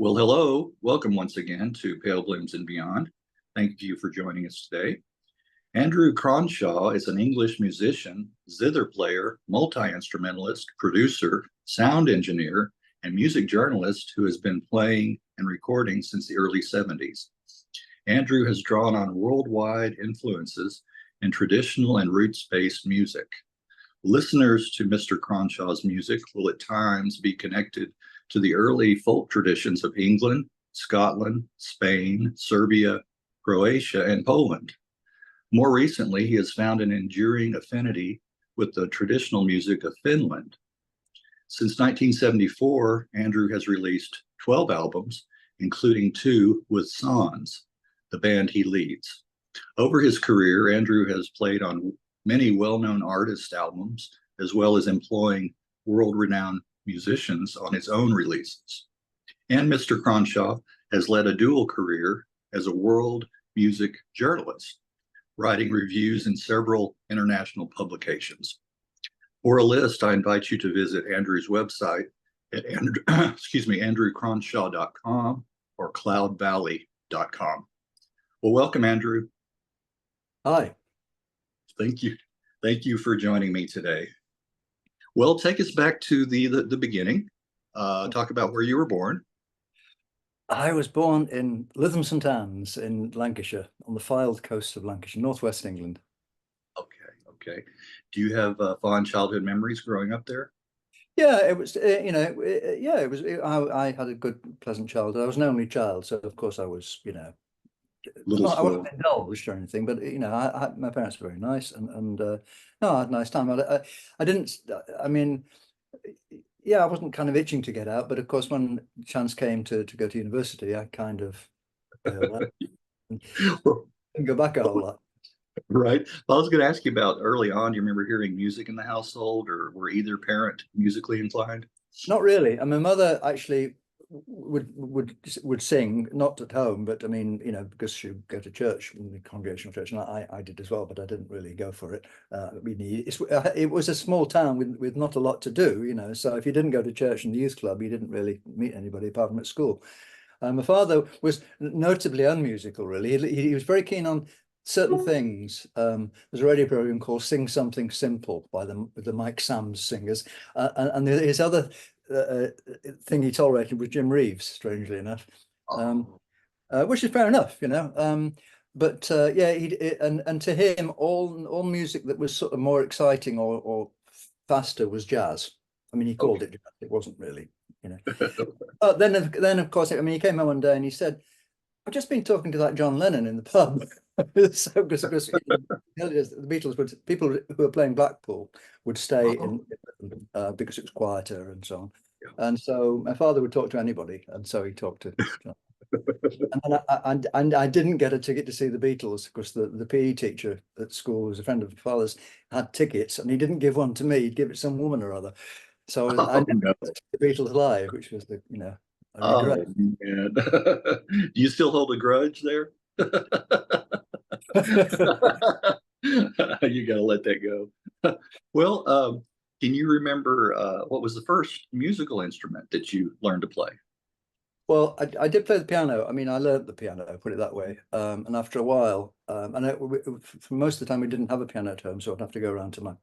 Well, hello. Welcome once again to Pale Blooms and Beyond. Thank you for joining us today. Andrew Cronshaw is an English musician, zither player, multi-instrumentalist, producer, sound engineer, and music journalist who has been playing and recording since the early 70s. Andrew has drawn on worldwide influences in traditional and roots-based music. Listeners to Mr. Cronshaw's music will at times be connected to the early folk traditions of England, Scotland, Spain, Serbia, Croatia, and Poland. More recently, he has found an enduring affinity with the traditional music of Finland. Since 1974, Andrew has released 12 albums, including 2 with Sans, the band he leads. Over his career, Andrew has played on many well-known artist albums, as well as employing world-renowned musicians on his own releases. And Mr. Cronshaw has led a dual career as a world music journalist, writing reviews in several international publications. For a list, I invite you to visit Andrew's website at andrewcronshaw.com or cloudvalley.com. Well, welcome, Andrew. Hi. Thank you. Thank you for joining me today. Well, take us back to the beginning. Talk about where you were born. I was born in Lytham St Anne's in Lancashire, on the Fylde coast of Lancashire, northwest England. Okay. Do you have fond childhood memories growing up there? Yeah, it was, I had a good, pleasant childhood. I was an only child, so of course I was, I wasn't indulged or anything, but my parents were very nice, and no, I had a nice time. I didn't. I mean, yeah, I wasn't kind of itching to get out, but of course, when the chance came to go to university, I kind of didn't go back a whole lot. Right. Well, I was going to ask you about early on. Do you remember hearing music in the household, or were either parent musically inclined? Not really. And my mother actually would sing, not at home, but I mean, because she would go to church, in the congregational church, and I did as well, but I didn't really go for it. It was a small town with not a lot to do, so if you didn't go to church and the youth club, you didn't really meet anybody apart from at school. My father was notably unmusical, really. He was very keen on certain things. There's a radio program called Sing Something Simple by the Mike Sam's singers, and his other thing he tolerated was Jim Reeves, strangely enough, which is fair enough, but yeah, and to him, all music that was sort of more exciting or faster was jazz. I mean, he called it jazz. It wasn't really, But then of course, I mean, he came home one day and he said, "I've just been talking to that John Lennon in the pub." So because the Beatles people who were playing Blackpool would stay in because it was quieter and so on. And so my father would talk to anybody, and so he talked to John. And I didn't get a ticket to see the Beatles because the PE teacher at school, who was a friend of my father's, had tickets, and he didn't give one to me. He'd give it to some woman or other. So I never got to see the Beatles live, which was a regret. Oh, man. Do you still hold a grudge there? You got to let that go. Well, can you remember what was the first musical instrument that you learned to play? Well, I did play the piano. I mean, I learned the piano, put it that way. And after a while, for most of the time, we didn't have a piano at home, so I'd have to go around to my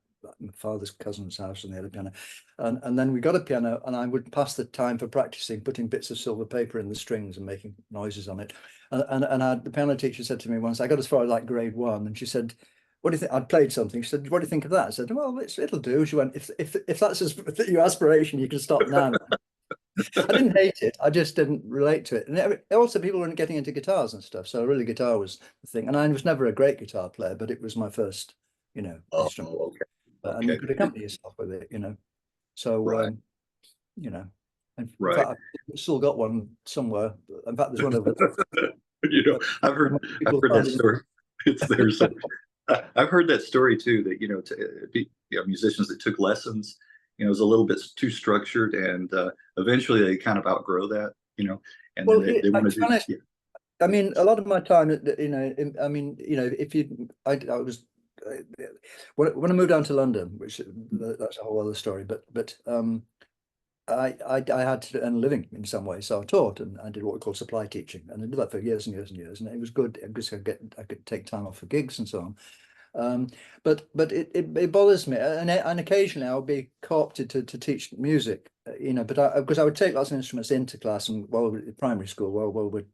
father's cousin's house, and they had a piano. And then we got a piano, and I would pass the time for practicing, putting bits of silver paper in the strings and making noises on it. The piano teacher said to me once, I got as far as like grade 1, and she said, "What do you think?" I'd played something. She said, "What do you think of that?" I said, "Well, it'll do." She went, "If that's your aspiration, you can stop now." I didn't hate it. I just didn't relate to it. And also, people weren't getting into guitars and stuff. So really, guitar was the thing. And I was never a great guitar player, but it was my first, instrument. Okay. And you could accompany yourself with it, So, right. In fact, I've still got one somewhere. In fact, there's one over there. I've heard that story. It's there. So I've heard that story too. That musicians that took lessons, it was a little bit too structured, and eventually they kind of outgrow that, and well, then they want to do. Honest, I mean, a lot of my time, I was when I moved down to London, which that's a whole other story, but I had to earn a living in some way, so I taught, and I did what we call supply teaching, and I did that for years and years and years, and it was good because I could take time off for gigs and so on. But it bothers me, and occasionally I'll be co-opted to teach music, but because I would take lots of instruments into class, and while we're at primary school, while we'd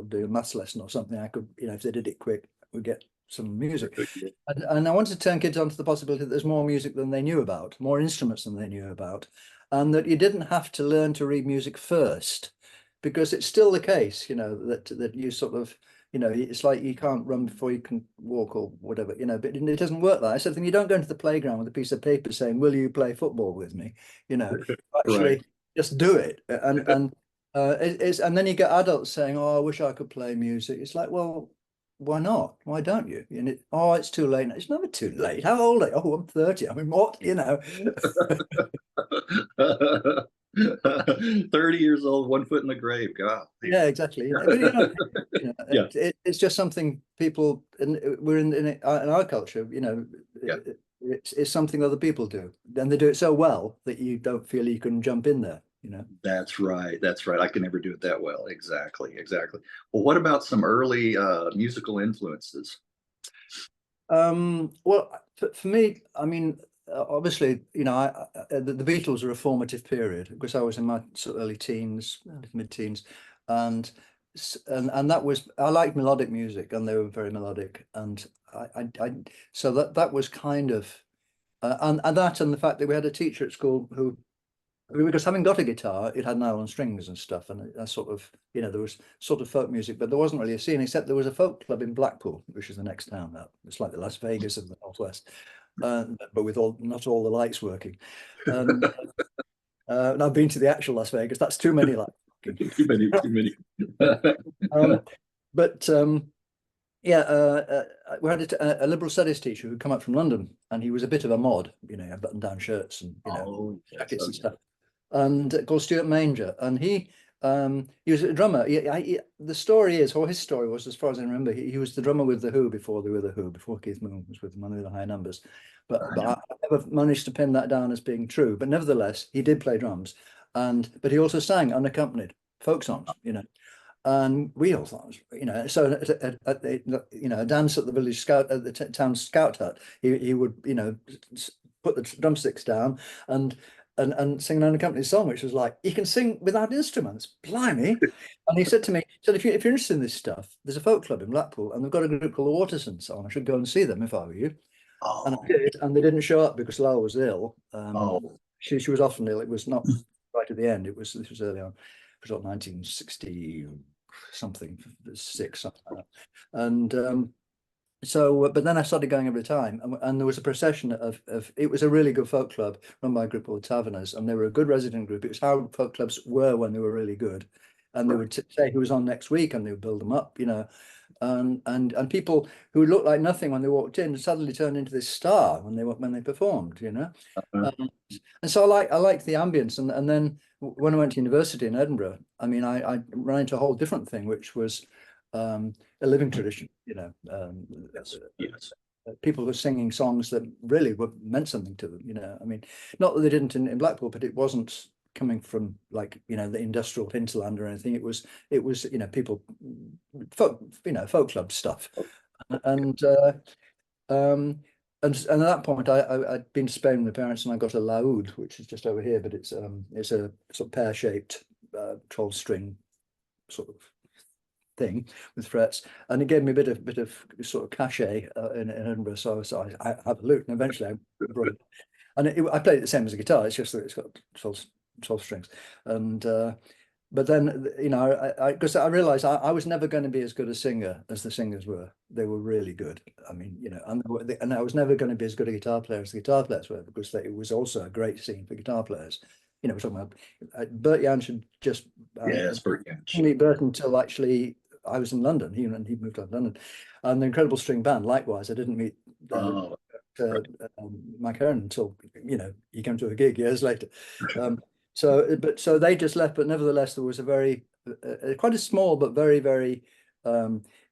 do a maths lesson or something, I could, if they did it quick, we'd get some music. And I wanted to turn kids onto the possibility that there's more music than they knew about, more instruments than they knew about, and that you didn't have to learn to read music first, because it's still the case, that you sort of, it's like you can't run before you can walk or whatever, but it doesn't work like that. I said, you don't go into the playground with a piece of paper saying, will you play football with me? Actually Right. just do it. And and then you get adults saying, oh, I wish I could play music. It's like, well, why not? Why don't you? Oh, it's too late. It's never too late. How old are you? Oh, I'm 30. I mean, what, 30 years old, 1 foot in the grave. God. Yeah, exactly. But Yeah. it's just something people, and we're in our culture, Yeah. it's something other people do, and they do it so well that you don't feel you can jump in there. That's right. That's right. I can never do it that well. Exactly. Exactly. Well, what about some early musical influences? Well, for me, I mean, obviously, the Beatles are a formative period because I was in my sort of early teens, mid-teens, and and that was, I liked melodic music, and they were very melodic, and so that was kind of, and the fact that we had a teacher at school who, because having got a guitar, it had nylon strings and stuff, and I sort of, there was sort of folk music, but there wasn't really a scene, except there was a folk club in Blackpool, which is the next town up. It's like the Las Vegas of the Northwest, but with not all the lights working. And I've been to the actual Las Vegas. That's too many lights working. Too many, too many. But yeah, we had a liberal studies teacher who'd come up from London, and he was a bit of a mod, button-down shirts and Oh, yes, jackets and okay. stuff, and called Stuart Manger, and he was a drummer. The story is, or his story was, as far as I remember, he was the drummer with the Who before they were the Who, before Keith Moon was with them under the high numbers. But I never managed to pin that down as being true. But nevertheless, he did play drums, but he also sang unaccompanied folk songs, And we all thought, so at a dance at the village scout, at the town scout hut, he would, put the drumsticks down and sing an unaccompanied song, which was like, you can sing without instruments, blimey. And he said to me, if you're interested in this stuff, there's a folk club in Blackpool, and they've got a group called the Watersons on. I should go and see them if I were you. And I Oh, did, and they didn't show up because Lyle was ill. oh, She was often ill. It was not right at the end. This was early on. It was like 1960 something, 6, something like that. And so, but then I started going every time, and there was a procession of it was a really good folk club run by a group called Taverners, and they were a good resident group. It was how folk clubs were when they were really good, and they would say who was on next week, and they would build them up, and people who looked like nothing when they walked in suddenly turned into this star when they performed, Um, and so I liked the ambience, and then when I went to university in Edinburgh, I mean, I ran into a whole different thing, which was a living tradition, yes, yes. people were singing songs that really meant something to them, I mean, not that they didn't in Blackpool, but it wasn't coming from like, the industrial hinterland or anything. It was, people, folk club stuff. And and at that point, I'd been to Spain with my parents, and I got a laúd, which is just over here, but it's a sort of pear-shaped 12 string sort of thing with frets, and it gave me a bit of sort of cachet in Edinburgh. So I have a lute, and eventually I brought it, and I played it the same as a guitar. It's just that it's got 12 strings, and but then, because I realized I was never going to be as good a singer as the singers were. They were really good. I mean, and I was never going to be as good a guitar player as the guitar players were, because it was also a great scene for guitar players. We're talking about Bert Jansch had just Yes, Bert Jansch. meet Bert until actually I was in London. He moved to London, and the Incredible String Band. Likewise, I didn't meet Right. Mike Hearn until he came to a gig years later. So they just left, but nevertheless there was a very quite a small but very very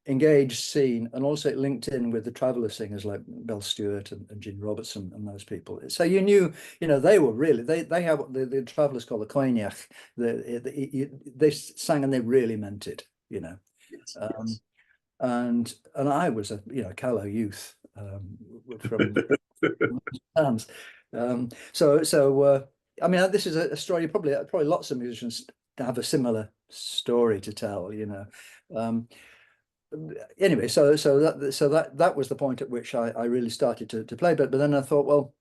engaged scene, and also it linked in with the traveller singers like Belle Stewart and Gene Robertson and those people. So you knew, they were really, they have what the travellers call the coignach. They sang and they really meant it, Yes, yes. And I was a callow youth from hands. I mean, this is a story. Probably lots of musicians have a similar story to tell. Anyway, so that was the point at which I really started to play. But then I thought, well,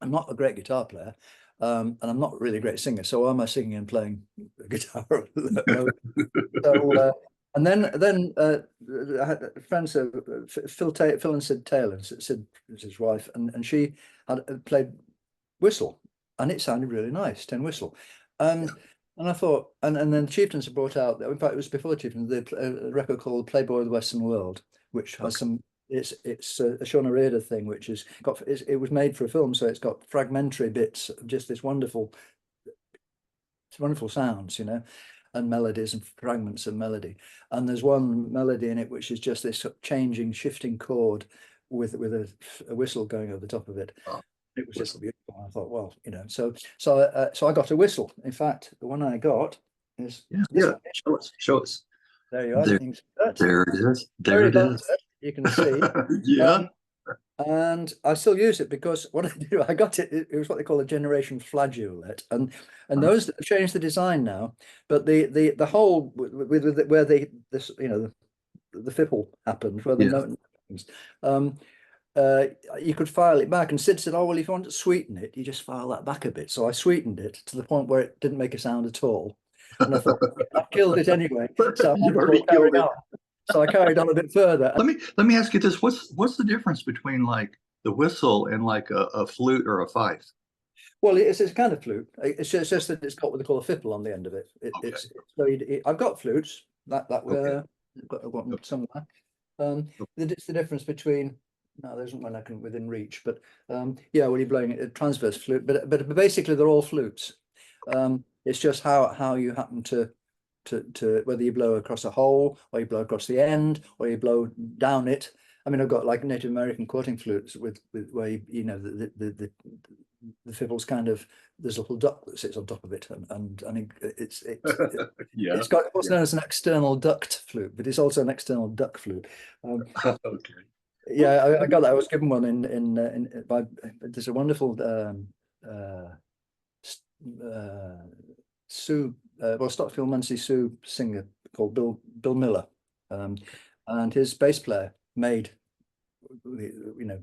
I'm not a great guitar player, and I'm not really a great singer. So why am I singing and playing guitar? And then I had friends, Phil and Sid Taylor, Sid was his wife, and she had played whistle, and it sounded really nice, tin whistle. And I thought, and then Chieftains had brought out, in fact, it was before Chieftains, a record called Playboy of the Western World, which has some, it's a Shauna Rader thing, which is it was made for a film, so it's got fragmentary bits of just this wonderful sounds, and melodies and fragments of melody. And there's one melody in it which is just this changing, shifting chord with a whistle going over the top of it. Oh, it was just beautiful. I thought, well, so I got a whistle. In fact, the one I got is Show us. There you are. There it is. There it is. You can see. Yeah. And I still use it because what I do, I got it. It was what they call a generation flageolet, and those changed the design now. But the hole with where the fipple happened, where the note happens, you could file it back. And Sid said, "Oh well, if you want to sweeten it, you just file that back a bit." So I sweetened it to the point where it didn't make a sound at all. And I thought, I killed it anyway. So I carried on a bit further. Let me ask you this: what's the difference between like the whistle and like a flute or a fife? Well, it's a kind of flute. It's just that it's got what they call a fipple on the end of it. I've got flutes that were got somewhere. It's the difference between. No, there isn't one I can within reach, but when you're blowing a transverse flute, but basically they're all flutes. It's just how you happen to whether you blow across a hole or you blow across the end or you blow down it. I mean, I've got like Native American quoting flutes with where the fipple's kind of, there's a little duct that sits on top of it, and I mean it's got what's known as an external duct flute, but it's also an external duck flute. Okay. Yeah, I got that. I was given one in by there's a wonderful Stotfield Munsey Sioux singer called Bill Miller, and his bass player made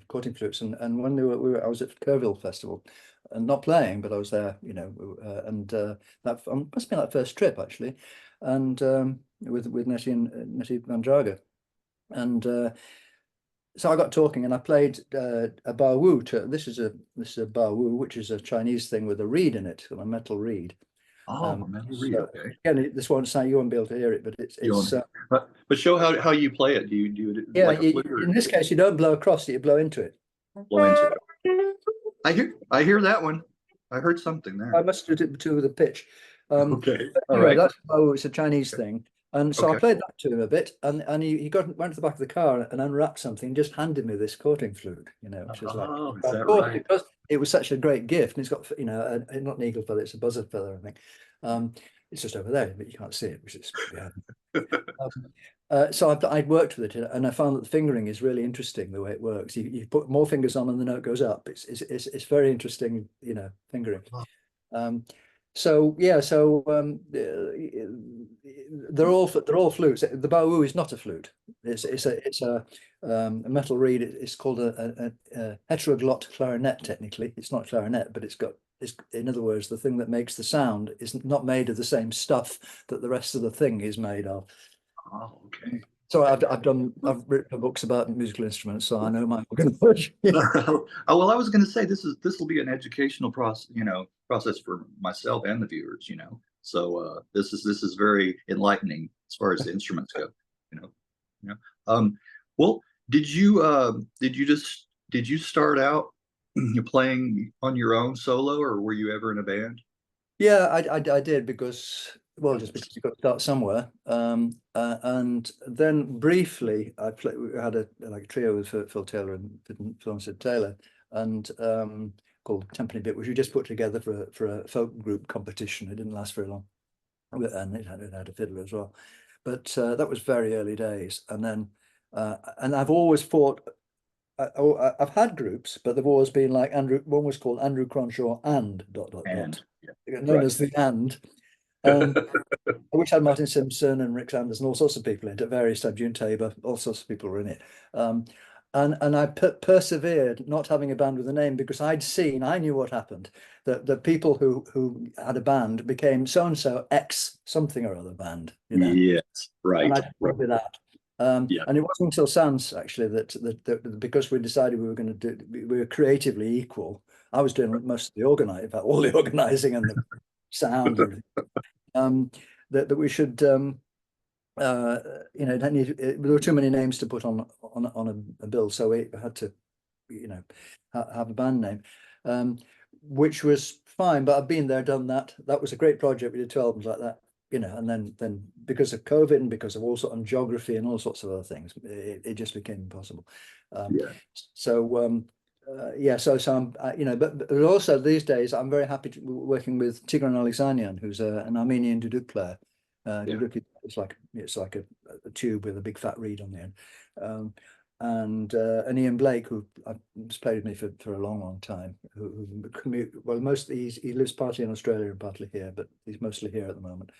quoting flutes, and when I was at Kerrville Festival, and not playing, but I was there, and that must have been that first trip actually, and with Nettie Van Drager, and so I got talking, and I played a ba wu. This is a ba wu, which is a Chinese thing with a reed in it, a metal reed. Metal reed. Okay. Again, this won't sound, you won't be able to hear it, but it's. But show how you play it. Do you do it? Yeah, like in this case, you don't blow across it; you blow into it. Blow into it. I hear that one. I heard something there. I must do it to the pitch. Okay. All anyway, right. That's it's a Chinese thing. And so I played that to him a bit, and he went to the back of the car and unwrapped something, and just handed me this quoting flute, which was is that right? Because it was such a great gift, and it's got not an eagle feather, it's a buzzard feather, I think. It's just over there, but you can't see it, which is so I'd worked with it, and I found that the fingering is really interesting the way it works. You put more fingers on, and the note goes up. It's very interesting, fingering. They're all flutes. The ba wu is not a flute. It's a metal reed. It's called a heteroglot clarinet. Technically, it's not clarinet, but it's in other words, the thing that makes the sound is not made of the same stuff that the rest of the thing is made of. Oh, okay. So I've written books about musical instruments, so I know my organ. Oh well, I was going to say this will be an educational process for myself and the viewers. So this is very enlightening as far as the instruments go. Well, did you start out playing on your own solo, or were you ever in a band? Yeah, I did, because well, just because you've got to start somewhere. And then briefly, we had a trio with Phil Taylor and Florence Taylor, and called Timpani Bit, which we just put together for a folk group competition. It didn't last very long, and it had a fiddler as well. But that was very early days. And then, and I've always thought, I've had groups, but they've always been like one was called Andrew Cronshaw and ... known as the And. Which had Martin Simpson and Rick Sanders and all sorts of people in it at various times, June Tabor, all sorts of people were in it. And I persevered not having a band with a name because I knew what happened. That the people who had a band became so-and-so X something or other band, you know. Yes, right. And I went with that. And it wasn't until Sans actually that because we decided we were going to we were creatively equal. I was doing most of the organizing, in fact, all the organizing and the sound and everything. That we should you know, there were too many names to put on a bill, so we had to, you know, have a band name, which was fine. But I've been there, done that. That was a great project. We did 2 albums like that, you know, and then because of COVID and because of all sorts of geography and all sorts of other things, it just became impossible. So I'm, you know, but also these days I'm very happy to working with Tigran Alexanian, who's an Armenian duduk player. Duduk, it's like a tube with a big fat reed on the end. And Ian Blake, who has played with me for a long time, who commute, well, mostly he lives partly in Australia and partly here, but he's mostly here at the moment.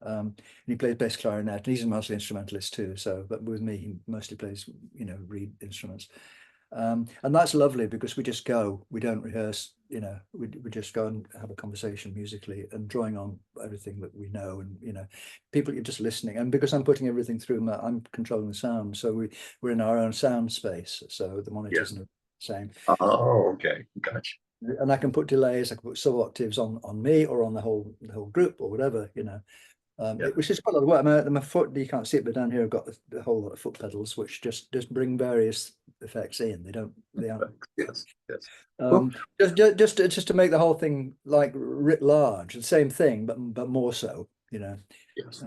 And he plays bass clarinet, and he's a multi-instrumentalist too. So, but with me, he mostly plays, you know, reed instruments. And that's lovely because we just go, we don't rehearse, you know, we just go and have a conversation musically and drawing on everything that we know, and, you know, people are just listening. And because I'm putting everything through, I'm controlling the sound, so we're in our own sound space, so the monitors are the same. Oh, okay, gotcha. And I can put delays, I can put sub octaves on me or on the whole group or whatever, you know. Which is quite a lot of work. My foot, you can't see it, but down here I've got a whole lot of foot pedals, which just bring various effects in. They aren't. Yes. Just to make the whole thing like writ large, the same thing, but more so, you know. Yes.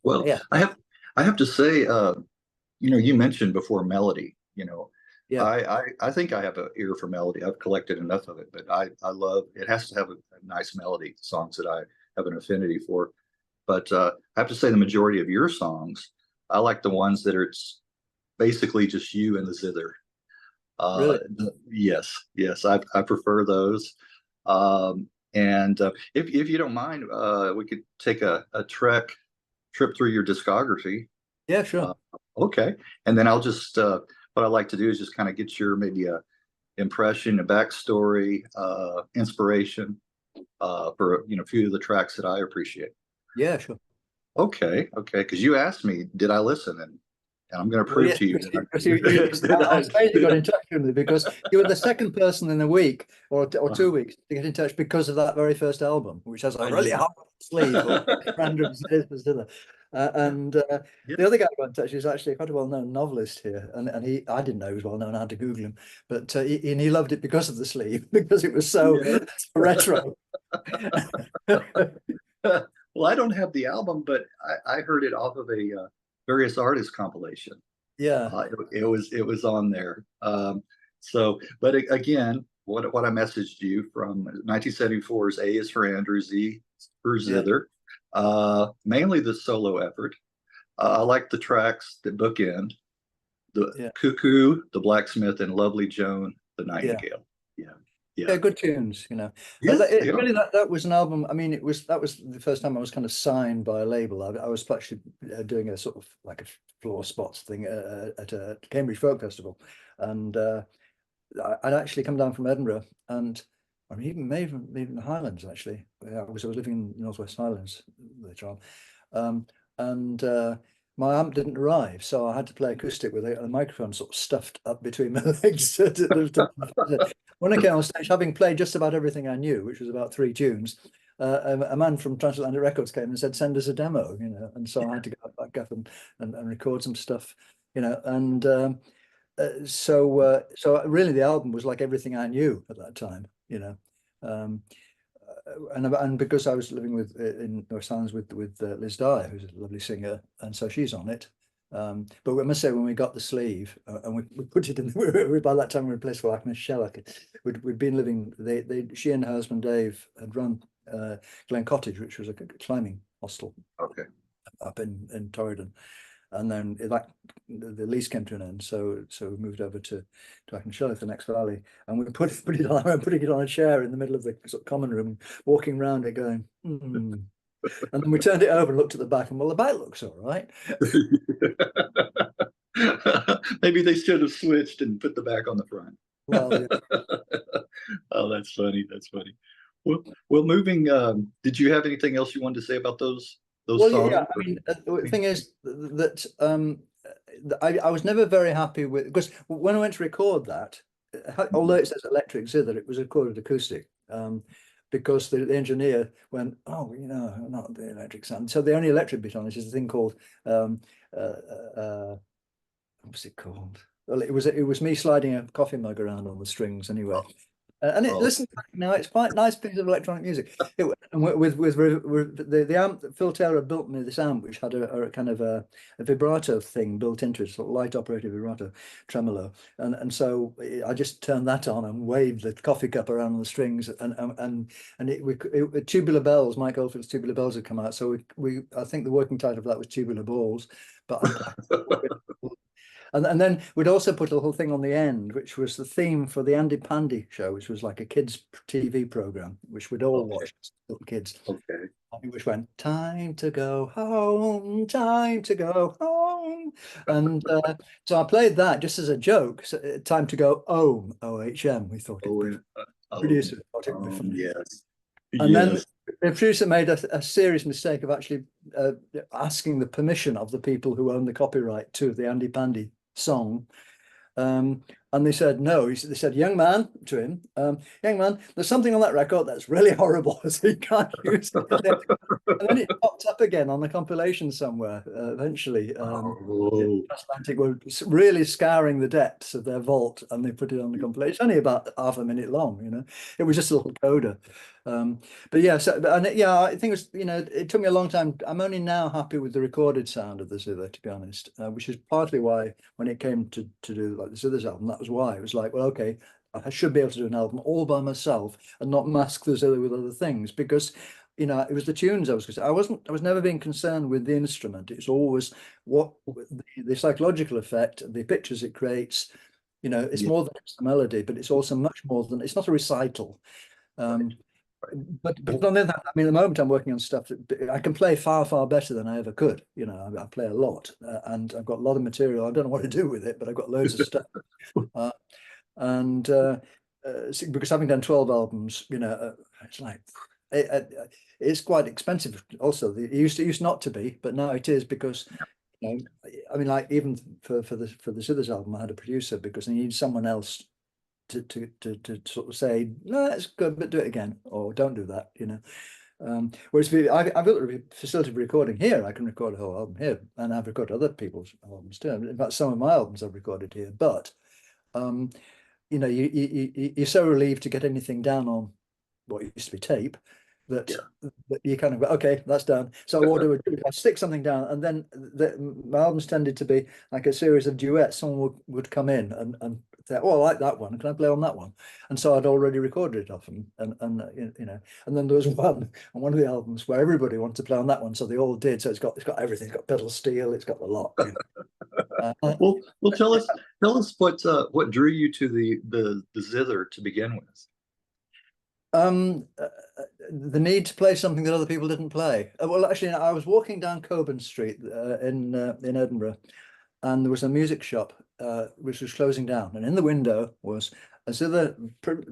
Well, yeah. I have to say, you know, you mentioned before melody, you know. Yeah. I think I have an ear for melody. I've collected enough of it, but I love it. Has to have a nice melody, songs that I have an affinity for. But I have to say the majority of your songs, I like the ones that are basically just you and the zither. Really? Yes, I prefer those. And if you don't mind, we could take a trip through your discography. Yeah, sure. Okay, and then I'll just what I like to do is just kind of get your maybe a impression, a backstory, inspiration for, you know, a few of the tracks that I appreciate. Yeah, sure. Okay, because you asked me, did I listen? And I'm going to prove to you. I'm glad you got in touch with me because you were the second person in a week or 2 weeks to get in touch because of that very first album, which has a really hard sleeve of random stuff. And the other guy who got in touch is actually quite a well-known novelist here, and I didn't know he was well-known. I had to Google him, but he loved it because of the sleeve, because it was so retro. Well, I don't have the album, but I heard it off of a various artists compilation. Yeah, it was on there. So, but again, what I messaged you from 1974 is A is for Andrew, Z for Zither. Mainly the solo effort. I like the tracks that bookend the Cuckoo, the Blacksmith, and Lovely Joan, the Nightingale. Yeah, good tunes, you know. Really, that was an album. I mean, that was the first time I was kind of signed by a label. I was actually doing a sort of like a floor spots thing at a Cambridge Folk Festival, and I'd actually come down from Edinburgh, and or even the Highlands actually. I was living in the Northwest Highlands later on, and my amp didn't arrive, so I had to play acoustic with a microphone sort of stuffed up between my legs. When I came on stage, having played just about everything I knew, which was about 3 tunes, a man from Transatlantic Records came and said, "Send us a demo," you know, and so I had to go back up and record some stuff, you know, and so really the album was like everything I knew at that time, you know. and because I was living with in North Islands with Liz Dyer, who's a lovely singer, and so she's on it. But I must say, when we got the sleeve and we put it in, by that time we were in a place called Agnes Shellac. We'd been living. She and her husband Dave had run Glen Cottage, which was a climbing hostel. Okay. Up in Torridon, and then the lease came to an end, so we moved over to Agnes the next valley, and we put it on. I'm putting it on a chair in the middle of the sort of common room, walking around it, going, and then we turned it over and looked at the back, and well, the back looks all right. Maybe they should have switched and put the back on the front. Well, yeah. Oh, that's funny. That's funny. Well, moving. Did you have anything else you wanted to say about those songs? Yeah. I mean, the thing is that I was never very happy with, because when I went to record that, although it says electric zither, it was recorded acoustic. Because the engineer went, oh, not the electric sound. So the only electric bit on it is a thing called what's it called? Well, it was me sliding a coffee mug around on the strings anyway. And listen, now it's quite nice piece of electronic music. With the amp that Phil Taylor built me, this amp, which had a kind of a vibrato thing built into it, sort of light operated vibrato tremolo, and so I just turned that on and waved the coffee cup around on the strings, and Tubular Bells, Mike Oldfield's Tubular Bells had come out, so I think the working title of that was Tubular Balls, but and then we'd also put a little thing on the end, which was the theme for the Andy Pandy show, which was like a kids' TV program, which we'd all watch, little kids. Okay. Which went, time to go home, time to go home. And so I played that just as a joke. So, time to go home, OHM. We thought the producer thought it would be funny. Yes. And then the producer made a serious mistake of actually asking the permission of the people who own the copyright to the Andy Pandy song, and they said no. They said, young man, to him, young man, there's something on that record that's really horrible, so you can't use it. And then it popped up again on the compilation somewhere eventually. Atlantic were really scouring the depths of their vault, and they put it on the compilation. It's only about half a minute long, it was just a little coda. But yeah, I think it was, it took me a long time. I'm only now happy with the recorded sound of the zither, to be honest, which is partly why when it came to do like the Zithers album, that was why it was like, well, okay, I should be able to do an album all by myself and not mask the zither with other things, because it was the tunes I was concerned. I was never being concerned with the instrument. It's always what the psychological effect, the pictures it creates. It's more than just a melody, but it's also much more than, it's not a recital. But on the other hand, I mean, at the moment I'm working on stuff that I can play far, far better than I ever could. I play a lot, and I've got a lot of material. I don't know what to do with it, but I've got loads of stuff. Because having done 12 albums, it's like it's quite expensive. Also, it used not to be, but now it is, because I mean, like even for the Zithers album, I had a producer because I needed someone else to sort of say, no, that's good, but do it again, or don't do that, whereas I've got a facility for recording here. I can record a whole album here, and I've recorded other people's albums too. In fact, some of my albums I've recorded here, but you're so relieved to get anything down on what used to be tape that you kind of go, okay, that's done. So what I would do is I'd stick something down, and then my albums tended to be like a series of duets. Someone would come in and say, oh, I like that one, can I play on that one? And so I'd already recorded it off them, and then there was one on one of the albums where everybody wanted to play on that one, so they all did. So it's got everything. It's got pedal steel, it's got the lot. Well, tell us what drew you to the zither to begin with. The need to play something that other people didn't play. Well, actually, I was walking down Coburn Street in Edinburgh, and there was a music shop which was closing down, and in the window was a zither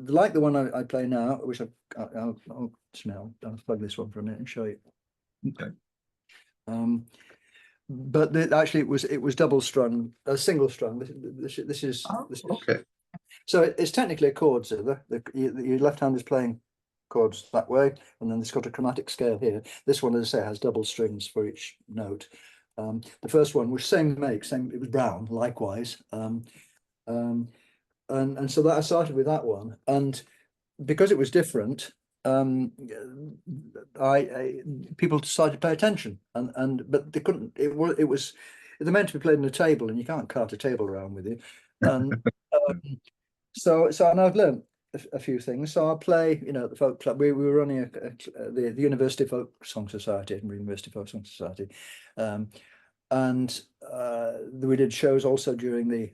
like the one I play now, which I'll plug this one for a minute and show you. Okay. But actually, it was double strung, single strung. This is okay. So it's technically a chord zither. Your left hand is playing chords that way, and then it's got a chromatic scale here. This one, as I say, has double strings for each note. The first one was same make, it was brown, likewise. And so that I started with that one, and because it was different, people decided to pay attention, but they couldn't. It was they're meant to be played on a table, and you can't cart a table around with you. And and I've learned a few things. So I play, at the folk club. We were running the University Folk Song Society, Edinburgh University Folk Song Society, and we did shows also during the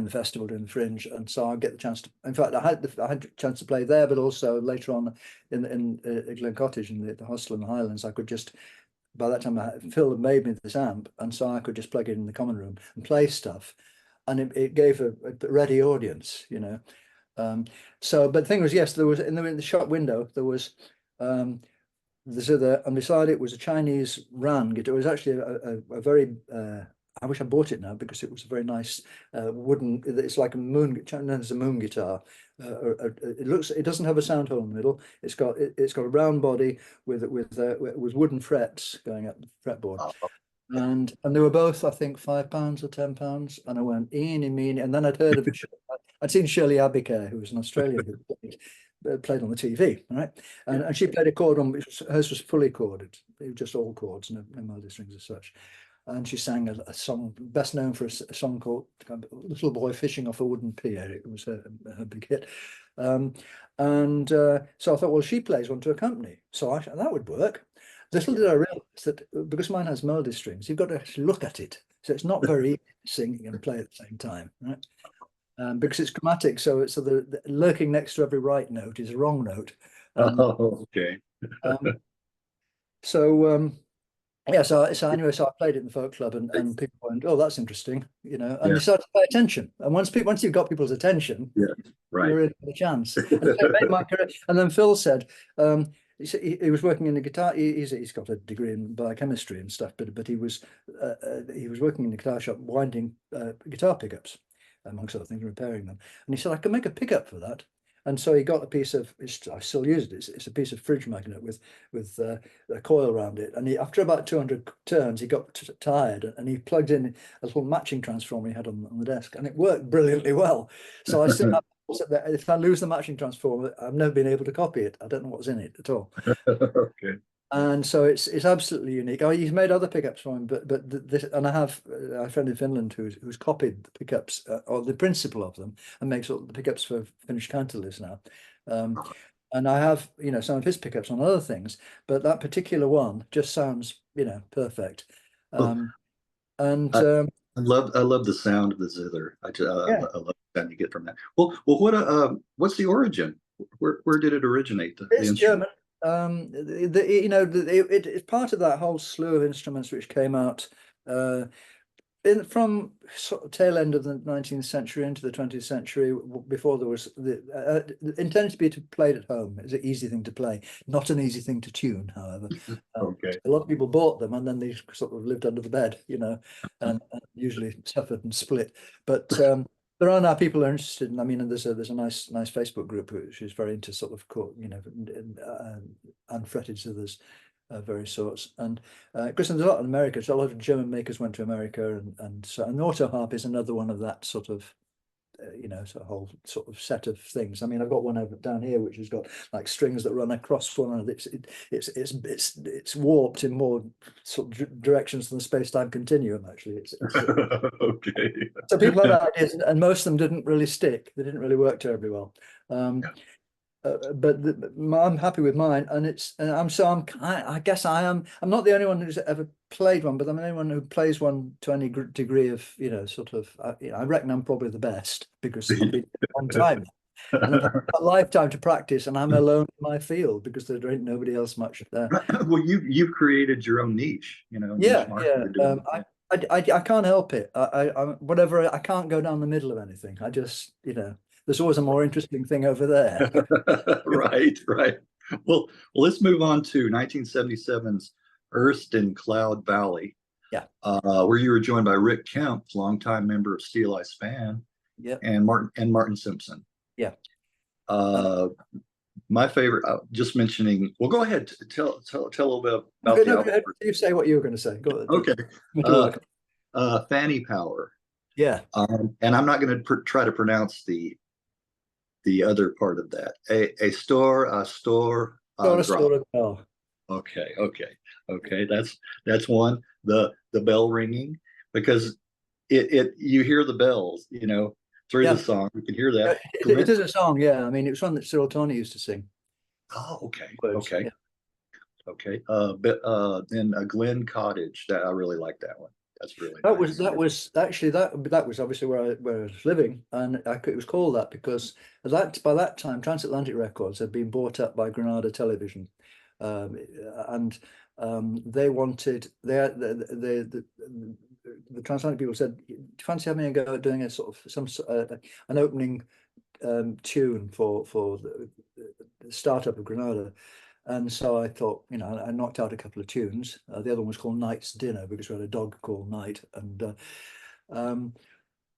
festival, during the Fringe, and so I get the chance to. In fact, I had the chance to play there, but also later on in Glen Cottage in the hostel in the Highlands, I could just. By that time, Phil had made me this amp, and so I could just plug it in the common room and play stuff, and it gave a ready audience, So, but the thing was, yes, there was in the shop window there was this other, and beside it was a Chinese Ran guitar. It was actually a very I wish I bought it now because it was a very nice wooden. It's like a moon. It's a moon guitar. It doesn't have a sound hole in the middle. It's got a round body with wooden frets going up the fretboard. Oh, And they were both, I think, £5 or £10. And I went, eeny, meeny. And then I'd seen Shirley Abicare, who was an Australian who played on the TV, right? And she played a chord on which hers was fully chorded. It was just all chords, no melody strings as such. And she sang a song best known for a song called "Little Boy Fishing Off a Wooden Pier." It was her big hit. So I thought, well, she plays one to accompany, so that would work. Little did I realize that because mine has melody strings, you've got to actually look at it. So it's not very easy to sing and play at the same time, right? Because it's chromatic, so the lurking next to every right note is a wrong note. Okay. Yeah, so anyway, so I played it in the folk club, and people went, "Oh, that's interesting," and they started to pay attention. And once you've got people's attention, Right. you're in for the chance. And then Phil said, he was working in the guitar. He's got a degree in biochemistry and stuff, but he was working in the guitar shop, winding guitar pickups, amongst other things, repairing them. And he said, I can make a pickup for that. And so he got a piece of, I still use it. It's a piece of fridge magnet with a coil around it. And after about 200 turns, he got tired, and he plugged in a little matching transformer he had on the desk, and it worked brilliantly well. So I still have, if I lose the matching transformer, I've never been able to copy it. I don't know what's in it at all. Okay. And so it's absolutely unique. He's made other pickups for him, but this, and I have a friend in Finland who's copied the pickups or the principle of them, and makes all the pickups for Finnish counterlists now. And I have some of his pickups on other things, but that particular one just sounds perfect. I love the sound of the zither. I love the sound you get from that. Well, what's the origin? Where did it originate? It's German. It's part of that whole slew of instruments which came out from sort of tail end of the 19th century into the 20th century, before there was intended to be played at home. It's an easy thing to play, not an easy thing to tune, however. Okay. A lot of people bought them, and then they sort of lived under the bed, and usually suffered and split. But there are now people who are interested in. I mean, and there's a nice Facebook group which is very into sort of unfretted zithers, various sorts, and because there's a lot in America, so a lot of German makers went to America, and auto harp is another one of that sort of sort of whole sort of set of things. I mean, I've got one over down here which has got like strings that run across one another. It's warped in more sort of directions than the space-time continuum. Actually, it's okay. So people had ideas, and most of them didn't really stick. They didn't really work terribly well. But I'm happy with mine, and I guess I'm not the only one who's ever played one, but I'm the only one who plays one to any degree of sort of. I reckon I'm probably the best because I've been a long time, and I've had a lifetime to practice, and I'm alone in my field because there ain't nobody else much there. Well, you've created your own niche, Yeah. I can't help it. I can't go down the middle of anything. I just there's always a more interesting thing over there. Right. Well, let's move on to 1977's Erst in Cloud Valley. Yeah. Where you were joined by Rick Kemp, longtime member of Steel Eye Span, and Martin Simpson. Yeah. My favorite, just mentioning. Well, go ahead. Tell a little bit about the album. You say what you were going to say. Go ahead. Okay. Fanny Power. Yeah. And I'm not going to try to pronounce the the other part of that. A store, Got a drop. store of bell. Okay. That's one. The bell ringing, because you hear the bells, through the Yeah, song. You can hear that. it is a song. Yeah, I mean, it was one that Cyril Tawney used to sing. Oh, okay. Words, Okay. yeah. Okay. But then Glen Cottage. That I really like that one. That's really That nice. was actually that was obviously where I was living, and it was called that because by that time Transatlantic Records had been bought up by Granada Television, and they wanted the Transatlantic people said, "Do you fancy having a go at doing a sort of an opening tune for the startup of Granada?" And so I thought, I knocked out a couple of tunes. The other one was called Night's Dinner because we had a dog called Night. And um,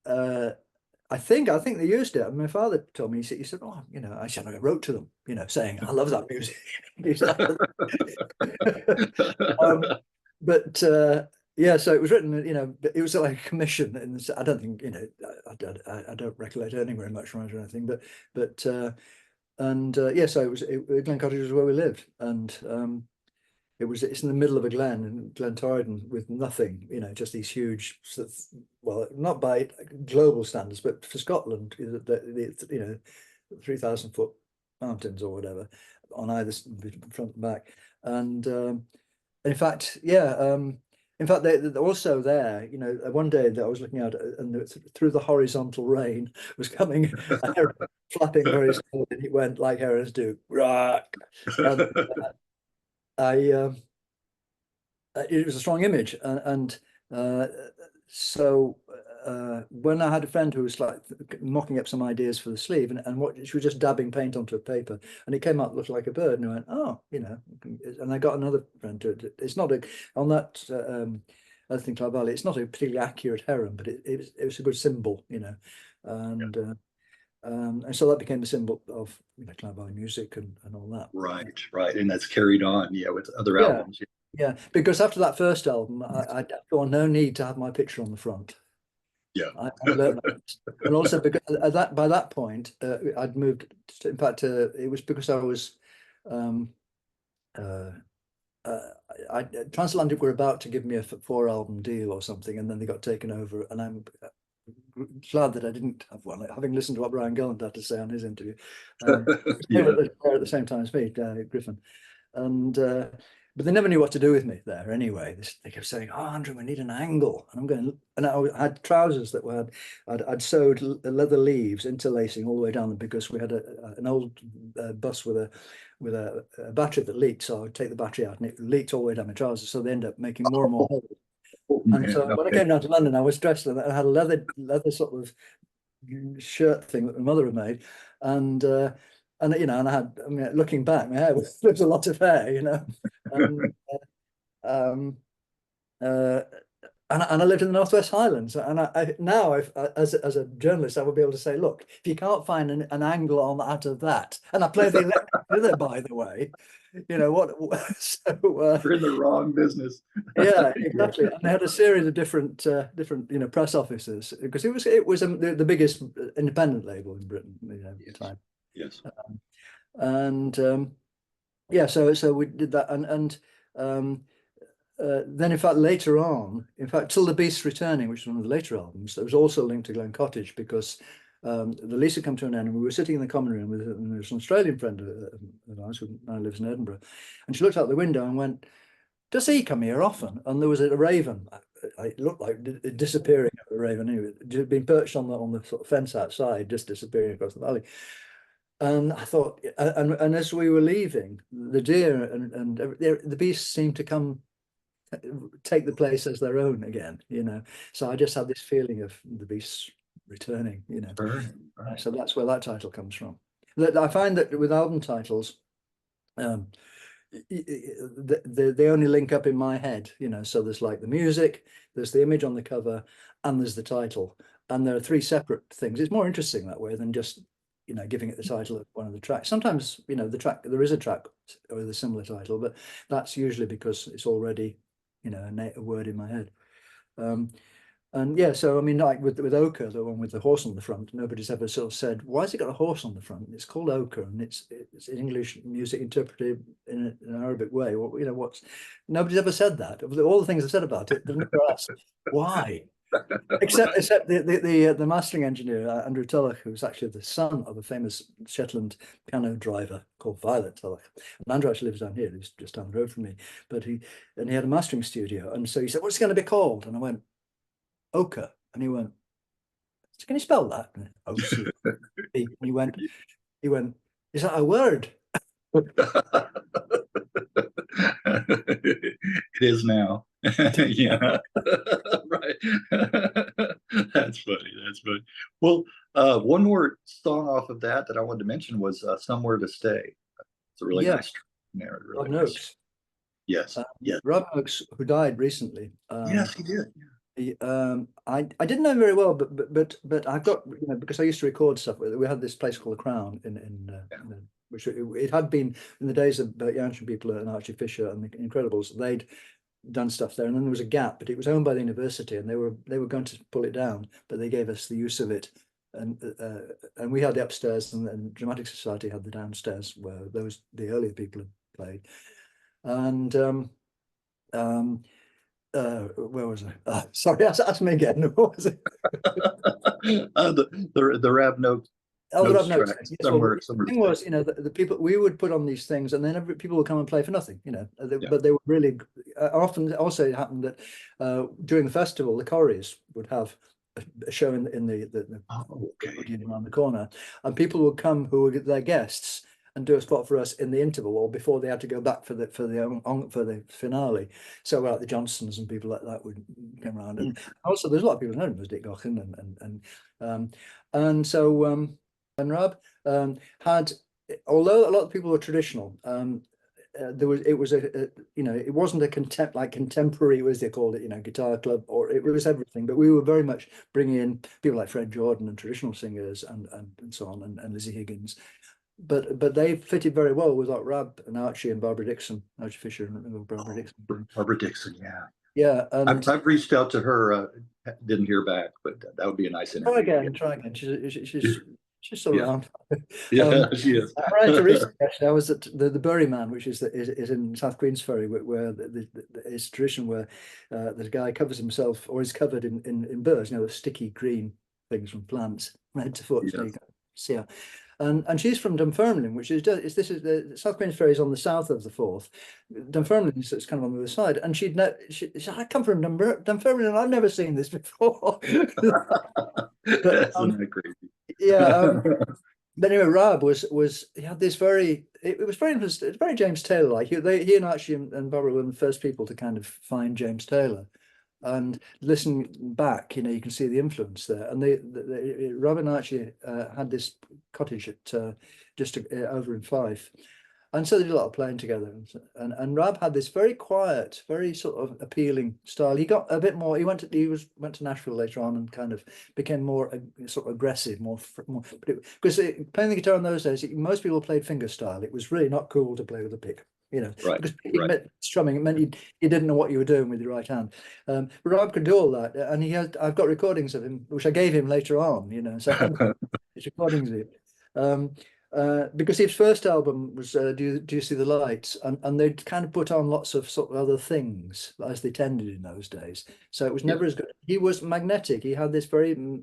uh, I think they used it. My father told me, he said, oh, I said, I wrote to them, saying, I love that music. He said, but yeah, so it was written, it was like a commission. And I don't think, I don't recollect earning very much from it or anything, but yeah, so Glen Cottage was where we lived, and it's in the middle of a glen in Glentorridon with nothing, just these huge well, not by global standards, but for Scotland, 3,000-foot mountains or whatever on either front and back, and in fact, yeah. In fact, they also there, one day that I was looking out and through the horizontal rain was coming a heron flapping very slowly, and it went like herons do, rock. And I, it was a strong image, and so when I had a friend who was like mocking up some ideas for the sleeve, and what she was just dabbing paint onto a paper, and it came out looking like a bird, and I went, oh, and I got another friend to it. It's not on that other thing, Cloud Valley. It's not a particularly accurate heron, but it was a good symbol, and. Yeah. And so that became the symbol of Cloud Valley music and all that. Right, and that's carried on, with other Yeah, albums. yeah. Because after that first album, I thought no need to have my picture on the front. Yeah. I learned that. And also because by that point, I'd moved. In fact, it was because I was. Uh, Transatlantic were about to give me a 4-album deal or something, and then they got taken over, and I'm glad that I didn't have one, having listened to what Brian Gilland had to say on his interview. Yeah. At the same time as me, Griffin, and but they never knew what to do with me there anyway. They kept saying, "Oh, Andrew, we need an angle," and I'm going, and I had trousers that I'd sewed leather leaves interlacing all the way down them because we had an old bus with a battery that leaked, so I would take the battery out and it leaked all the way down my trousers, so they end up making more and more holes. Oh, And man. so when I Okay. came down to London, I was dressed and I had a leather sort of shirt thing that my mother had made, and and I had, I mean, looking back, my hair there was a lot of hair, and um, uh, and I lived in the Northwest Highlands, and now as a journalist, I would be able to say, look, if you can't find an angle on out of that, and I play the electric fiddle, by the way, what? So You're in the wrong business. yeah, Yeah. exactly. And they had a series of different press offices because it was the biggest independent label in Britain, at the time. Yes. And yeah, so we did that, and then in fact later on, in fact, Till the Beast's Returning, which was one of the later albums, that was also linked to Glen Cottage because the lease had come to an end, and we were sitting in the common room with an Australian friend of ours who now lives in Edinburgh, and she looked out the window and went, does he come here often? And there was a raven. It looked like disappearing at the raven. Anyway, it had been perched on the sort of fence outside, just disappearing across the valley. And I thought, and as we were leaving, the deer and the beasts seemed to come take the place as their own again. So I just had this feeling of the beasts returning. Right. So that's where that title comes from. I find that with album titles. They only link up in my head, so there's like the music, there's the image on the cover, and there's the title, and there are 3 separate things. It's more interesting that way than just giving it the title of one of the tracks. Sometimes there is a track with a similar title, but that's usually because it's already a word in my head. And yeah, so I mean, like with ochre, the one with the horse on the front, nobody's ever sort of said, "Why has it got a horse on the front?" It's called ochre, and it's English music interpreted in an Arabic way. What, you know, what's nobody's ever said that. Of all the things I've said about it, they've never asked why. Except the mastering engineer, Andrew Tulloch, who's actually the son of a famous Shetland piano driver called Violet Tulloch. And Andrew actually lives down here, he's just down the road from me. But he had a mastering studio, and so he said, "What's it going to be called?" And I went, "Ochre." And he went, "Can you spell that?" And he went, "Is that a word?" It is now. Yeah. Right. That's funny. That's funny. Well, one more song off of that I wanted to mention was Somewhere to Stay. It's a really Yeah, nice there, Rob really nice. Noakes. Yes. Yes. Rob Noakes, who died recently. Yes, he did. I didn't know him very well, but I've got, you know, because I used to record stuff with. We had this place called the Crown which it had been in the days of Jansch and people and Archie Fisher and the Incredibles. They'd done stuff there, and then there was a gap, but it was owned by the university, and they were going to pull it down, but they gave us the use of it, and we had the upstairs, and Dramatic Society had the downstairs where the earlier people had played, and where was I? Sorry, ask me again. What was it? The Rab Notes. Oh, the Rob Noakes. Tracks, Yes, well, the somewhere thing was, you know, the people we would put on these things, and then people would come and play for nothing, you know. But they were really often. Also, it happened that during the festival, the Corries would have a show in the around the corner, and people would come who were their guests and do a spot for us in the interval or before they had to go back for the finale. So like the Johnsons and people like that would come around, and also there's a lot of people who know him as Dick Gaughan and so. And Rob had, although a lot of people were traditional, it wasn't a contemporary, as they called it, you know, guitar club, or it was everything. But we were very much bringing in people like Fred Jordan and traditional singers and so on, and Lizzie Higgins. But they fitted very well with like Rab and Archie and Barbara Dixon, Archie Fisher and Barbara Dixon. Barbara Dixon, yeah. Yeah, I've reached out to her, didn't hear back, but that would be a nice interview. Try again. She's still around. Yeah, she is. I ran into recently, actually. I was at the Bury Man, which is in South Queensferry, where it's tradition where the guy covers himself or is covered in burrs, you know, the sticky green things from plants from head to foot. Yes. So you can see her. And she's from Dunfermline, which is the South Queensferry is on the south of the Forth. Dunfermline is kind of on the other side. And she said, "I come from Dunfermline, and I've never seen this before." But, isn't that crazy? Yeah. But anyway, Rab he had this it was very interesting. It's very James Taylor like. He and Archie and Barbara were the first people to kind of find James Taylor, and listen back, you know, you can see the influence there. And Rab and Archie had this cottage at just over in Fife, and so they did a lot of playing together. And Rab had this very quiet, very sort of appealing style. He got a bit more. He went to Nashville later on and kind of became more sort of aggressive, more. Because playing the guitar in those days, most people played finger style. It was really not cool to play with a pick, you know. Right. Because strumming, it meant you didn't know what you were doing with your right hand. But Rob could do all that, and I've got recordings of him, which I gave him later on, you know. So it's recordings of it. Because his first album was Do You See the Lights, and they'd kind of put on lots of sort of other things as they tended in those days. So it was never as good. He was magnetic. He had this very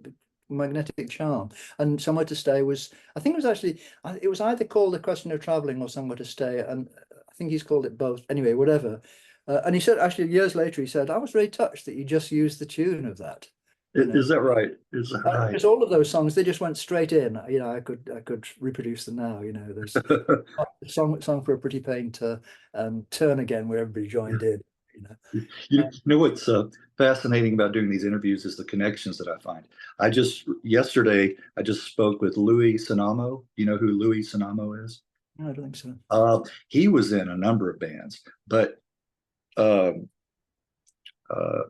magnetic charm. And Somewhere to Stay was, I think it was either called A Question of Traveling or Somewhere to Stay, and I think he's called it both. Anyway, whatever. And he said, actually, years later, he said, "I was really touched that you just used the tune of that." Is that right? Is that right? Because all of those songs, they just went straight in. You know, I could reproduce them now. You know, there's a song for a Pretty Painter, Turn Again, where everybody joined in. You know what's fascinating about doing these interviews is the connections that I find. Yesterday I just spoke with Louis Sinamo. You know who Louis Sinamo is? No, I don't think so. He was in a number of bands, but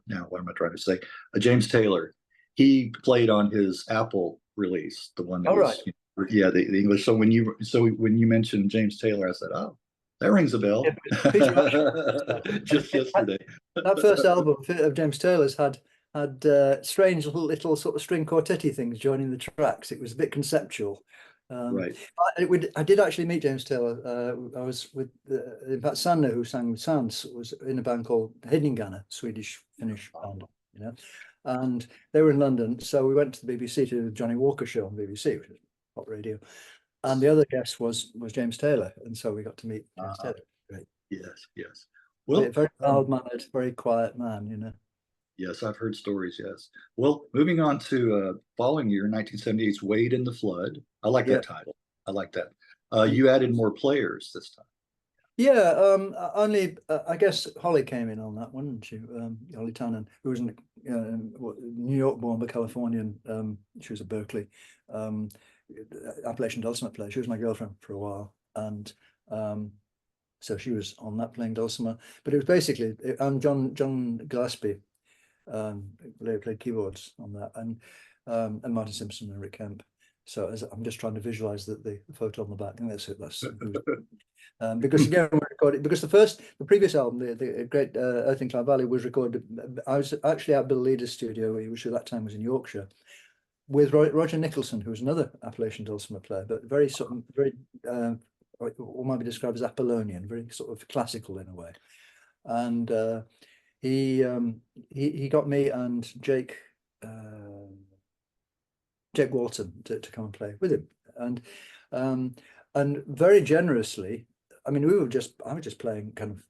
now what am I trying to say? James Taylor, he played on his Apple release, the one that was, yeah, the English. So when you mentioned James Taylor, I said, "Oh, that rings a bell." Yeah, just yesterday. That first album of James Taylor's had had strange little sort of string quartet-y things joining the tracks. It was a bit conceptual. Right. I did actually meet James Taylor. I was with, in fact, Sanna, who sang with Sands, was in a band called Hidingana, Swedish-Finnish band, you know, and they were in London. So we went to the BBC to the Johnny Walker show on BBC, which is pop radio. And the other guest was James Taylor, and so we got to meet James Taylor. Great. Yes, yes. Well, Very mild-mannered, very quiet man, you know. yes, I've heard stories. Yes. Well, moving on to following year, 1978's Wade in the Flood. I like that title. I like that. You added more players this time. Yeah, only I guess Holly came in on that one, didn't she? Holly Tannen, who was New York born but Californian. She was at Berkeley, Appalachian dulcimer player. She was my girlfriend for a while, and so she was on that playing dulcimer. But it was basically John Gillespie played keyboards on that, and Martin Simpson and Rick Kemp. So I'm just trying to visualize the photo on the back. I think that's it. That's because again we recorded, because the previous album, the great Earth in Cloud Valley, was recorded. I was actually at Bill Leader's studio, which at that time was in Yorkshire, with Roger Nicholson, who was another Appalachian dulcimer player, but very sort of what might be described as Apollonian, very sort of classical in a way. And he got me and Jake Walton to come and play with him, and very generously. I mean, I was just playing kind of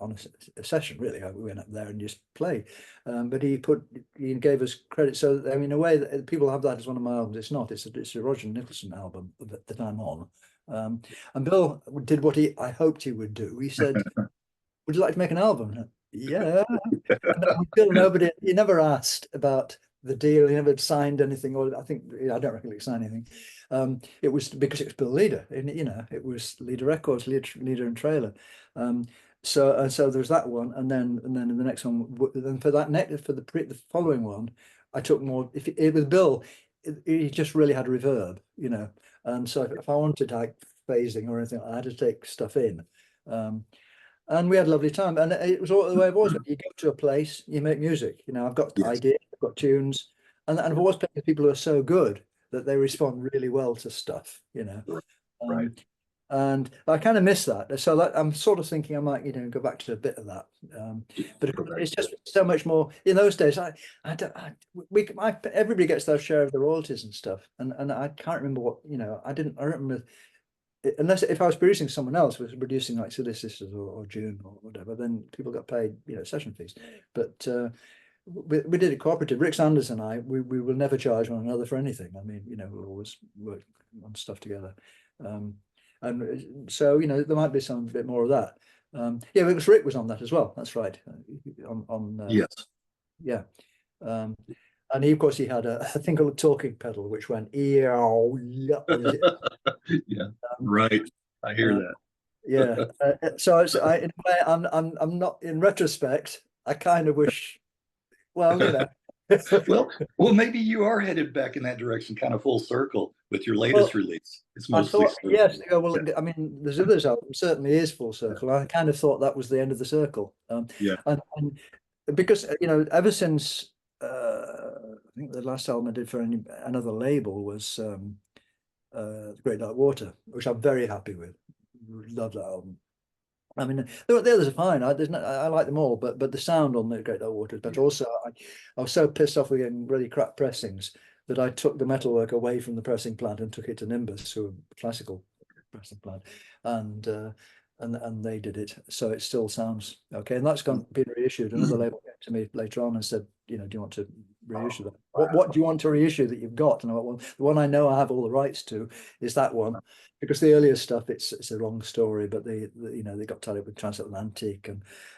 on a session, really. We went up there and just play, but he gave us credit. So I mean, in a way, that people have that as one of my albums. It's not. It's a Roger Nicholson album that I'm on. And Bill did what I hoped he would do. He said, "Would you like to make an album?" Yeah. Bill, he never asked about the deal. He never signed anything, or I don't reckon he signed anything. It was because it was Bill Leader, and it was Leader Records, Leader and Trailer. So there's that one, and then in the next one, then for the following one, I took more. With Bill, he just really had reverb, and so if I wanted like phasing or anything, I had to take stuff in. And we had a lovely time, and it was all the way I've always been. You go to a place, you make music. I've got ideas, I've got tunes, and I've always played with people who are so good that they respond really well to stuff. Right. And I kind of miss that. So I'm sort of thinking I might, go back to a bit of that. But it's just so much more. In those days, everybody gets their share of the royalties and stuff, and I can't remember what I don't remember. Unless if I was producing someone else, was producing like Silly Sisters or June or whatever, then people got paid, session fees. But we did it cooperative. Rick Sanders and I, we will never charge one another for anything. I mean, we'll always work on stuff together. And so, there might be some bit more of that. Yeah, because Rick was on that as well. That's right. Yes. Yeah. And of course, he had a thing called a talking pedal, which went, yeah. Right. I hear that. Yeah. So in a way, I'm not, in retrospect, I kind of wish, well, well, maybe you are headed back in that direction, kind of full circle with your latest release. It's mostly yes. I mean, the Zithers album certainly is full circle. I kind of thought that was the end of the circle. And because ever since I think the last album I did for another label was The Great Dark Water, which I'm very happy with. Love that album. I mean, the others are fine. I like them all, but the sound on The Great Dark Water is better. Also, I was so pissed off with getting really crap pressings that I took the metalwork away from the pressing plant and took it to Nimbus, who are a classical pressing plant, and they did it, so it still sounds okay. And that's been reissued. Another label came to me later on and said, do you want to reissue that? What do you want to reissue that you've got? And I went, well, the one I know I have all the rights to is that one, because the earlier stuff, it's a long story, but they got tied up with Transatlantic,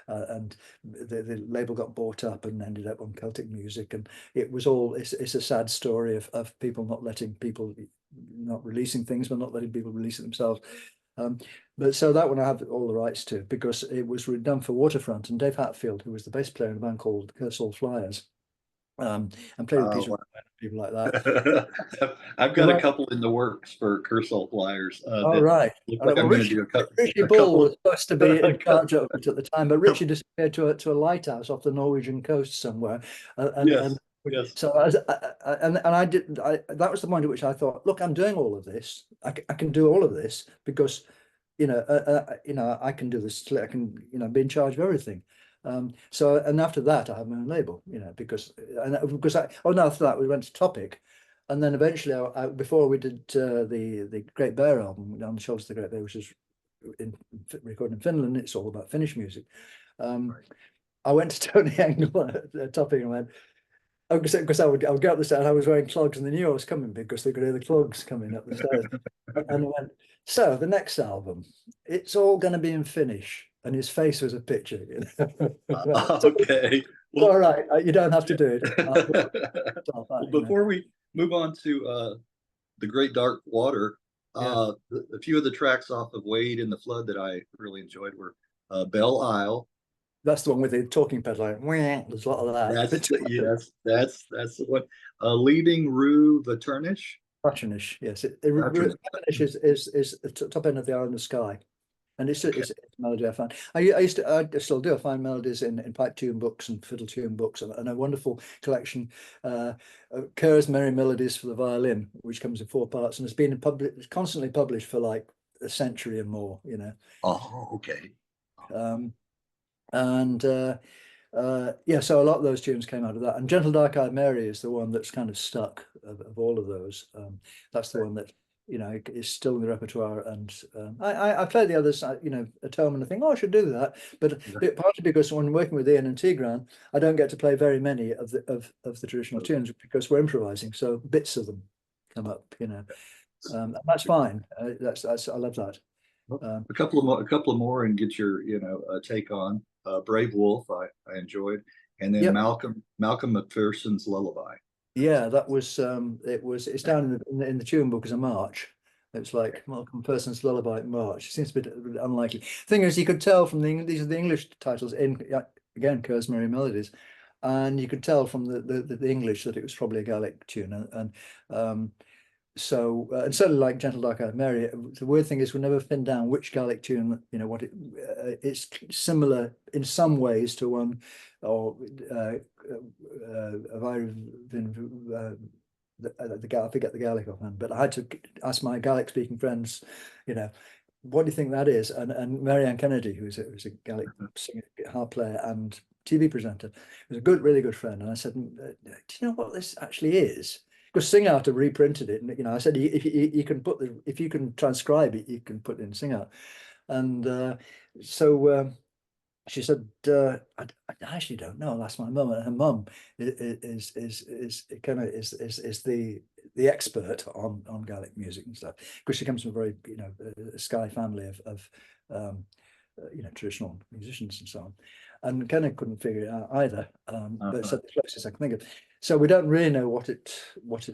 and the label got bought up and ended up on Celtic Music, and it's a sad story of people not releasing things, but not letting people release it themselves. But so that one I have all the rights to, because it was done for Waterfront, and Dave Hatfield, who was the bass player in a band called Curse All Flyers, and played with people like that. I've got a couple in the works for Kersal flyers All that right. look Well, like I'm going to Richie, do Richie a Bull couple was supposed to be in of charge of it at the time, but Richie disappeared to a lighthouse off the Norwegian coast somewhere. And yes, yes. so and that was the point at which I thought, look, I'm doing all of this. I can do all of this because, I can do this. I can, be in charge of everything. So, and after that, I had my own label, after that, we went to Topic. And then eventually, before we did the Great Bear album, On the Shoulders of the Great Bear, which is recorded in Finland, it's all about Finnish music. Right. I went to Tony Engel at Topic and went, because I would go up the stairs and I was wearing clogs and they knew I was coming because they could hear the clogs coming up the stairs. And I went, so the next album, it's all going to be in Finnish. And his face was a picture. Okay. Well, all right, you don't have to do it. Well, before we move on to the Great Dark Water, a few of the tracks off of Wade in the Flood that I really enjoyed were Belle Isle. That's the one with the talking pedal. There's a lot of that. Yes, that's the one. Leading Rue Vaternish. Patronish, yes. Patronish is the top end of the Island of Skye. And it's a melody I find. I still do. I find melodies in pipe tune books and fiddle tune books, and a wonderful collection, Kerr's Merry Melodies for the Violin, which comes in 4 parts and has been constantly published for like a century and more. Oh, okay. So a lot of those tunes came out of that. And Gentle Dark Eyed Mary is the one that's kind of stuck of all of those. That's the one that is still in the repertoire. And I play the others, at home, and I think, oh, I should do that. But partly because when working with Ian and Tigran, I don't get to play very many of the traditional tunes because we're improvising. So bits of them come up, and that's fine. That's I love that. A couple of more, and get your take on Brave Wolf. I enjoyed, and then Malcolm McPherson's Lullaby. Yeah, that was it's down in the tune book as a march. It's like Malcolm McPherson's Lullaby March. It seems a bit unlikely. Thing is, you could tell from these are the English titles in again Kerr's Merry Melodies, and you could tell from the English that it was probably a Gaelic tune, and certainly like Gentle Dark Eyed Mary, the weird thing is we never pin down which Gaelic tune, what it's similar in some ways to one, or have I been I forget the Gaelic offhand, but I had to ask my Gaelic speaking friends, what do you think that is? And Marianne Kennedy, who's a Gaelic singer, harp player and TV presenter, was a really good friend, and I said, do you know what this actually is? Because Sing Out have reprinted it, and I said if you can transcribe it, you can put it in Sing Out, and she said, I actually don't know. That's my mum, and her mum is the expert on Gaelic music and stuff, because she comes from a very Skye family of traditional musicians and so on, and kind of couldn't figure it out either. But it's the closest I can think of. So we don't really know what it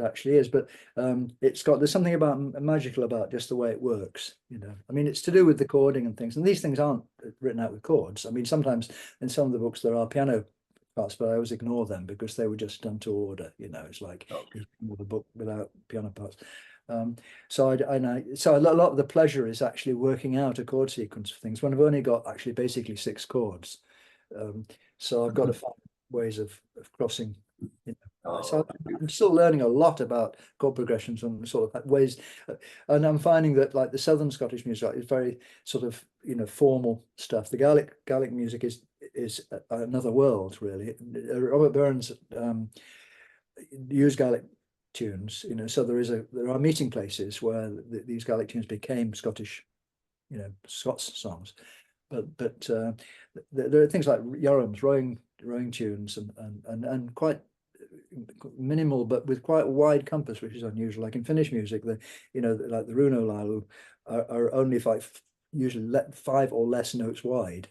actually is, but there's something about magical about just the way it works. I mean, it's to do with the chording and things, and these things aren't written out with chords. I mean, sometimes in some of the books there are piano parts, but I always ignore them because they were just done to order. It's like you can have a book without piano parts. So a lot of the pleasure is actually working out a chord sequence for things when I've only got actually basically 6 chords. So I've got to find ways of crossing. So I'm still learning a lot about chord progressions and sort of ways, and I'm finding that like the Southern Scottish music is very sort of formal stuff. The Gaelic music is another world, really. Robert Burns used Gaelic tunes, so there are meeting places where these Gaelic tunes became Scottish, Scots songs, but there are things like Yorams, rowing tunes, and quite minimal, but with quite a wide compass, which is unusual. Like in Finnish music, like the Runo Laulu are only usually 5 or less notes wide.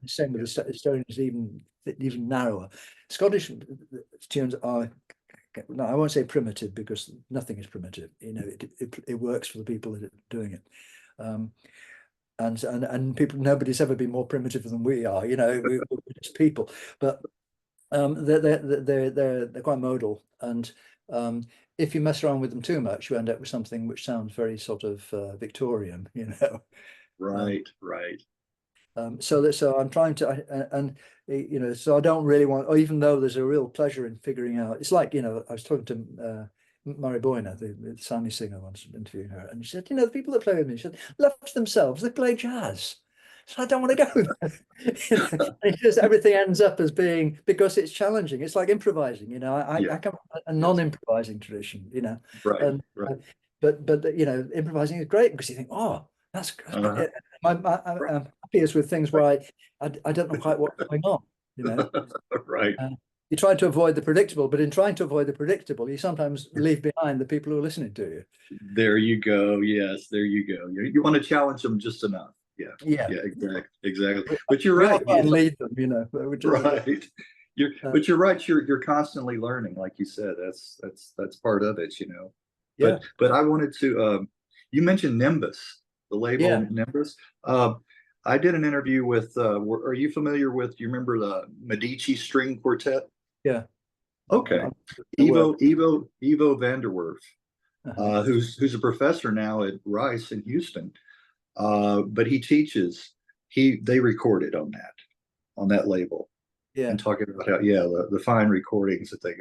Same with the Estonians, even narrower. Scottish tunes are, no, I won't say primitive because nothing is primitive. It works for the people that are doing it. And people, nobody's ever been more primitive than we are. We're just people. But They're quite modal, and if you mess around with them too much, you end up with something which sounds very sort of Victorian, you know. Right, right. So I'm trying to, you know, so I don't really want, or even though there's a real pleasure in figuring out, it's like, you know, I was talking to Mary Boyner, the Sammy singer, once interviewing her, and she said, you know, the people that play with me, she said, left to themselves, they play jazz. So I don't want to go there. You know, it just everything ends up as being, because it's challenging. It's like improvising, you know. Yeah, I come from a yes. non-improvising tradition, you know, Right, and right. but you know, improvising is great because you think, oh, that's Uh-huh. great. I'm happiest with things Right, where I don't know quite what's going on, you know. right. You try to avoid the predictable, but in trying to avoid the predictable, you sometimes leave behind the people who are listening to you. There you go. Yes, there you go. You want to challenge them just enough. Yeah, Yeah, yeah, exactly, exactly. But you're we all right. try and lead them, you know. Which is, Right. uh, But you're right. You're constantly learning, like you said. That's part of it, you know. yeah, But I wanted to. You mentioned Nimbus, the yeah, label Nimbus. I did an interview with. Are you familiar with? Do you remember the Medici String Quartet? yeah. Okay, The work. Evo Vanderwerf, Uh-huh. who's a professor now at Rice in Houston. But he teaches. They recorded on that label, Yeah. and talking about how, yeah, the fine recordings that they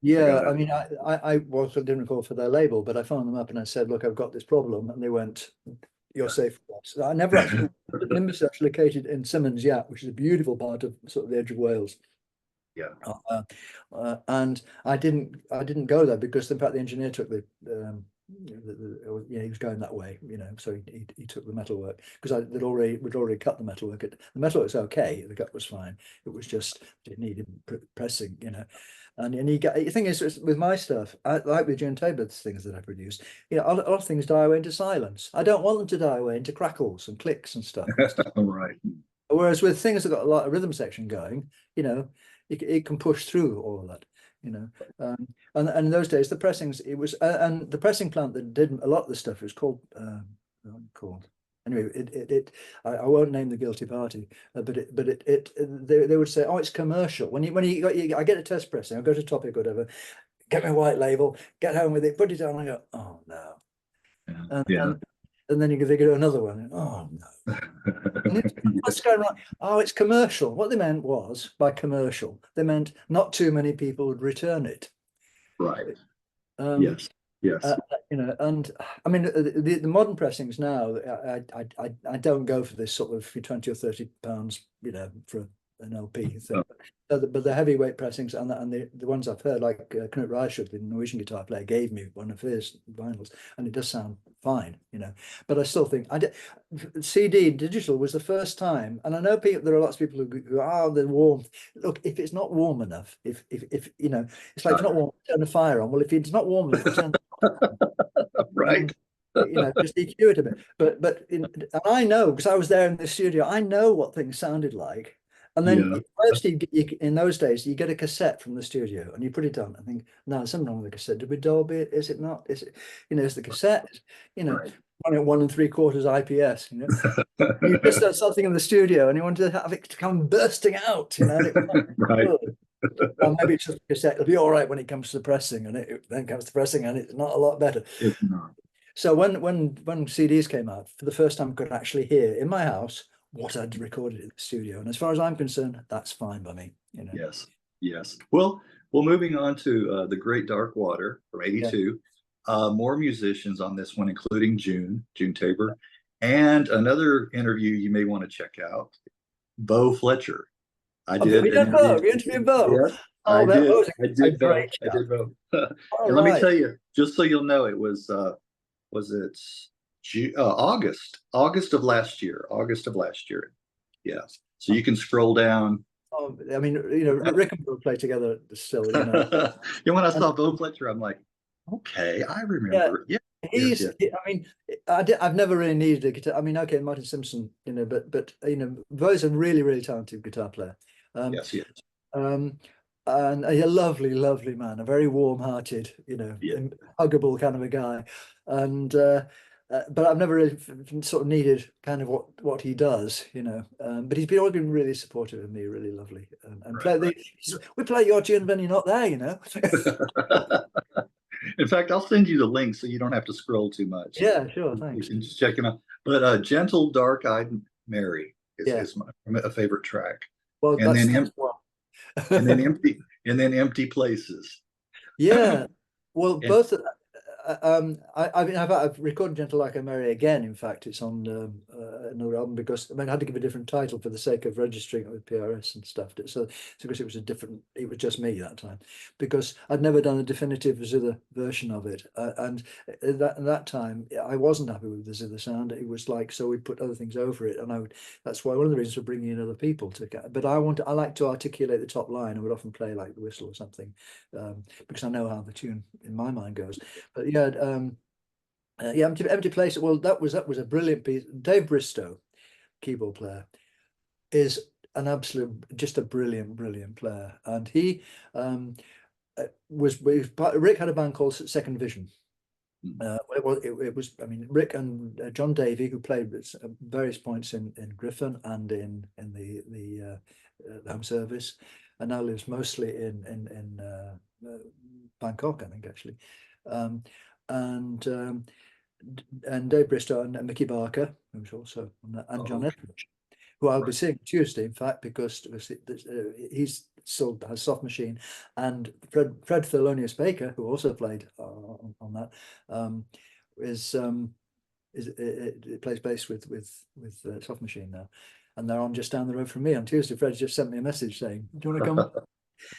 Yeah, got I out. mean, I was didn't record for their label, but I phoned them up and I said, "Look, I've got this problem," and they went, "You're safe with us." I never actually. Nimbus is actually located in Symonds Yat, which is a beautiful part of sort of the edge of Wales. Yeah. Uh, and I didn't go there because in fact the engineer took he was going that way, you know, so he took the metalwork because we'd already cut the metalwork. The metalwork's okay, the cut was fine. It was just it needed pressing, you know. And the thing is with my stuff, like with June Tabor's things that I produce, you know, a lot of things die away into silence. I don't want them to die away into crackles and clicks and stuff. Right. Whereas with things that got a lot of rhythm section going, you know, it can push through all of that, you know. And in those days, the pressings, it was, and the pressing plant that did a lot of the stuff was called. Anyway, I won't name the guilty party, they would say, oh, it's commercial. I get a test pressing, I go to Topic or whatever, get my white label, get home with it, put it on, and I go, oh no. Yeah. And, Yeah. and then they do another one, oh no. What's going on? Oh, it's commercial. What they meant was, by commercial, they meant not too many people would return it. Right. Um, Yes. Yes. you know, and I mean, the modern pressings now, I don't go for this sort of 20 or 30 pounds, you know, for an LP thing. Oh, But the heavyweight pressings and the ones I've heard, like Knut Reichert, the Norwegian guitar player, gave me one of his vinyls, and it does sound fine, you know. But I still think CD digital was the first time, and I know there are lots of people who are the warmth. Look, if it's not warm enough, if you know, it's like if it's not warm, turn the fire on. Well, if it's not warm enough, turn right. you know, just EQ it a bit. And I know because I was there in the studio, I know what things sounded like. And then Yeah. first, in those days, you get a cassette from the studio and you put it on. I think, no, there's something wrong with the cassette. Did we Dolby it? Is it not? Is it, you know, is the cassette, you know, Right. running at 1 3/4 IPS, you know? You just done something in the studio and you wanted to have it to come bursting out, you know, and it was Right. good. Or maybe it's just a cassette. It'll be all right when it comes to the pressing, and it then comes to pressing, and it's not a lot better. It's not. So when CDs came out, for the first time, I could actually hear in my house what I'd recorded in the studio. And as far as I'm concerned, that's fine by me, you know. Yes. Yes. Well, moving on to The Great Dark Water from Yeah. '82. More musicians on this one, including June Tabor, and another interview you may want to check out, Bo Fletcher. I Have did you an done Bo? interview. Have you interviewed Bo? Yeah, Oh, I that did. was I a did Bo. great I chat. did Bo. All And let me right. tell you, just so you'll know, it was it August of last year. August of last year. Yeah. So you can scroll down. Oh, I mean, you know, Rick and Bo play together still, you know. When I And saw Bo Fletcher, I'm like, okay, I yeah, remember. Yeah. Yes. Yes. I mean, I've never really needed a guitar. I mean, okay, Martin Simpson, you know, but you know, Bo's a really, really talented guitar player. Um, Yes. Yes. um, and a lovely, lovely man, a very warm-hearted, you know, Yeah. huggable kind of a guy. And but I've never really sort of needed kind of what he does, you know. But he's always been really supportive of me, really lovely. And Right, right. we play your tune when you're not there, you know. In fact, I'll send you the link so you don't have to scroll too much. Yeah, sure, You thanks. can just check him out. But Gentle Dark-Eyed Mary Yeah, is a favorite track. well, And then that's one. Empty Places. Yeah, well, And both. I mean, I've recorded "Gentle Like a Mary" again. In fact, it's on another album because I mean, I had to give a different title for the sake of registering it with PRS and stuff. So because it was it was just me that time, because I'd never done a definitive zither version of it, and at that time I wasn't happy with the zither sound. It was like, so we put other things over it, and that's why one of the reasons for bringing in other people to. But I like to articulate the top line. I would often play like the whistle or something, because I know how the tune in my mind goes. But yeah, yeah, Empty Place. Well, that was a brilliant piece. Dave Bristow, keyboard player, is an absolute, just a brilliant player, and he Rick had a band called Second Vision. It was, I mean, Rick and John Davey, who played at various points in Griffin and in the Home Service, and now lives mostly in Bangkok, I think, actually. And Dave Bristow and Mickey Barker, who's also on that, and John Etheridge, who I'll be seeing Tuesday, in fact, because he's still has Soft Machine, and Fred Thelonious Baker, who also played on that, it plays bass with Soft Machine now, and they're on just down the road from me on Tuesday. Fred just sent me a message saying, "Do you want to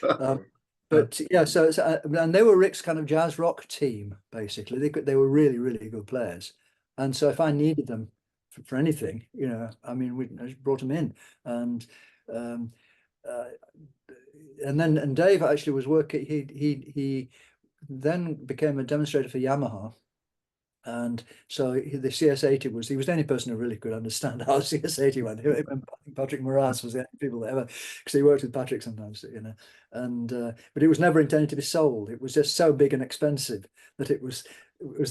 come?" But yeah, so and they were Rick's kind of jazz rock team, basically. They were really good players, and so if I needed them for anything, you know, I mean, I just brought them in, and and Dave actually was working. He then became a demonstrator for Yamaha. And so the CS80 he was the only person who really could understand how CS80 went. I think Patrick Moraz was the only people that ever, because he worked with Patrick sometimes, you know. And but it was never intended to be sold. It was just so big and expensive that it was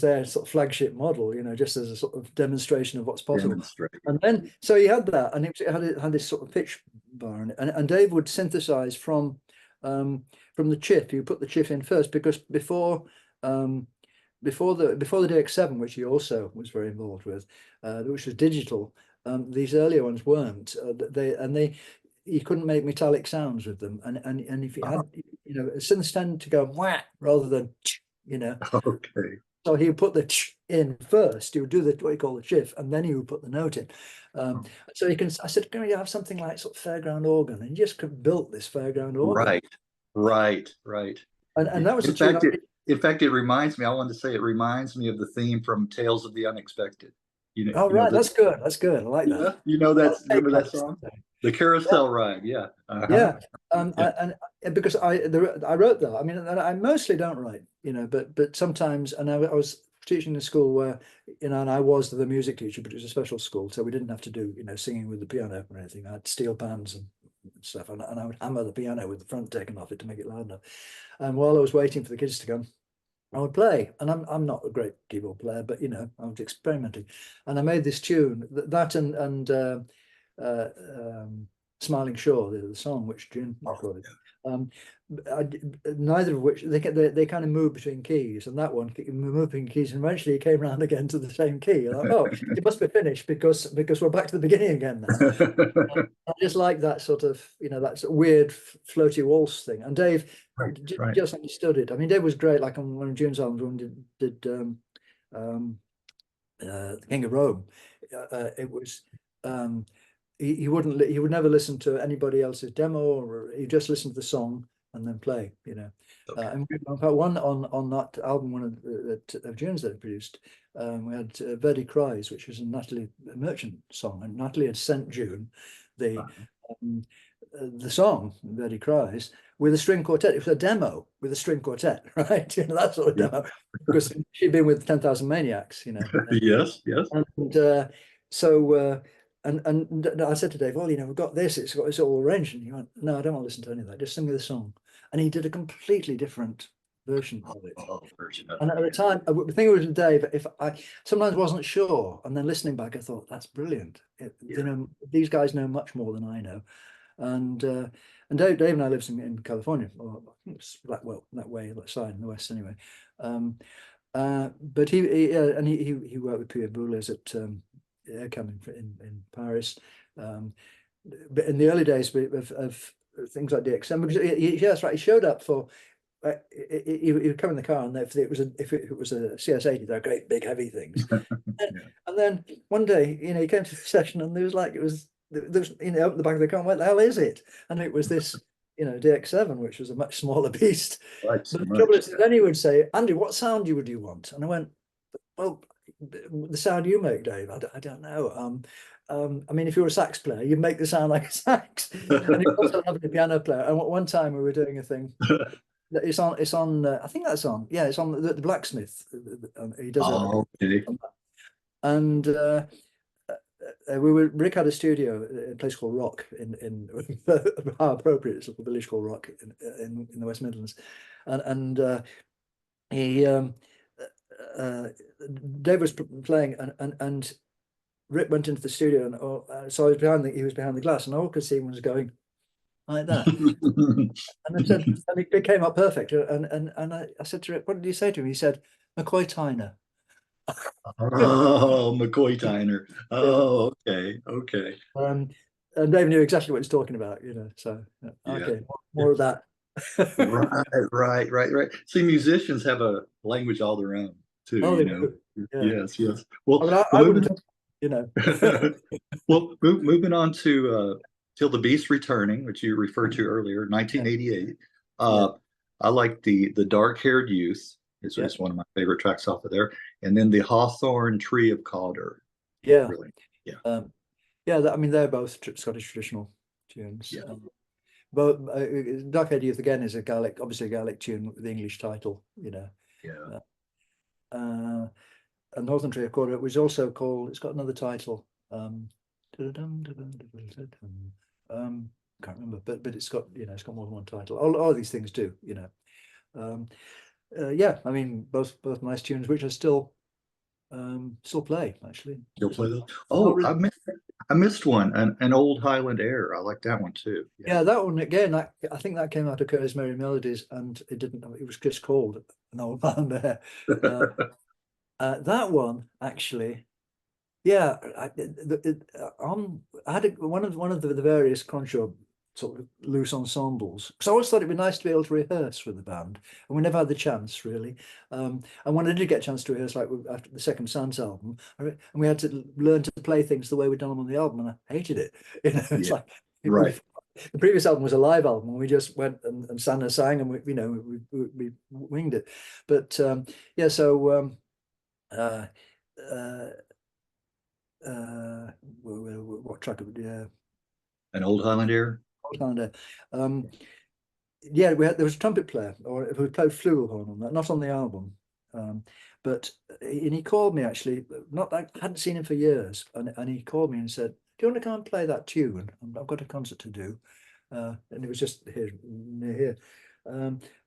their sort of flagship model, you know, just as a sort of demonstration of what's possible. And then so he had that, and it had this sort of pitch bar in it. And Dave would synthesize from the chiff. You put the chiff in first, because before the DX7, which he also was very involved with, which was digital, these earlier ones weren't. You couldn't make metallic sounds with them, and if you had, you know, synths tend to go wah rather than, you know. Okay. So he would put the in first. He would do what you call the chiff, and then he would put the note in. So you can. I said, "Can we have something like sort of fairground organ?" And he just built this fairground organ. Right. And that was in fact, it reminds me. I wanted to say it reminds me of the theme from Tales of the Unexpected. You know. Oh, right, that's good. That's good. I like that. You know remember that song? The Carousel Ride. Yeah. Yeah. And because I wrote that. I mean, I mostly don't write, you know, but sometimes, and I was teaching in a school where, you know, and I was the music teacher, but it was a special school, so we didn't have to do, you know, singing with the piano or anything. I had steel pans and stuff, and I would hammer the piano with the front taken off it to make it loud enough. And while I was waiting for the kids to come, I would play, and I'm not a great keyboard player, but you know, I was experimenting, and I made this tune that and Smiling Shore, the song which June recorded. Neither of which they kind of move between keys, and that one moved between keys, and eventually it came around again to the same key. Like, oh, it must be finished because we're back to the beginning again now. I just like that sort of, you know, that sort of weird floaty waltz thing. And Dave just understood it. I mean, Dave was great. Like on one of June's albums when we did The King of Rome, it was. He would never listen to anybody else's demo, or he just listened to the song and then play, you know. And in fact, one on that album, one of June's that he produced, we had Verdi Cries, which was a Natalie Merchant song, and Natalie had sent June the song Verdi Cries with a string quartet. It was a demo with a string quartet, right? You know, that sort of demo, because she'd been with 10,000 Maniacs, you know. Yes. And so. And I said to Dave, well, you know, we've got this, it's all arranged. And he went, no, I don't want to listen to any of that, just sing me the song. And he did a completely different version of it. Oh, version of And at the time, the thing was with Dave, if I sometimes wasn't sure, and then listening back, I thought that's brilliant. Yeah. You know, these guys know much more than I know, and Dave now lives in California, or I think it's that way, that side in the West anyway. But he worked with Pierre Boulez at Aircam in Paris. But in the early days of things like DXM, because that's right, he showed up for. He would come in the car, and if it was a CS80, they're great big heavy things. And then one day, he came to the session, and there was opened the back of the car, and what the hell is it? And it was this, DX7, which was a much smaller beast. Right, But the trouble is, then he would say, Andy, what sound would you want? And I went, well, the sound you make, Dave. I don't know. I mean, if you were a sax player, you'd make the sound like a sax. And he also loved a piano player. And one time we were doing a thing. It's on. I think that's on. Yeah, it's on the Blacksmith. He does okay. And Rick had a studio in a place called Rock in how appropriate, it's a village called Rock in the West Midlands, and he Dave was playing, and Rick went into the studio, and so he was behind the glass, and all I could see him was going like that. And I said, and it came up perfect. And I said to Rick, what did you say to him? He said, McCoy Tyner. Oh, McCoy Tyner. Oh, okay. And Dave knew exactly what he's talking about, So okay, more of that. Right. See, musicians have a language all their own too. Yeah. Yes. Well, I wouldn't, well, moving on to Till the Beast Returning, which you referred to earlier, 1988. I like the Dark-Haired Youth. It's one of my favorite tracks off of there. And then the Hawthorne Tree of Cawdor. Yeah. Really. Yeah. I mean, they're both Scottish traditional tunes. Yeah. But Dark-Haired Youth again is obviously a Gaelic tune with the English title, Yeah. And Hawthorne Tree of Cawdor was also called. It's got another title. Can't remember, but it's got more than one title. All these things do, I mean, both nice tunes, which I still play actually. You'll play those? Oh, I missed one, an Old Highland Air. I like that one too. Yeah, that one again. I think that came out of Curtis Merry Melodies, and it didn't. It was just called an Old Highland Air. That one actually. Yeah, I had one of the various Cronshaw sort of loose ensembles, because I always thought it'd be nice to be able to rehearse with the band, and we never had the chance really. And when I did get a chance to rehearse, like after the second Sans album, and we had to learn to play things the way we'd done them on the album, and I hated it. It's like right. The previous album was a live album, and we just went and sang, and we winged it. But so. What track of it? An Old Highland Air. Old Highland Air. There was a trumpet player, or who played flugelhorn on that, not on the album. But he called me actually. I hadn't seen him for years, and he called me and said, "Do you want to come and play that tune? I've got a concert to do." And it was just near here.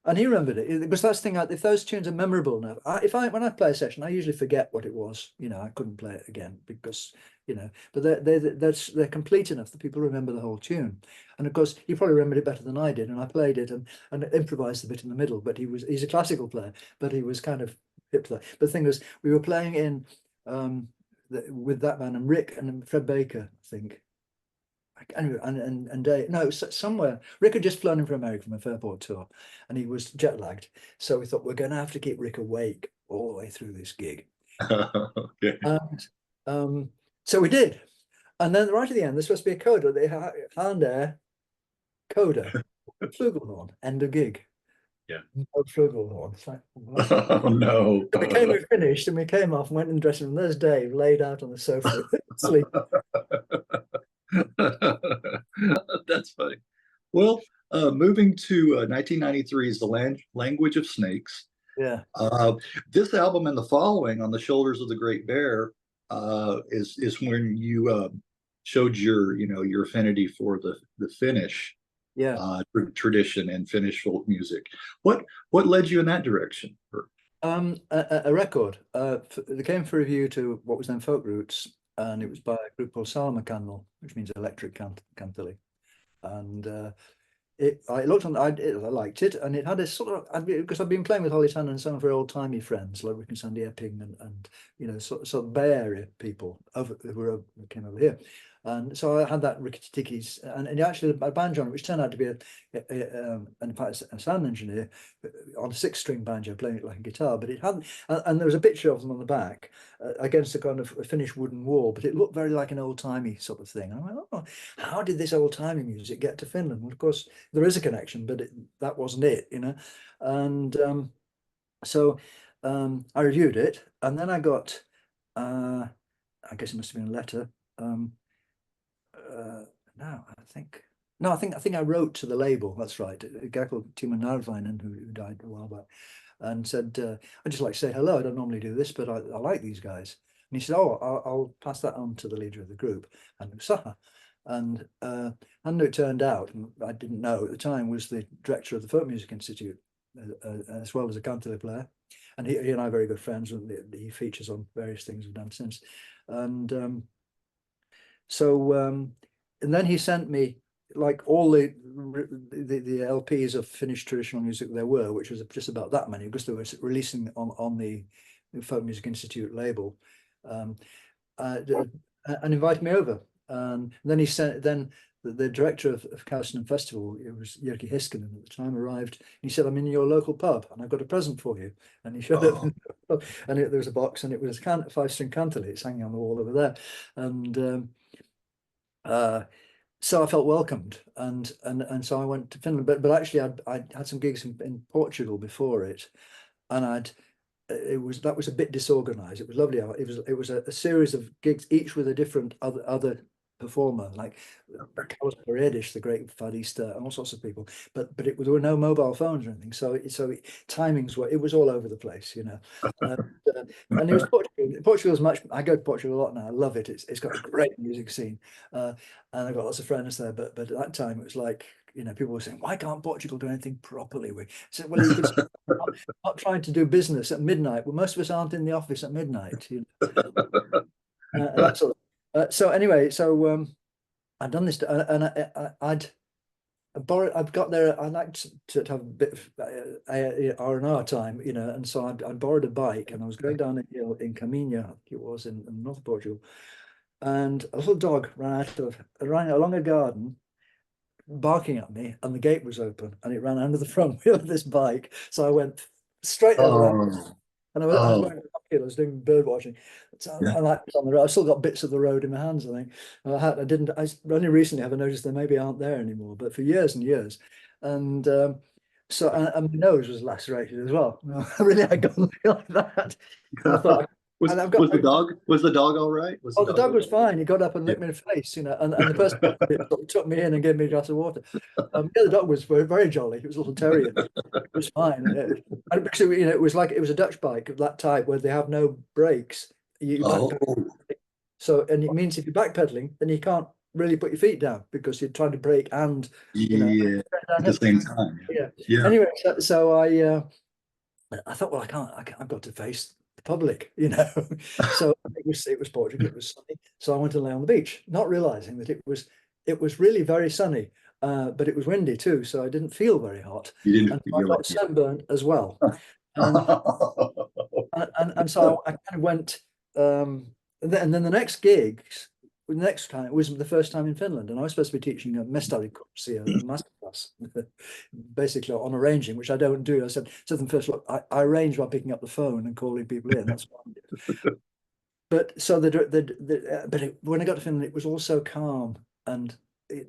And he remembered it, because that's the thing. If those tunes are memorable enough, when I play a session, I usually forget what it was. I couldn't play it again because but they're complete enough that people remember the whole tune. And of course, he probably remembered it better than I did, and I played it and improvised a bit in the middle. But he's a classical player, but he was kind of hip to that. But the thing was, we were playing in with that band, and Rick and Fred Baker, I think. Anyway, and Dave, no, somewhere. Rick had just flown in from America from a Fairport tour, and he was jet lagged. So we thought, we're going to have to keep Rick awake all the way through this gig. Okay. And so we did. And then right at the end, there's supposed to be a coda, the Highland Air coda, flugelhorn, end of gig. Yeah. No flugelhorn. It's like, oh no. We finished, and we came off and went in the dressing room. There's Dave laid out on the sofa, asleep. That's funny. Well, moving to 1993 is The Language of Snakes. Yeah. This album and the following, On the Shoulders of the Great Bear, is when you showed your affinity for the Finnish Yeah. tradition and Finnish folk music. What led you in that direction? A record. They came for review to what was then Folk Roots, and it was by a group called Salmakannel, which means electric cantilly. And I looked on, I liked it, and it had a sort of, because I've been playing with Holly Tanner and some of her old timey friends, like Rick and Sandy Epping, and you know, sort of Bay Area people who came over here. And so I had that rickety tickies, and actually a banjo on it, which turned out to be in fact, a sound engineer on a 6-string banjo playing it like a guitar. But it hadn't, and there was a picture of them on the back against a kind of a finished wooden wall, but it looked very like an old timey sort of thing. And I went, oh, how did this old timey music get to Finland? Well, of course, there is a connection, but that wasn't it, you know. And so I reviewed it, and then I got, I guess it must have been a letter. No, I think I wrote to the label. That's right, a guy called Timo Narvainen who died a while back, and said, "I'd just like to say hello. I don't normally do this, but I like these guys." And he said, "Oh, I'll pass that on to the leader of the group." And Saha, and it turned out, and I didn't know at the time, was the director of the Folk Music Institute, as well as a cantilly player. And he and I are very good friends, and he features on various things we've done since. And and then he sent me like all the LPs of Finnish traditional music there were, which was just about that many, because they were releasing on the Folk Music Institute label, and invited me over. And then he sent the director of Kausinen Festival, it was Jyrki Hiskinen at the time, arrived. And he said, "I'm in your local pub, and I've got a present for you." And he showed up, and there was a box, and it was a 5-string cantilly. It's hanging on the wall over there, and so I felt welcomed, and so I went to Finland. But actually, I'd had some gigs in Portugal before it, and that was a bit disorganized. It was lovely. It was a series of gigs, each with a different other performer, like Carlos Paredes, the great fadista, and all sorts of people. But there were no mobile phones or anything, so timings were, it was all over the place, you know. And it was Portugal. Portugal's much. I go to Portugal a lot now. I love it. It's got a great music scene, and I've got lots of friends there. But at that time, it was like, you know, people were saying, "Why can't Portugal do anything properly?" We said, "Well, you could not trying to do business at midnight. Well, most of us aren't in the office at midnight, you know." And that sort of. So anyway, I'd done this, and I'd borrowed. I've got there. I liked to have a bit of R&R time, you know, and so I borrowed a bike, and I was going down a hill in Caminha, I think it was in North Portugal, and a little dog ran along a garden, barking at me, and the gate was open, and it ran under the front wheel of this bike. So I went straight over that. And I was wearing I was doing bird watching. So I like on the road. I still got bits of the road in my hands, I think. I only recently have I noticed they maybe aren't there anymore, but for years and years. And my nose was lacerated as well. I really had gone like that. And I thought, was the dog all right? The dog was fine. He got up and licked me in the face, you know, and the person took me in and gave me a glass of water. The dog was very, very jolly. It was a little terrier. It was fine. And because, you know, it was a Dutch bike of that type where they have no brakes. So, and it means if you're backpedaling, then you can't really put your feet down because you're trying to brake and, you know, at the same time. Yeah. Anyway, so I thought, well, I've got to face the public, you know. So it was Portugal, it was sunny. So I went to lay on the beach, not realizing that it was really very sunny, but it was windy too, so I didn't feel very hot. And I got sunburned as well. And so I kind of went, and then the next gigs, the next time, it was the first time in Finland, and I was supposed to be teaching a mestarikurssi, a masterclass, basically on arranging, which I don't do. I said to them first, look, I arrange by picking up the phone and calling people in. That's what I do. But so when I got to Finland, it was all so calm and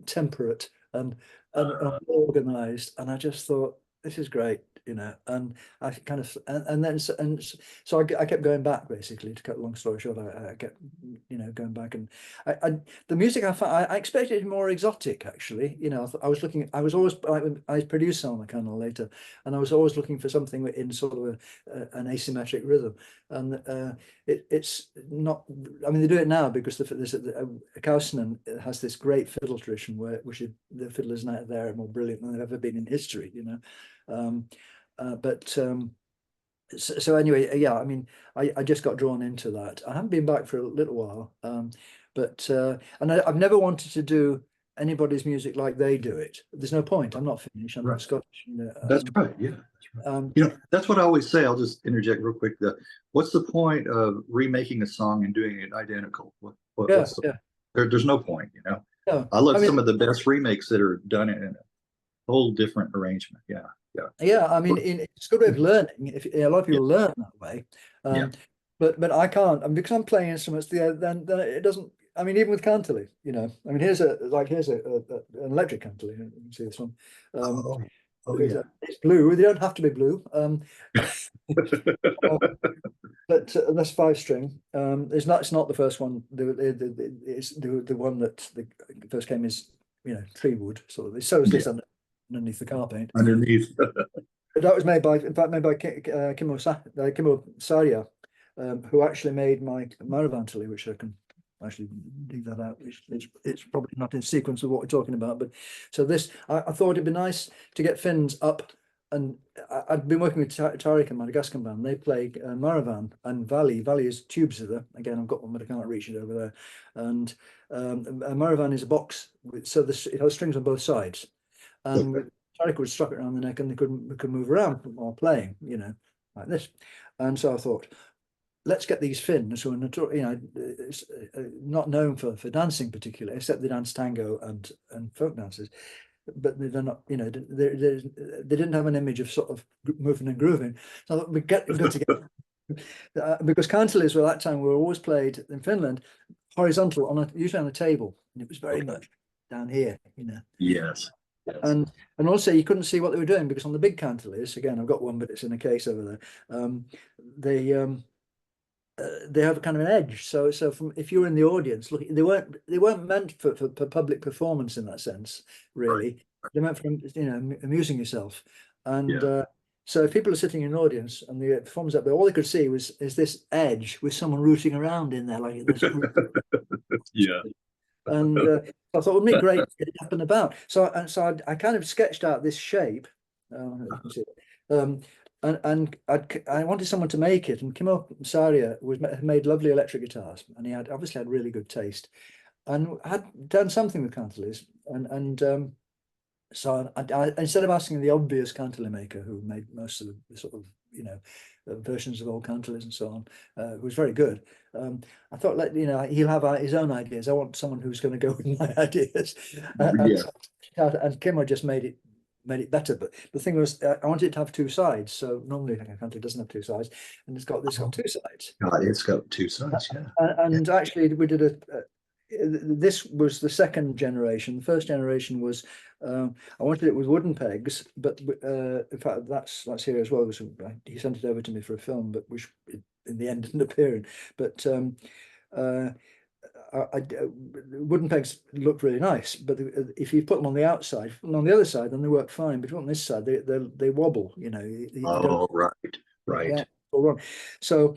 temperate and organized, and I just thought, this is great, you know. And I kind of, and then so I kept going back, basically, to cut a long story short. I kept, you know, going back, and the music I found, I expected more exotic, actually. You know, I was looking, I was always, I produced some on the Colonel later, and I was always looking for something in sort of an asymmetric rhythm. And it's not, I mean, they do it now because there's Kaussinen has this great fiddle tradition which the fiddlers now there are more brilliant than they've ever been in history, you know. So anyway, yeah, I mean, I just got drawn into that. I haven't been back for a little while, and I've never wanted to do anybody's music like they do it. There's no point. I'm not Finnish. I'm Right. not Scottish. You know, That's right. Yeah. That's right. You know, that's what I always say. I'll just interject real quick. What's the point of remaking a song and doing it identical? What's the, there's no point, you know. Yeah. I love some of the best remakes that are done in a whole different arrangement. Yeah. Yeah, I mean, it's a good way of learning. If a lot of people learn that way, but I can't, and because I'm playing instruments, then it doesn't. I mean, even with cantilever, you know. I mean, here's an electric cantilever. You can see this one. Yeah. It's blue. They don't have to be blue. But that's 5-string. It's not the first one. It's the one that the first came is, you know, tree wood. So is this underneath the car paint. Underneath. That was made by Kimmo Saria, who actually made my Maravantilli, which I can actually leave that out. It's probably not in sequence with what we're talking about, but so this, I thought it'd be nice to get Finns up, and I'd been working with Tariq and Madagascar band. They play Maravan and Valley. Valley is tube zither. Again, I've got one, but I can't reach it over there. And Maravan is a box, so it has strings on both sides. And Tariq would strap it around the neck, and they could move around while playing, you know, like this. And so I thought, let's get these Finns who are, you know, not known for dancing particularly, except they dance tango and folk dances, but they're not, you know, they didn't have an image of sort of moving and grooving. So I thought we'd get good together. Because cantilevers at that time were always played in Finland horizontal usually on a table, and it was very much down here, you know. Yes. And also you couldn't see what they were doing, because on the big cantilevers, again, I've got one, but it's in a case over there. They have a kind of an edge. So from, if you were in the audience, look, they weren't meant for public performance in that sense, really. They meant for, you know, amusing yourself. And so if people are sitting in an audience and the performers up there, all they could see is this edge with someone rooting around in there like this. And I thought it would be great to get it up and about. So I kind of sketched out this shape. You can see it. And I wanted someone to make it, and Kimmo Saria had made lovely electric guitars, and he had obviously had really good taste, and had done something with cantilevers. So I instead of asking the obvious cantilever maker who made most of the sort of, you know, versions of old cantilevers and so on, who was very good, I thought, you know, he'll have his own ideas. I want someone who's going to go with my ideas. And Kimmo just made it better. But the thing was, I wanted it to have two sides. So normally a cantilever doesn't have two sides, and it's got two sides. It's got two sides, yeah. And actually, we did this was the second generation. The first generation was I wanted it with wooden pegs, but in fact that's here as well. He sent it over to me for a film, but which in the end didn't appear in. But wooden pegs look really nice, but if you put them on the outside and on the other side, then they work fine. But on this side, they wobble. You know. Right. Yeah. So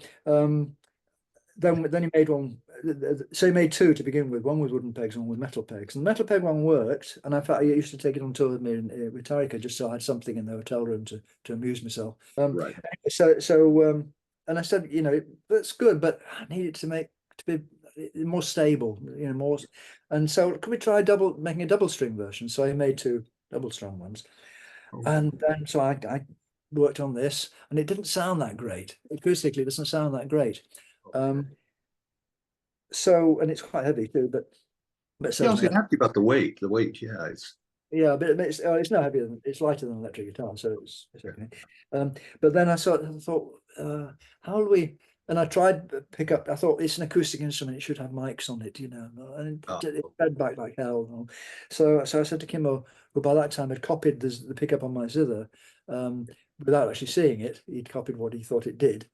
then he made one. So he made two to begin with. One with wooden pegs, one with metal pegs. And the metal peg one worked. And in fact, I used to take it on tour with me with Tarika, just so I had something in the hotel room to amuse myself. Right. And I said, you know, that's good, but I need it to be more stable, you know, more. And so could we try making a double string version? So I made two double strung ones. And then so I worked on this, and it didn't sound that great. Acoustically, it doesn't sound that great. So, and it's quite heavy too, but I was happy about the weight. The weight, yeah, but it's no heavier it's lighter than electric guitar, so it's okay. But then I thought, how do we And I tried to pick up. I thought it's an acoustic instrument; it should have mics on it, you know. And Oh, it fed back like hell. So I said to Kimmo, who by that time had copied the pickup on my zither, without actually seeing it. He'd copied what he thought it did,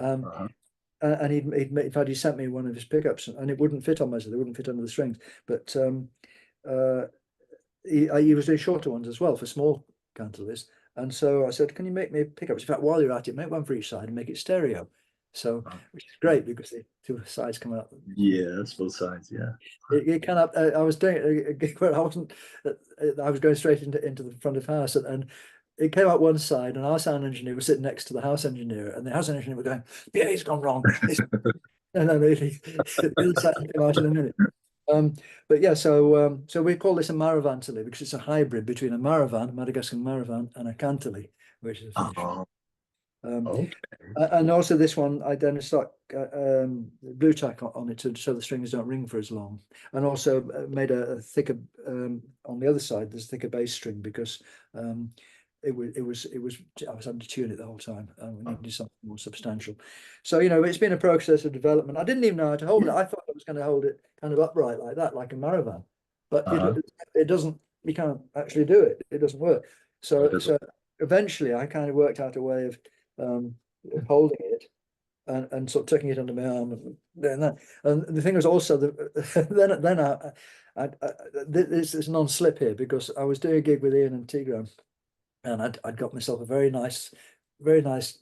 uh-huh. and in fact he sent me one of his pickups, and it wouldn't fit on my zither; it wouldn't fit under the strings. But he was doing shorter ones as well for small cantilevers. And so I said, can you make me pickups? In fact, while you're at it, make one for each side and make it stereo. So, which is great because the two sides come out. Yes, both sides. Yeah. It kind of, I was doing a gig where I wasn't, I was going straight into the front of house, and it came out one side, and our sound engineer was sitting next to the house engineer, and the house engineer was going, yeah, it's gone wrong. And then the other side came out in a minute. But yeah, so we call this a Maravantali because it's a hybrid between a Maravan, a Madagascar Maravan, and a Cantali, which is a Finnish. Oh, Um, okay. and also this one, I then stuck blue tack on it so the strings don't ring for as long, and also made a thicker on the other side. There's a thicker bass string because it was I was having to tune it the whole time, and we needed something more substantial. So it's been a process of development. I didn't even know how to hold it. I thought I was going to hold it kind of upright like that, like a Maravan, but Uh-huh. it doesn't. You can't actually do it. It doesn't work. Oh, it So doesn't. eventually, I kind of worked out a way of holding it and sort of tucking it under my arm and doing that. And the thing was also that then there's non-slip here because I was doing a gig with Ian and Tigran, and I'd got myself a very nice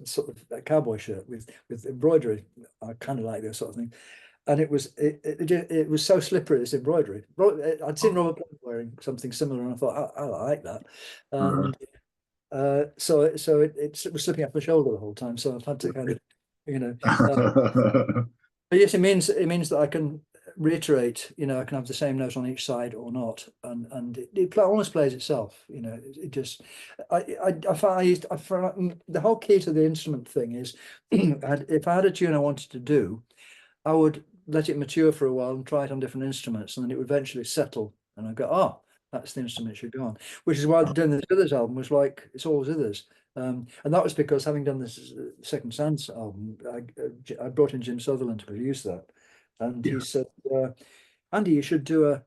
sort of cowboy shirt with embroidery. I kind of like this sort of thing. And it was so slippery, this embroidery. I'd seen Robert Plant wearing something similar, and I thought, I like that. Uh-huh. And so it was slipping off my shoulder the whole time. So I've had to kind of, you know, but yes, it means that I can reiterate. I can have the same note on each side or not, and it almost plays itself. It just I find the whole key to the instrument thing is if I had a tune I wanted to do, I would let it mature for a while and try it on different instruments, and then it would eventually settle. And I go, oh, that's the instrument it should go on. Which is why doing the Zithers album was like it's all Zithers. And that was because having done this Second Sans album, I brought in Jim Sutherland to produce that, and Yeah. he said, "Andy, you should do a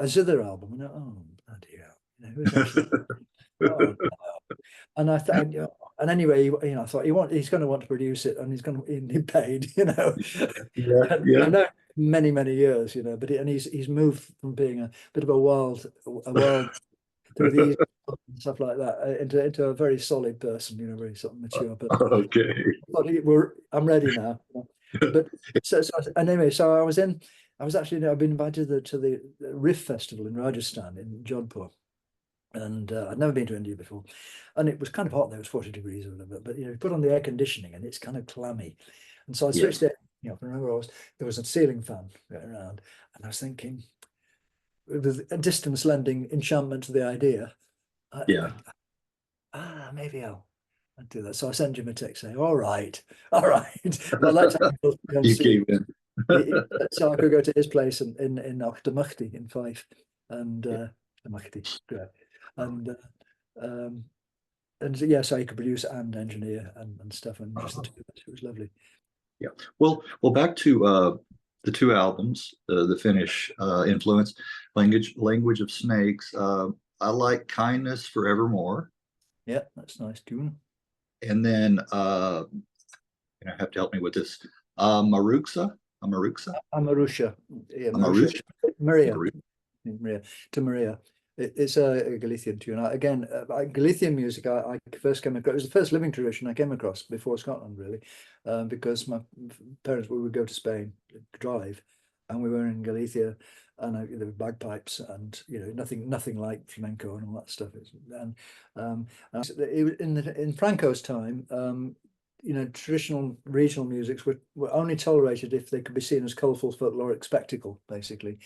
Zither album." And oh, bloody hell, who's actually? Oh, and I thought, and anyway, I thought he's going to want to produce it, and he's going to be paid, Yeah. And Yeah. I know many many years, but and he's moved from being a bit of a wild through these stuff like that into a very solid person, very sort of mature. But Okay. I'm ready now. But so anyway, so I've been invited to the Riff Festival in Rajasthan in Jodhpur. And I'd never been to India before, and it was kind of hot. There was 40 degrees or whatever, but you put on the air conditioning and it's kind of clammy. And so I Yeah. switched it. I remember there was a ceiling fan going around, and I was thinking, with a distance lending enchantment to the idea, Yeah. maybe I'll do that. So I sent Jim a text saying, all right. By that time, it was on You scene. gave in. So I could go to his place in Auchtermuchty in Fife, and Auchtermuchty, great. And yeah, so he could produce and engineer and stuff, and just the two of us. It was lovely. Yeah. Well, back to the two albums, the Finnish influence, Language of Snakes. I like Kindness Forevermore. Yeah, that's nice tune. And then you have to help me with this. Maruksa. Amarusha. Yeah, Marusha. Maria. To Maria. It's a Galician tune. Again, Galician music, I first came across, it was the first living tradition I came across before Scotland, really, because my parents, we would go to Spain, drive, and we were in Galicia, and there were bagpipes and, nothing like flamenco and all that stuff. In Franco's time, traditional regional musics were only tolerated if they could be seen as colourful folkloric spectacle, basically.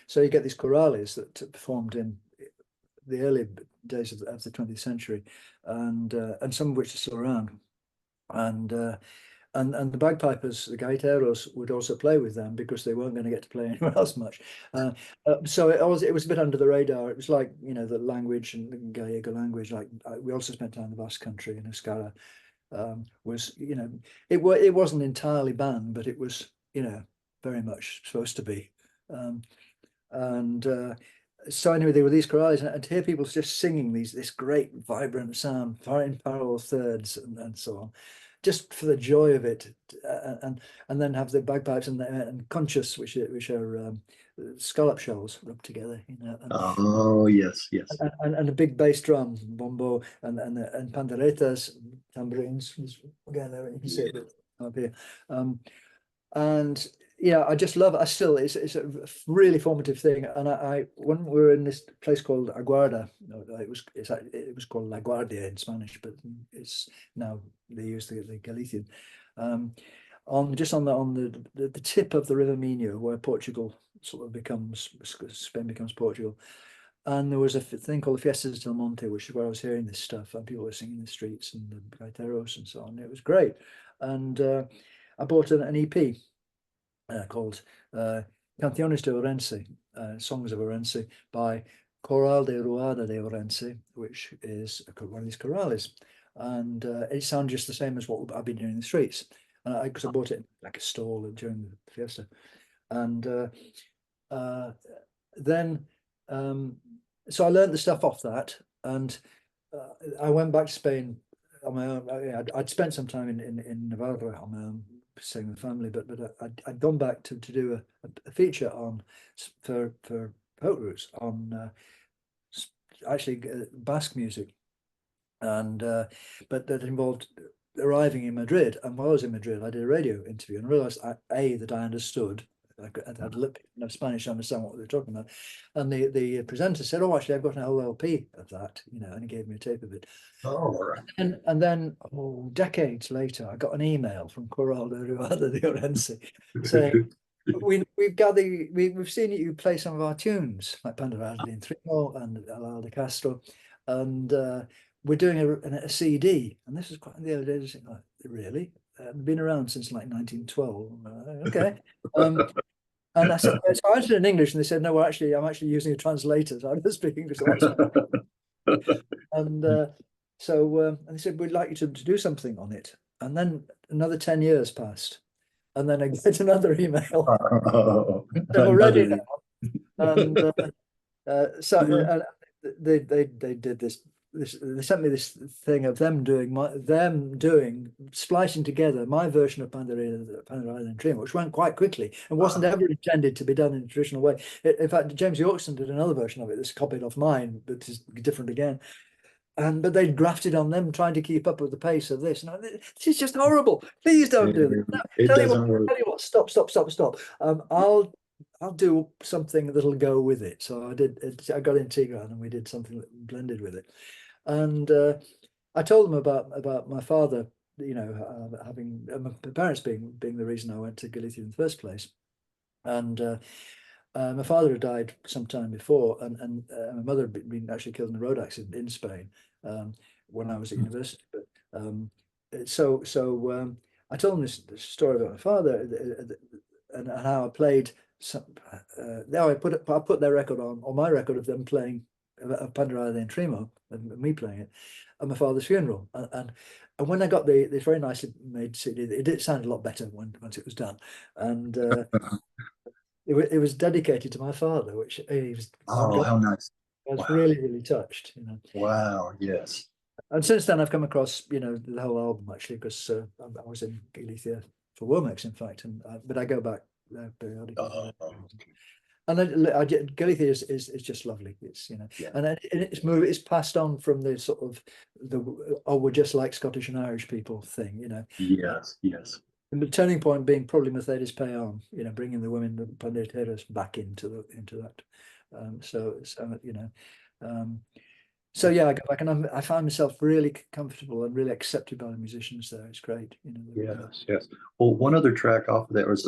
So you get these chorales that performed in the early days of the 20th century, and some of which are still around. And the bagpipers, the gaiteros, would also play with them because they weren't going to get to play anywhere else much. So it was a bit under the radar. It was like the language and the Gallego language. Like we also spent time in the Basque Country in Euskara, was, it wasn't entirely banned, but it was, very much supposed to be. And so anyway, there were these chorales, and to hear people just singing this great vibrant sound, in parallel thirds and so on, just for the joy of it, and then have the bagpipes and conchas, which are scallop shells rubbed together, Oh, yes, yes. and a big bass drum, bombo, and panderetas, tambourines. Again, you can see it up here. And yeah, I just love it. It's a really formative thing. And I when we were in this place called Aguarda, it was called La Guardia in Spanish, but it's now they use the Galician. On the tip of the River Minho, where Portugal sort of Spain becomes Portugal. And there was a thing called the Fiestas del Monte, which is where I was hearing this stuff, and people were singing in the streets and the gaiteros and so on. It was great. And I bought an EP called Canciones de Orense, Songs of Orense, by Coral de Ruada de Orense, which is one of these chorales. And it sounds just the same as what I've been hearing in the streets. And because I bought it like a stall during the fiesta. And then so I learned the stuff off that, and I went back to Spain on my own. I'd spent some time in Navarra on my own, staying with family, but I'd gone back to do a feature on for folk roots on actually Basque music, and but that involved arriving in Madrid. And while I was in Madrid, I did a radio interview and realized that I understood. I had enough Spanish to understand what they were talking about, and the presenter said, "Oh, actually, I've got an whole LP of that," and he gave me a tape of it. Oh, right. And then decades later, I got an email from Coral de Ruada de Orense saying, we've seen you play some of our tunes like Panderada in Trimo and Alal de Castro, and we're doing a CD." And this was quite the other day. Like, really? Been around since like 1912. Okay. And I said, so I answered in English, and they said, "No, I'm actually using a translator. So I don't speak English." And and they said, "We'd like you to do something on it." And then another 10 years passed, and then I get another email. So we're ready now. And so they did this. They sent me this thing of them splicing together my version of Panderada and Dream, which went quite quickly and wasn't ever intended to be done in a traditional way. In fact, James Yorkson did another version of it that's copied off mine, but is different again. But they grafted on them, trying to keep up with the pace of this. And this is just horrible. Please don't do this. No, tell you what, stop. I'll do something that'll go with it. So I did. I got Integran, and we did something that blended with it. And I told them about my father, having my parents being the reason I went to Galicia in the first place. And my father had died some time before, and my mother had been actually killed in a road accident in Spain when I was at university. But so I told them this story about my father and how I played. I put their record on my record of them playing Panderada and Trimo, and me playing it at my father's funeral. And when I got this very nicely made CD, it did sound a lot better once it was done. And it was dedicated to my father, which he was. Oh, how nice! I was really, really touched. Wow. Yes. And since then, I've come across the whole album actually, because I was in Galicia for Womex, in fact, but I go back there periodically. And Galicia is just lovely. It's Yeah. and it's passed on from the sort of we're just like Scottish and Irish people thing. Yes. Yes. And the turning point being probably Mercedes Peón, bringing the women, the pandereteros, back into that. So yeah, I go back and I find myself really comfortable and really accepted by the musicians there. It's great. Yes. Yes. Well, one other track off of that was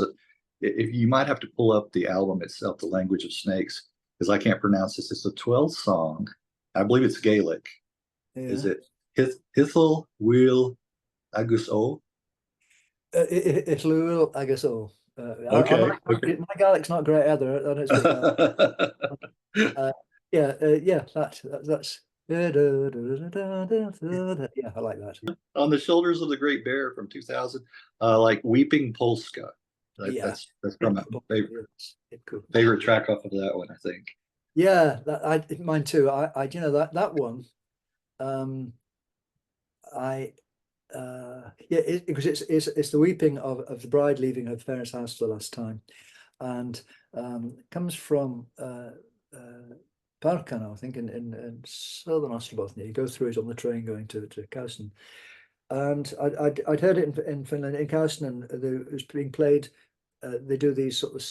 if you might have to pull up the album itself, The Language of Snakes, because I can't pronounce this. It's a 12 song. I believe it's Gaelic. Yeah. Is it Hithel Will Agus O? It'll Agus O. Okay. My Gaelic's not great either. I don't speak Gaelic. Yeah. That's Yeah, I like that. On the Shoulders of the Great Bear from 2000, like Weeping Polska. Yeah, That's it from my could, it could. favorite track off of that one, I think. Yeah, mine too. You know, that one. I yeah, because it's the weeping of the bride leaving her parents' house for the last time, and it comes from Parkano, I think, in southern Ostrobothnia. You go through it on the train going to Kausen, and I'd heard it in Finland, in Kausen, and it was being played. They do these sort of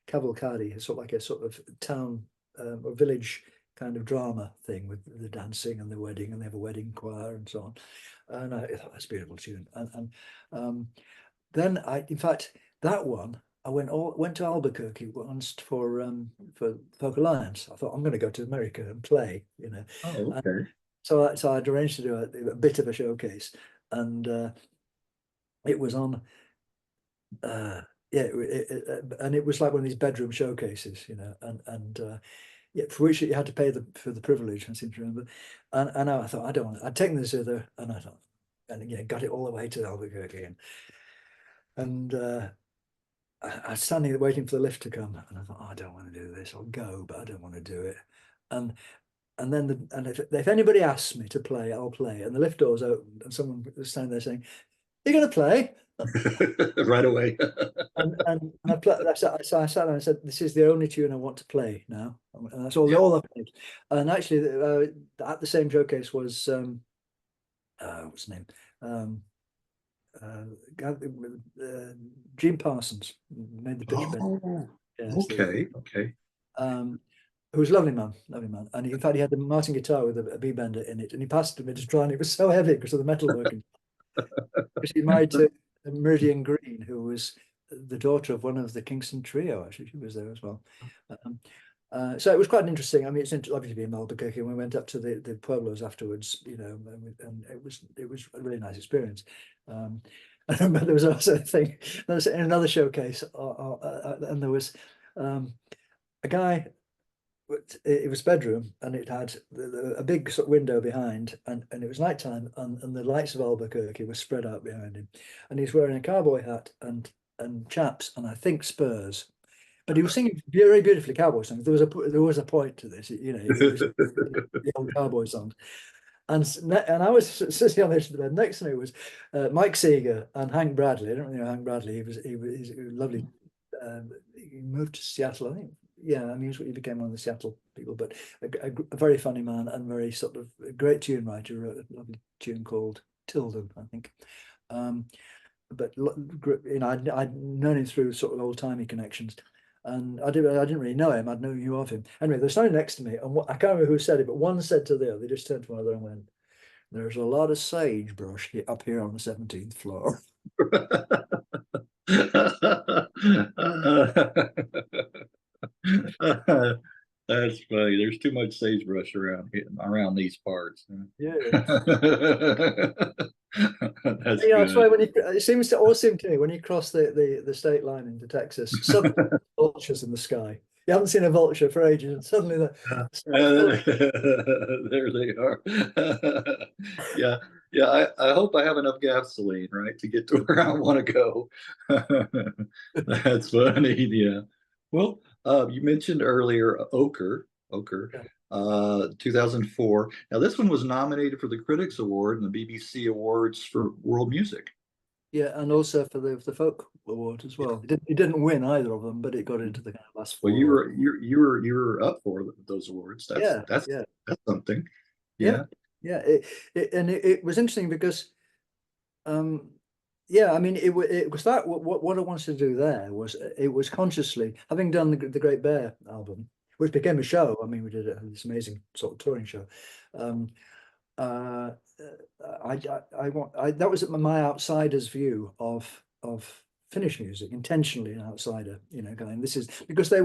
cavalcadi, it's sort of like a sort of town or village kind of drama thing with the dancing and the wedding, and they have a wedding choir and so on. And I thought that's a beautiful tune. And then in fact, that one I went to Albuquerque once for Folk Alliance. I thought I'm going to go to America and play, you know. Oh, And okay. so I'd arranged to do a bit of a showcase, and it was on. Yeah, and it was like one of these bedroom showcases, you know, and yeah, for which you had to pay for the privilege, I seem to remember. And I thought, I don't want it. I'd taken this other, and I thought, and yeah, got it all the way to Albuquerque, and I was standing there waiting for the lift to come, and I thought, oh, I don't want to do this. I'll go, but I don't want to do it. And and if anybody asks me to play, I'll play. And the lift doors opened, and someone was standing there saying, "You're going to play?" Right away. And I played. So I sat down and said, "This is the only tune I want to play now," and that's all I played. And actually, at the same showcase was what's his name? Gene Parsons made the pitch bend. Oh, Yes, okay, okay. who was a lovely man. And in fact, he had the Martin guitar with a B bender in it, and he passed it to me to try, and it was so heavy because of the metalworking. Because he married to Meridian Green, who was the daughter of one of the Kingston Trio. Actually, she was there as well. So it was quite interesting. I mean, it's obviously being Albuquerque, and we went up to the pueblos afterwards, you know, and it was a really nice experience. I remember there was also a thing. There was in another showcase, and there was a guy. It was bedroom, and it had a big sort of window behind, and it was nighttime, and the lights of Albuquerque were spread out behind him, and he's wearing a cowboy hat and chaps, and I think spurs, but he was singing very beautifully cowboy songs. There was a point to this, you know. It was the old cowboy songs, and I was sitting on the edge of the bed. Next to me was Mike Seeger and Hank Bradley. I don't really know Hank Bradley. He's lovely. He moved to Seattle, I think. Yeah, I mean, he became one of the Seattle people, but a very funny man and very sort of a great tune writer. Wrote a lovely tune called Tilden, I think. But you know, I'd known him through sort of old timey connections, and I didn't really know him. I'd known you of him. Anyway, they're standing next to me, and I can't remember who said it, but one said to the other. They just turned to one another and went, "There's a lot of sagebrush up here on the 17th floor." That's funny. There's too much sagebrush around these parts. Yeah. That's Yeah, that's good. why when it seems to all seem to me when you cross the state line into Texas, suddenly vultures in the sky. You haven't seen a vulture for ages, and suddenly There they are. Yeah, yeah. I hope I have enough gasoline, right, to get to where I want to go. That's funny. Yeah. Well, you mentioned earlier Ochre, yeah. 2004. Now, this one was nominated for the Critics Award and the BBC Awards for World Music. Yeah, and also for the folk award as well. It didn't win either of them, but it got into the kind of last Well, four. you were up for those awards. Yeah, That's yeah, something. yeah, Yeah. yeah. It was interesting because, yeah, I mean, it was that what I wanted to do there was it was consciously having done the Great Bear album, which became a show. I mean, we did this amazing sort of touring show. Uh, that was my outsider's view of Finnish music, intentionally an outsider, you know, going, this is because the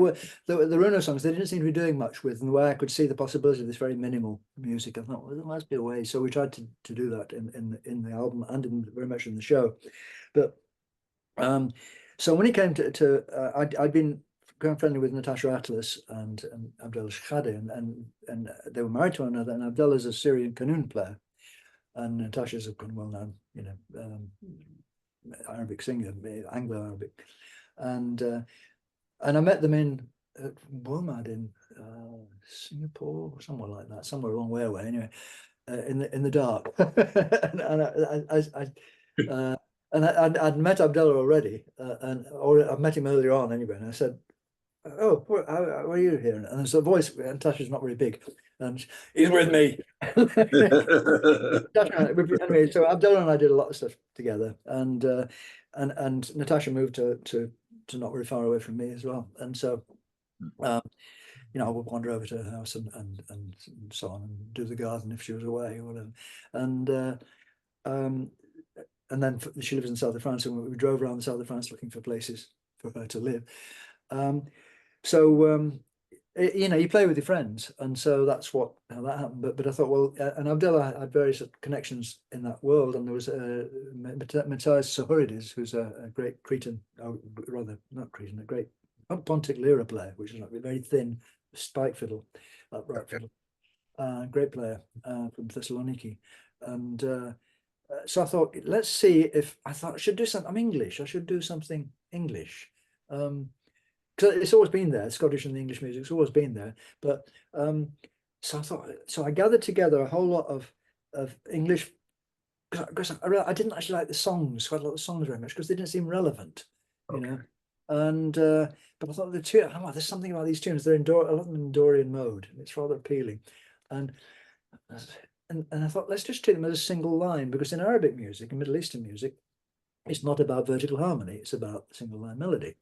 Runo songs they didn't seem to be doing much with, and the way I could see the possibility of this very minimal music, I thought, well, there must be a way. So we tried to do that in the album and very much in the show. But so when it came to I'd been grown friendly with Natasha Atlas and Abdullah Shkhade, and they were married to one another. And Abdullah's a Syrian qanun player, and Natasha's a well-known, Arabic singer, Anglo-Arabic, and I met them in WOMAD in Singapore or somewhere like that, somewhere a long way away. Anyway, in the dark, and I'd met Abdullah already, or I'd met him earlier on anyway. And I said, "Oh, how are you here?" And there's a voice, and Tasha's not very big, and he's with me. Anyway, so Abdullah and I did a lot of stuff together, and Natasha moved to not very far away from me as well, and so I would wander over to her house and so on, and do the garden if she was away or whatever, and then she lives in the south of France, and we drove around the south of France looking for places for her to live. You play with your friends, and so that's how that happened. But I thought, well, and Abdullah had various connections in that world, and there was Matthias Sohorides, who's a great Cretan, rather not Cretan, a great Pontic lira player, which is like a very thin spike fiddle, upright fiddle, great player from Thessaloniki, and so I thought, let's see if I should do something. I'm English. I should do something English. Because it's always been there, Scottish and the English music's always been there. But so I thought, so I gathered together a whole lot of English, because I didn't actually like the songs, quite a lot of songs very much, because they didn't seem relevant, you know. And but I thought the tune, there's something about these tunes. They're a lot of them in Dorian mode, and it's rather appealing. And I thought, let's just treat them as a single line, because in Arabic music and Middle Eastern music, it's not about vertical harmony; it's about single line melody.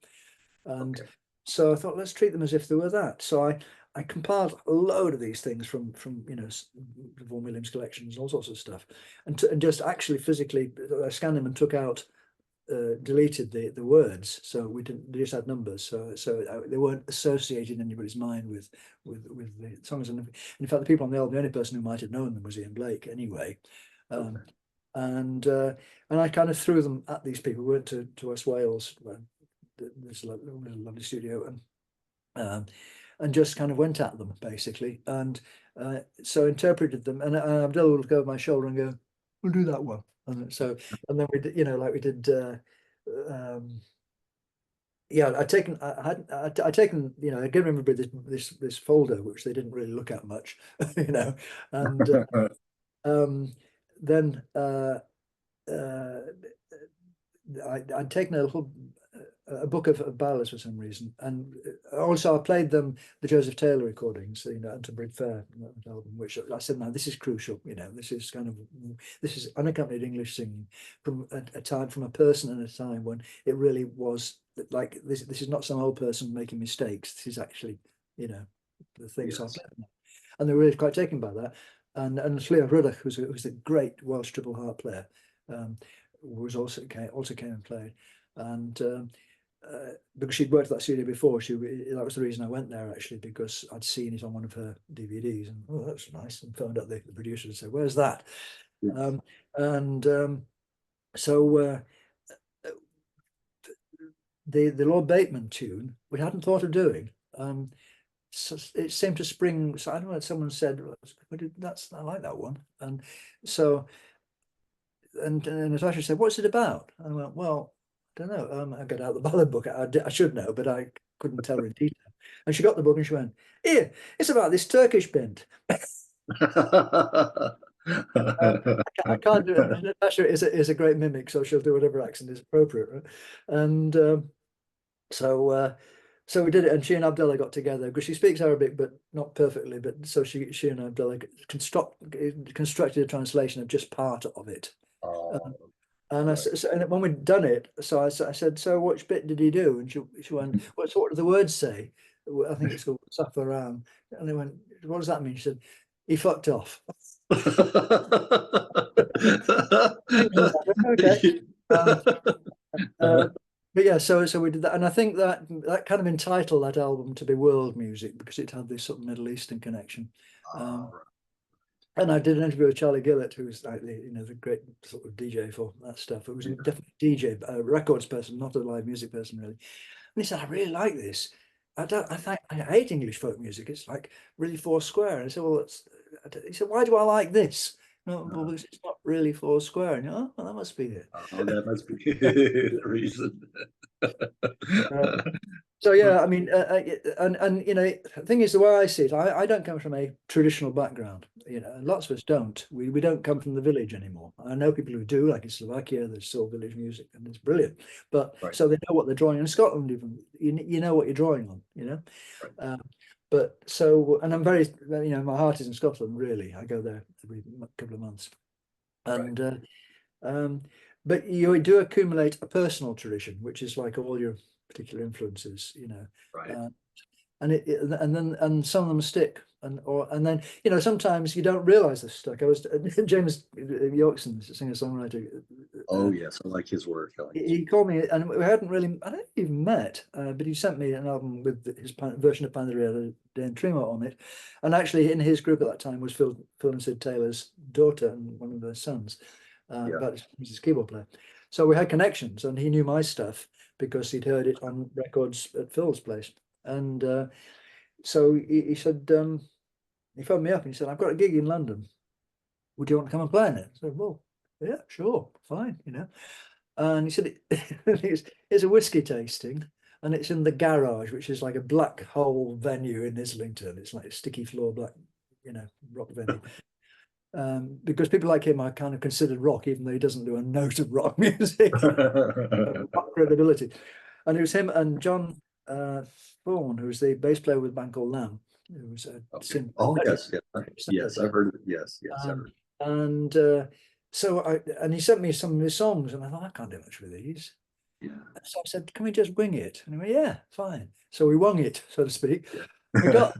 And so I thought, let's treat them as if they were that. So I compiled a load of these things from Vaughan Williams collections, all sorts of stuff, and just actually physically I scanned them and took out, deleted the words, so they just had numbers, so they weren't associated in anybody's mind with the songs. And in fact, the people on the album, the only person who might have known them was Ian Blake anyway. And I kind of threw them at these people. We went to West Wales. There's a lovely studio, and just kind of went at them basically, and so interpreted them, and Abdullah would go over my shoulder and go, "We'll do that one," and then we did, like we did. I'd taken, I gave everybody this folder which they didn't really look at much, and then I'd taken a book of ballads for some reason, and also I played them the Joseph Taylor recordings, Canterbury Fair album, which I said, "Now this is crucial. This is unaccompanied English singing from a time, from a person in a time when it really was like this. This is not some old person making mistakes. This is actually, the things." Yes. And they were really quite taken by that. And Leo Ruddock, who's a great Welsh triple harp player, was also came and played, and because she'd worked at that studio before, that was the reason I went there, actually, because I'd seen it on one of her DVDs, and oh, that's nice, and phoned up the producer and said, "Where's that?" Yes. So the Lord Bateman tune we hadn't thought of doing. So it seemed to spring. So I don't know what someone said. I like that one, and so. And Natasha said, "What's it about?" And I went, "Well, I don't know. I got out the ballad book. I should know, but I couldn't tell her in detail." And she got the book and she went, "Here, it's about this Turkish bint." I can't do it. Natasha is a great mimic, so she'll do whatever accent is appropriate, right? And so we did it, and she and Abdullah got together, because she speaks Arabic but not perfectly. But so she and Abdullah constructed a translation of just part of it. And and when we'd done it, so I said, "So which bit did he do?" And she went, "What do the words say?" I think it's called Safaran. And I went, "What does that mean?" She said, "He fucked off." Okay. But yeah, so we did that, and I think that kind of entitled that album to be world music, because it had this sort of Middle Eastern connection. And I did an interview with Charlie Gillett, who was like the great sort of DJ for that stuff. It was definitely a DJ, a records person, not a live music person, really. And he said, "I really like this. I hate English folk music. It's like really four square. And I said, well, he said, why do I like this? No, well, because it's not really four square. And well, that must be it. Oh, that must be the reason. Uh, So yeah, I mean, and you know, the thing is, the way I see it, I don't come from a traditional background. You know, and lots of us don't. We don't come from the village anymore. I know people who do, like in Slovakia, there's still village music, and it's brilliant. But Right, so they know what they're drawing. In Scotland, even you know what you're drawing on. You know, right. but so and I'm very, you know, my heart is in Scotland. Really, I go there every couple of months, Right. and but you do accumulate a personal tradition, which is like all your particular influences. You know. Right. Uh, and some of them stick and then you know sometimes you don't realize they're stuck. I was James Yorkson, singer-songwriter, Oh, yes. I like his work. I like his he called me and we hadn't really, I don't even met, but he sent me an album with his version of Panderia Dan Trimo on it, and actually in his group at that time was Phil and Sid Taylor's daughter and one of their sons, Yeah. but he was his keyboard player, so we had connections and he knew my stuff because he'd heard it on records at Phil's place. And so he said, he phoned me up and he said, I've got a gig in London. Would you want to come and play in it? I said, well, yeah, sure, fine, you know. And he said, it's a whiskey tasting and it's in the Garage, which is like a black hole venue in Islington. It's like a sticky floor, black, you know, rock venue. Because people like him are kind of considered rock, even though he doesn't do a note of rock music. Credibility. And it was him and John Thorne, who was the bass player with a band called Lamb. It was Okay. Oh, yes. Yes. I've heard it. Yes. Yes. I've heard it. and so he sent me some of his songs, and I thought I can't do much with these. Yeah. So I said, "Can we just wing it?" And he went, "Yeah, fine." So we wung it, so to speak. Yeah. We got,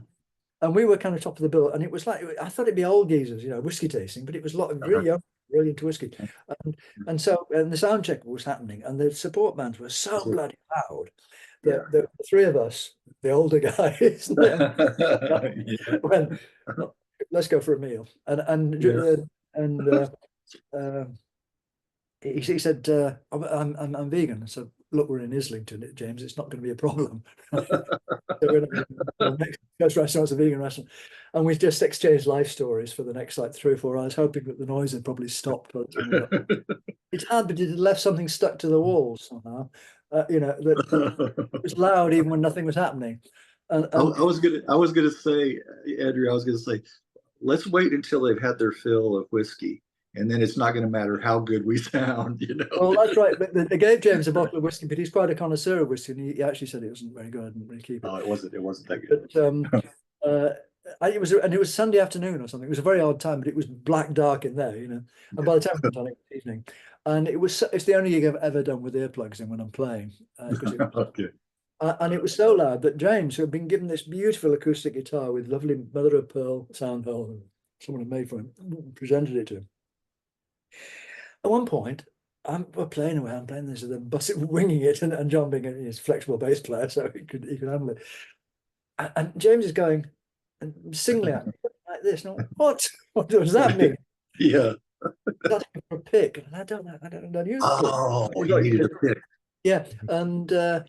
and we were kind of top of the bill, and it was like I thought it'd be old geezers, you know, whiskey tasting, but it was a lot of really young, really into whiskey, and so the sound check was happening, and the support bands were so bloody loud that the three of us, the older guys, went, let's go for a meal. He said, I'm vegan. So look, we're in Islington, James. It's not going to be a problem. So we're the first restaurant's a vegan restaurant, and we just exchanged life stories for the next like 3 or 4 hours, hoping that the noise had probably stopped by the time we got. It had, but it had left something stuck to the walls somehow. You know, that it was loud even when nothing was happening. And I was gonna say, Andrew, I was gonna say, let's wait until they've had their fill of whiskey, and then it's not going to matter how good we sound, you know. Well, that's right. But they gave James a bottle of whiskey, but he's quite a connoisseur of whiskey, and he actually said it wasn't very good. I didn't really keep it. Oh, it wasn't that good. But it was Sunday afternoon or something. It was a very odd time, but it was black dark in there, you know. And by the time we went on, it was evening, and it's the only gig I've ever done with earplugs in when I'm playing. Okay. And it was so loud that James, who had been given this beautiful acoustic guitar with lovely mother of pearl sound hole, and someone had made for him, presented it to him. At one point, we're playing away, I'm playing this, and then winging it, and John being his flexible bass player, so he could handle it. And James is going and singling at me like this. And what does that mean? Yeah. That's for a pick. And I don't use a pick. Oh, you needed a pick. Yeah. And then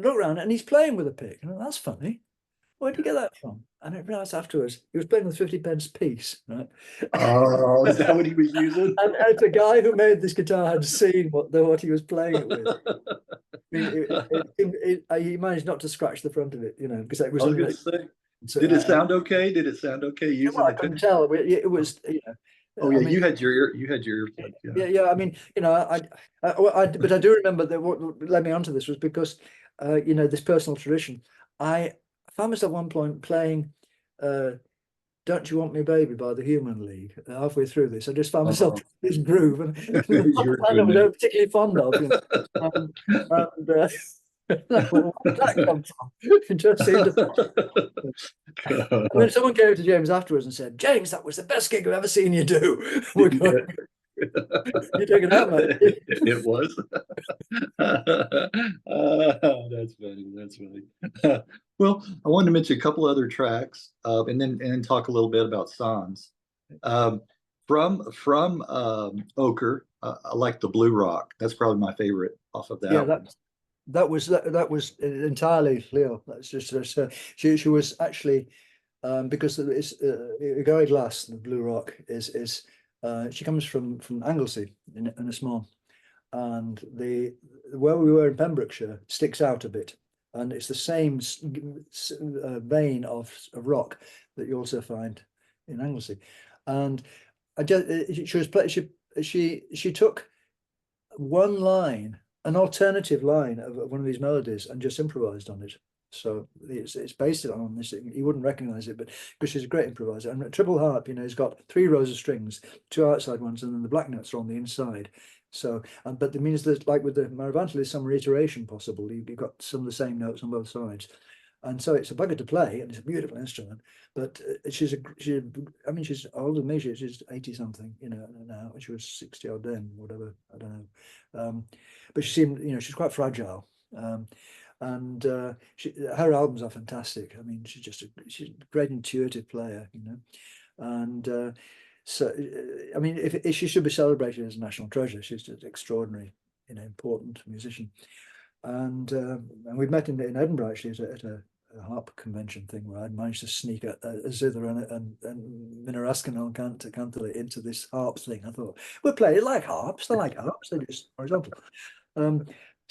look around and he's playing with a pick. And that's funny. Where did you get that from? And I realized afterwards he was playing with 50p piece, right? Oh, is that what he was using? And the guy who made this guitar had seen what he was playing it with. He managed not to scratch the front of it, you know, because it was. Did it sound okay? Did it sound okay using I couldn't tell. It was, you know. Oh yeah, you had your earplug. Yeah. I mean, you know, but I do remember that what led me onto this was because, you know, this personal tradition. I found myself at one point playing "Don't You Want Me, Baby" by the Human League. Halfway through this, I just found myself in this groove, and I was particularly fond of. You know, where did that come from? It just seemed to. When someone came to James afterwards and said, "James, that was the best gig I've ever seen you do," we're going, "You're taking that, mate." It was. That's funny. That's funny. Well, I wanted to mention a couple other tracks, and then talk a little bit about songs. From Ochre, I like the Blue Rock. That's probably my favorite off of that. Yeah, that was entirely Leo. That's just she was actually because it's Gary Glass, the Blue Rock is she comes from Anglesey in a small, and the where we were in Pembrokeshire sticks out a bit, and it's the same vein of rock that you also find in Anglesey, and I just she took one line, an alternative line of one of these melodies, and just improvised on it. So it's based it on this. You wouldn't recognize it, but because she's a great improviser. And a triple harp, you know, has got 3 rows of strings, 2 outside ones, and then the black notes are on the inside. So, but it means that, like with the Maravanti, there's some reiteration possible. You've got some of the same notes on both sides, and so it's a bugger to play, and it's a beautiful instrument. But she's I mean, she's older than me. She's 80 something, you know, now. She was 60 odd then, whatever. I don't know. But she seemed, you know, she's quite fragile. And her albums are fantastic. I mean, she's a great intuitive player, you know. And so, I mean, if she should be celebrated as a national treasure. She's an extraordinary, you know, important musician. And we've met in Edinburgh actually at a harp convention thing where I'd managed to sneak a zither and Minarascan on Cantaloupe into this harp thing. I thought, we'll play it like harps. They're like harps. They're just horizontal.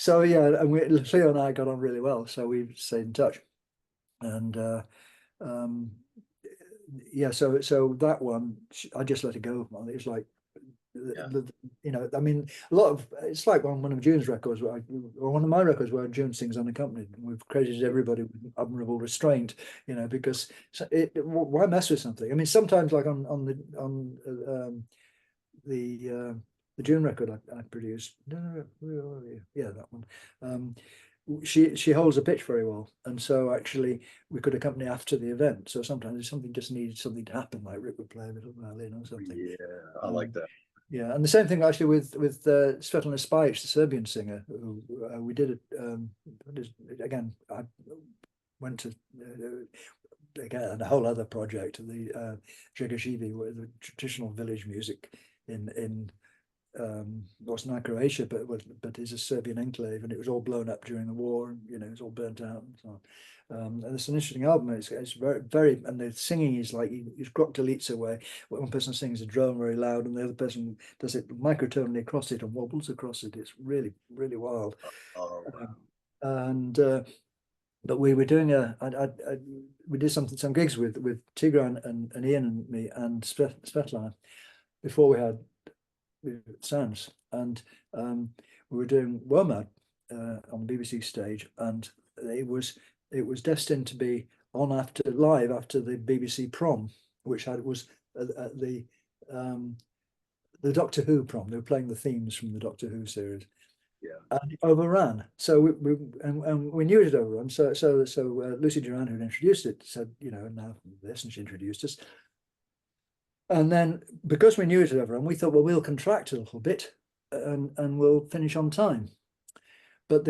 So yeah, and Leo and I got on really well, so we stayed in touch. And yeah, so that one I just let it go. It was like, you know, I mean, a lot of it's like on one of June's records, or one of my records where June sings unaccompanied. We've credited everybody with admirable restraint, you know, because why mess with something? I mean, sometimes like on the June record I produced, yeah, that one. She holds a pitch very well, and so actually we could accompany after the event. So sometimes if something just needed something to happen, like Rick would play a little violin or something. Yeah, I like that. Yeah, and the same thing actually with Svetlana Spajic, the Serbian singer, who we did it again. I went to again a whole other project, the Dzegoživi, where the traditional village music in Bosnia, Croatia, but is a Serbian enclave, and it was all blown up during the war, and you know, it's all burnt out and so on. And it's an interesting album. It's very, and the singing is like you've got deletes away. One person sings a drone very loud, and the other person does it microtonally across it and wobbles across it. It's really, really wild. Oh, wow. And but we were doing we did some gigs with Tigran and Ian and me and Svetlana before we had Sands, and we were doing WOMAD on the BBC stage, and it was destined to be on live after the BBC prom, which was the Doctor Who prom. They were playing the themes from the Doctor Who series. Yeah. And it overran. So we knew it had overrun. So Lucy Duran, who'd introduced it, said, you know, now this, and she introduced us. And then because we knew it had overrun, we thought, well, we'll contract a little bit and we'll finish on time. But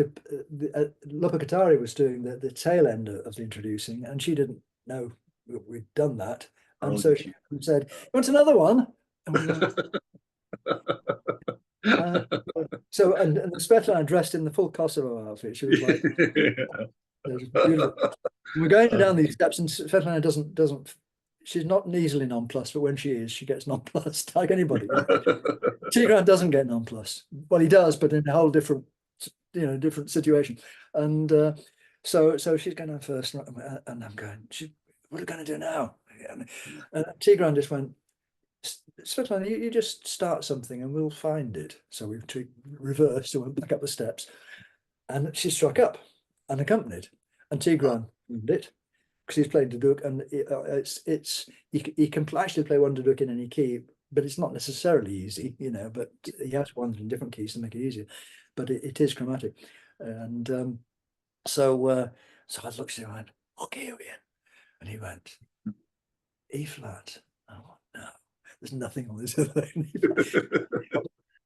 Lupa Katari was doing the tail end of the introducing, and she didn't know we'd done that. And so she said, "You want another one?" And we went, so and Svetlana dressed in the full Kosovo outfit. She was like, beautiful. We're going down these steps, and Svetlana doesn't. She's not easily nonplussed, but when she is, she gets nonplussed like anybody. Tigran doesn't get nonplussed. Well, he does, but in a whole different, you know, different situation. And so she's going on first, and I'm going, what are we going to do now? And Tigran just went, Svetlana, you just start something and we'll find it. So we reversed and went back up the steps, and she struck up unaccompanied, and Tigran did it because he's playing duduk, and he can actually play one duduk in any key, but it's not necessarily easy, you know. But he has ones in different keys to make it easier, but it is chromatic, and so I looked at him and went, "Okay, Ian," and he went, "E flat." Oh no, there's nothing on this other thing.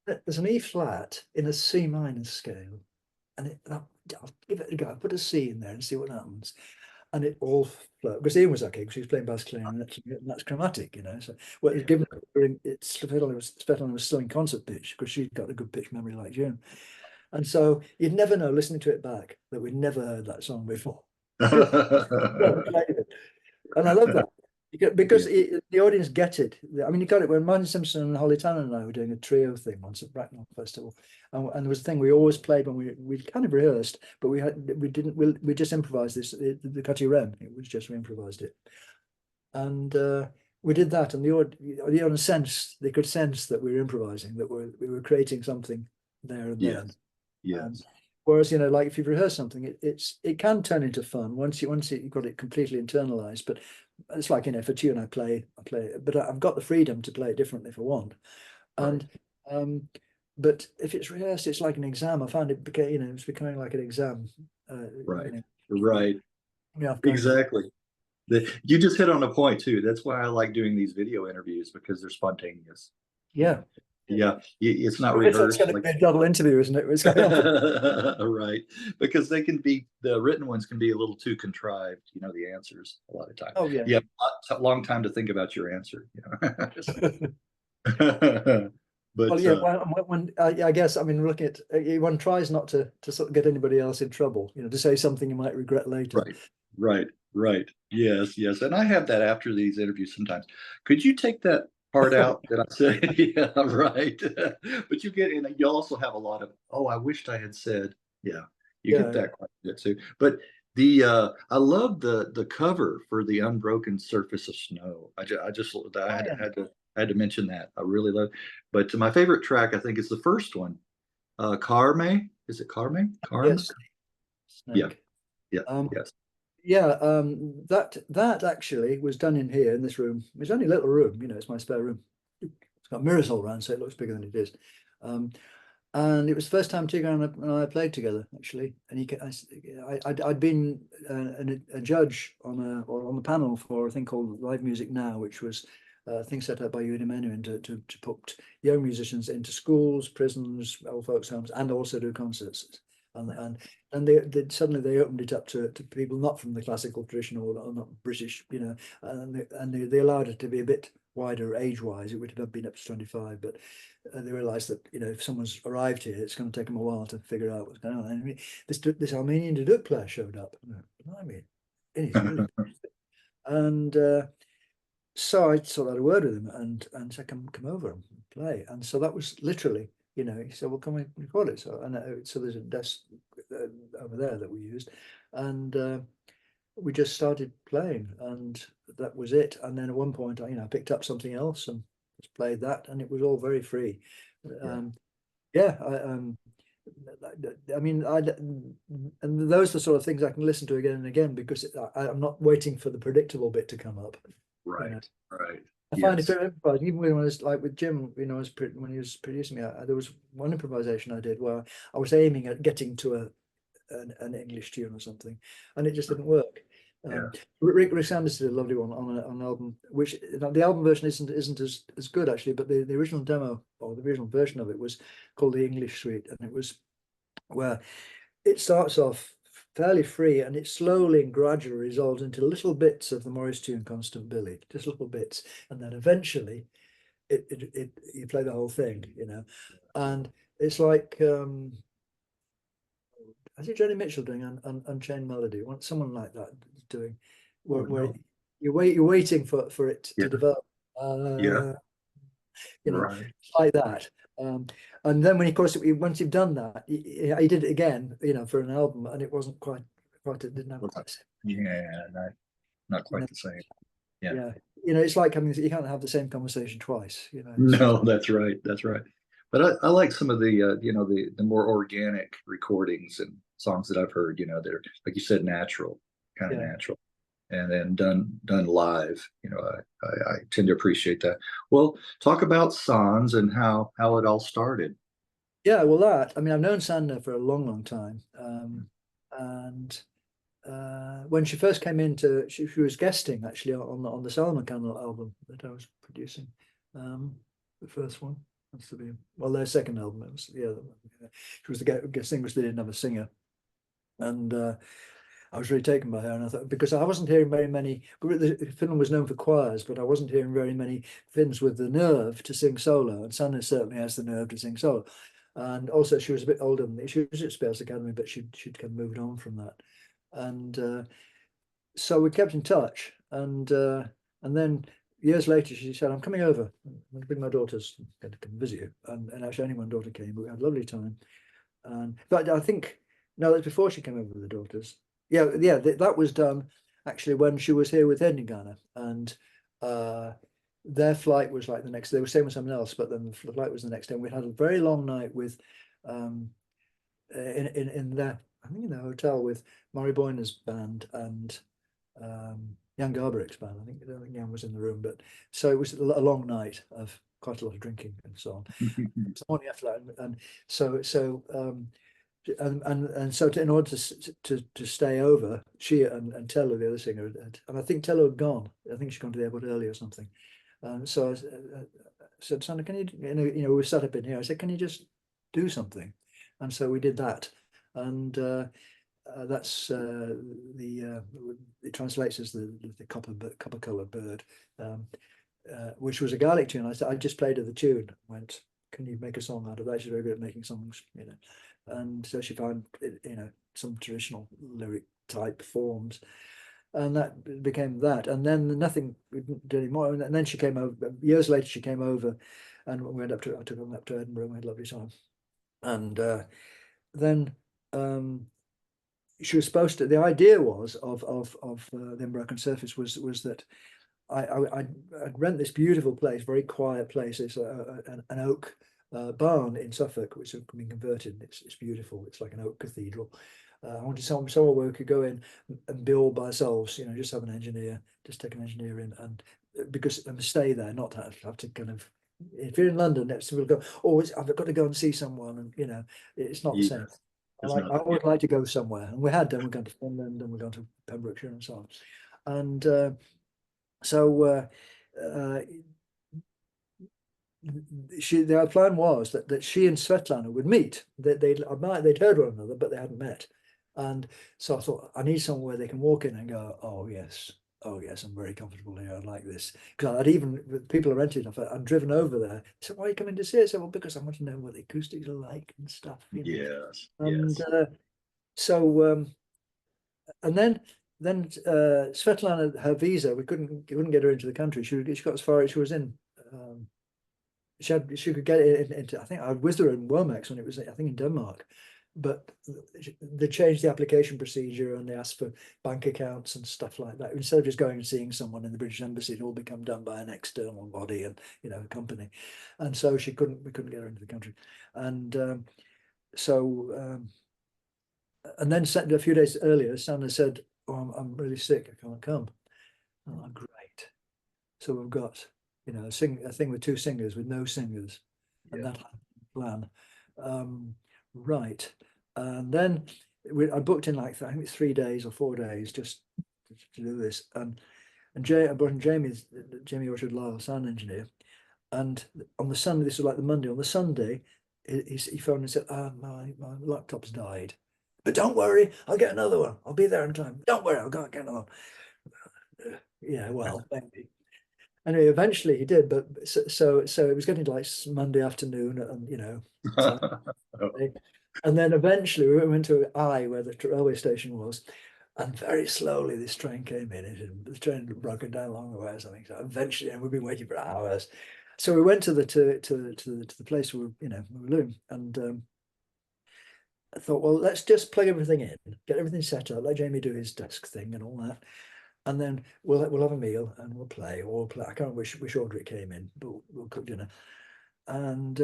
There's an E flat in a C minor scale, and I'll give it a go. I'll put a C in there and see what happens. And it all flowed, because Ian was okay, because he was playing bass clarinet, and that's chromatic, you know. So well, given Svetlana was still in concert pitch, because she'd got a good pitch memory like June. And so you'd never know, listening to it back, that we'd never heard that song before. And I love that because the audience get it. I mean, you got it when Martin Simpson and Holly Tanner and I were doing a trio thing once at Bracknell Festival, and there was a thing we always played when we kind of rehearsed, but we just improvised this the Cutty Rem. It was just we improvised it, and we did that, and the audience sense they could sense that we were improvising, that we were creating something there and then. Yes. Whereas, like if you've rehearsed something, it can turn into fun once you've got it completely internalized. But it's like, if a tune I play it, but I've got the freedom to play it differently if I want. And but if it's rehearsed, it's like an exam. I found it it's becoming like an exam. Right. Yeah, exactly. You just hit on a point too. That's why I like doing these video interviews, because they're spontaneous. Yeah. Yeah, it's not rehearsed. It's going to be a double interview, isn't it? It's right, because the written ones can be a little too contrived. The answers a lot of times. Oh yeah. You have a long time to think about your answer. But well, yeah. When I guess looking at one tries not to sort of get anybody else in trouble. To say something you might regret later. Right. Yes. And I have that after these interviews sometimes. Could you take that part out that I said? Yeah, right. But you also have a lot of, I wished I had said. Yeah, you get that quite a bit too. But I love the cover for The Unbroken Surface of Snow. I had to mention that. I really love it. But my favorite track, I think, is the first one. Carme. Is it Carme? Carme? Yes. Yes. Yeah, that actually was done in here in this room. It's only a little room, it's my spare room. It's got mirrors all around, so it looks bigger than it is. And it was the first time Tigger and I played together, actually. And I'd been a judge on the panel for a thing called Live Music Now, which was a thing set up by Ewan Menuhin to put young musicians into schools, prisons, old folks' homes, and also do concerts. And they suddenly they opened it up to people not from the classical tradition or not British, and they allowed it to be a bit wider age-wise. It would have been up to 25, but they realised that if someone's arrived here, it's going to take them a while to figure out what's going on. And this Armenian duduk player showed up. And he's really and so I sort of had a word with him and said, come over and play. And so that was literally. He said, well, can we record it? So there's a desk over there that we used, and we just started playing, and that was it. And then at one point, I picked up something else and just played that, and it was all very free. And those are the sort of things I can listen to again and again, because I'm not waiting for the predictable bit to come up. Right. I find it very improvising. Even when I was like with Jim, when he was producing me, there was one improvisation I did where I was aiming at getting to an English tune or something, and it just didn't work. Rick Sanders did a lovely one on an album, which the album version isn't as good actually, but the original demo or the original version of it was called the English Suite, and it was where it starts off fairly free, and it slowly and gradually resolves into little bits of the Morris tune Constant Billy, just little bits, and then eventually you play the whole thing, and it's like I think Joni Mitchell doing Unchained Melody, someone like that doing where you're waiting for it to develop. Like that. And then once you've done that, he did it again, for an album, and it wasn't quite. It didn't have quite the same. Not quite the same. Yeah. It's like you can't have the same conversation twice. No, that's right. But I like some of the the more organic recordings and songs that I've heard. They're, like you said, natural, kind of natural. And then done live, I tend to appreciate that. Well, talk about Sans and how it all started. Yeah, well, I've known Sandra for a long time, and when she first came into, she was guesting actually on the Salomon Candle album that I was producing, the first one. Their second album. It was she was the guesting, which they didn't have a singer, and. I was really taken by her, and I thought, because I wasn't hearing very many. Finland was known for choirs, but I wasn't hearing very many Finns with the nerve to sing solo, and Sanna certainly has the nerve to sing solo. And also she was a bit older than me. She was at Spares Academy, but she'd kind of moved on from that. And so we kept in touch. And then years later, she said, "I'm coming over. I'm going to bring my daughters to come visit you." And actually, only one daughter came, but we had a lovely time. And but I think no, that's before she came over with the daughters. Yeah, yeah, that was done actually when she was here with Edinburgh, and their flight was like the next. They were staying with someone else, but then the flight was the next day. And we had a very long night with um, in their, I think in the hotel with Murray Boyner's band and Jan Garbarik's band. I don't think Jan was in the room, but so it was a long night of quite a lot of drinking and so on. So morning after that, and so in order to stay over, she and Tello, the other singer, and I think Tello had gone. I think she'd gone to the airport early or something. So I said, "Sandra, can you we were sat up in here. I said, can you just do something?" And so we did that, and that's it translates as the copper colored bird, which was a Gaelic tune. I just played her the tune. Went, "Can you make a song out of that?" She's very good at making songs, And so she found some traditional lyric type forms, and that became that. And then nothing we didn't do anymore. And then she came over years later. She came over, and we went I took them up to Edinburgh. We had a lovely time. And then she was supposed to. The idea was of the Edinburgh Surface was that I'd rent this beautiful place, very quiet place. It's an oak barn in Suffolk, which has been converted. It's beautiful. It's like an oak cathedral. I wanted somewhere where we could go in and build by ourselves. Just have an engineer, just take an engineer in, and because and stay there, not have to kind of. If you're in London, we'll go. Oh, I've got to go and see someone, and it's not the same. I always like to go somewhere, and we had done. We've gone to Finland, and we've gone to Pembrokeshire, and so on. And so their plan was that she and Svetlana would meet. They'd heard one another, but they hadn't met. And so I thought, I need somewhere where they can walk in and go, "Oh yes, I'm very comfortable here. I like this." Because I'd even people are renting off. I'm driven over there. So why are you coming to see it? I said, "Well, because I want to know what the acoustics are like and stuff." Yes. And yes. so and then Svetlana, her visa, we couldn't get her into the country. She got as far as she was in. She could get it into. I think I was with her in Womex when it was, I think, in Denmark, but they changed the application procedure and they asked for bank accounts and stuff like that. Instead of just going and seeing someone in the British Embassy, it all become done by an external body and a company, and so we couldn't get her into the country, and and then a few days earlier, Sandra said, "Oh, I'm really sick. I can't come." Oh, great. So we've got, a thing with two singers with no singers, and that plan. Right. And then I booked in like, I think it's 3 days or 4 days just to do this. And I brought in Jamie Orchard Lyle, sound engineer. And on the Sunday, this was like the Monday, on the Sunday, he phoned and said, my laptop's died. But don't worry, I'll get another one. I'll be there in time. Don't worry, I'll go get another one. Yeah, well, maybe. Anyway, eventually he did, but so it was getting to like Monday afternoon, and and then eventually we went to where the railway station was, and very slowly this train came in. The train had broken down along the way or something. So eventually, and we've been waiting for hours. So we went to the place where we were living, and I thought, well, let's just plug everything in, get everything set up, let Jamie do his desk thing and all that, and then we'll have a meal and we'll play. I can't remember which order it came in, but we'll cook dinner. And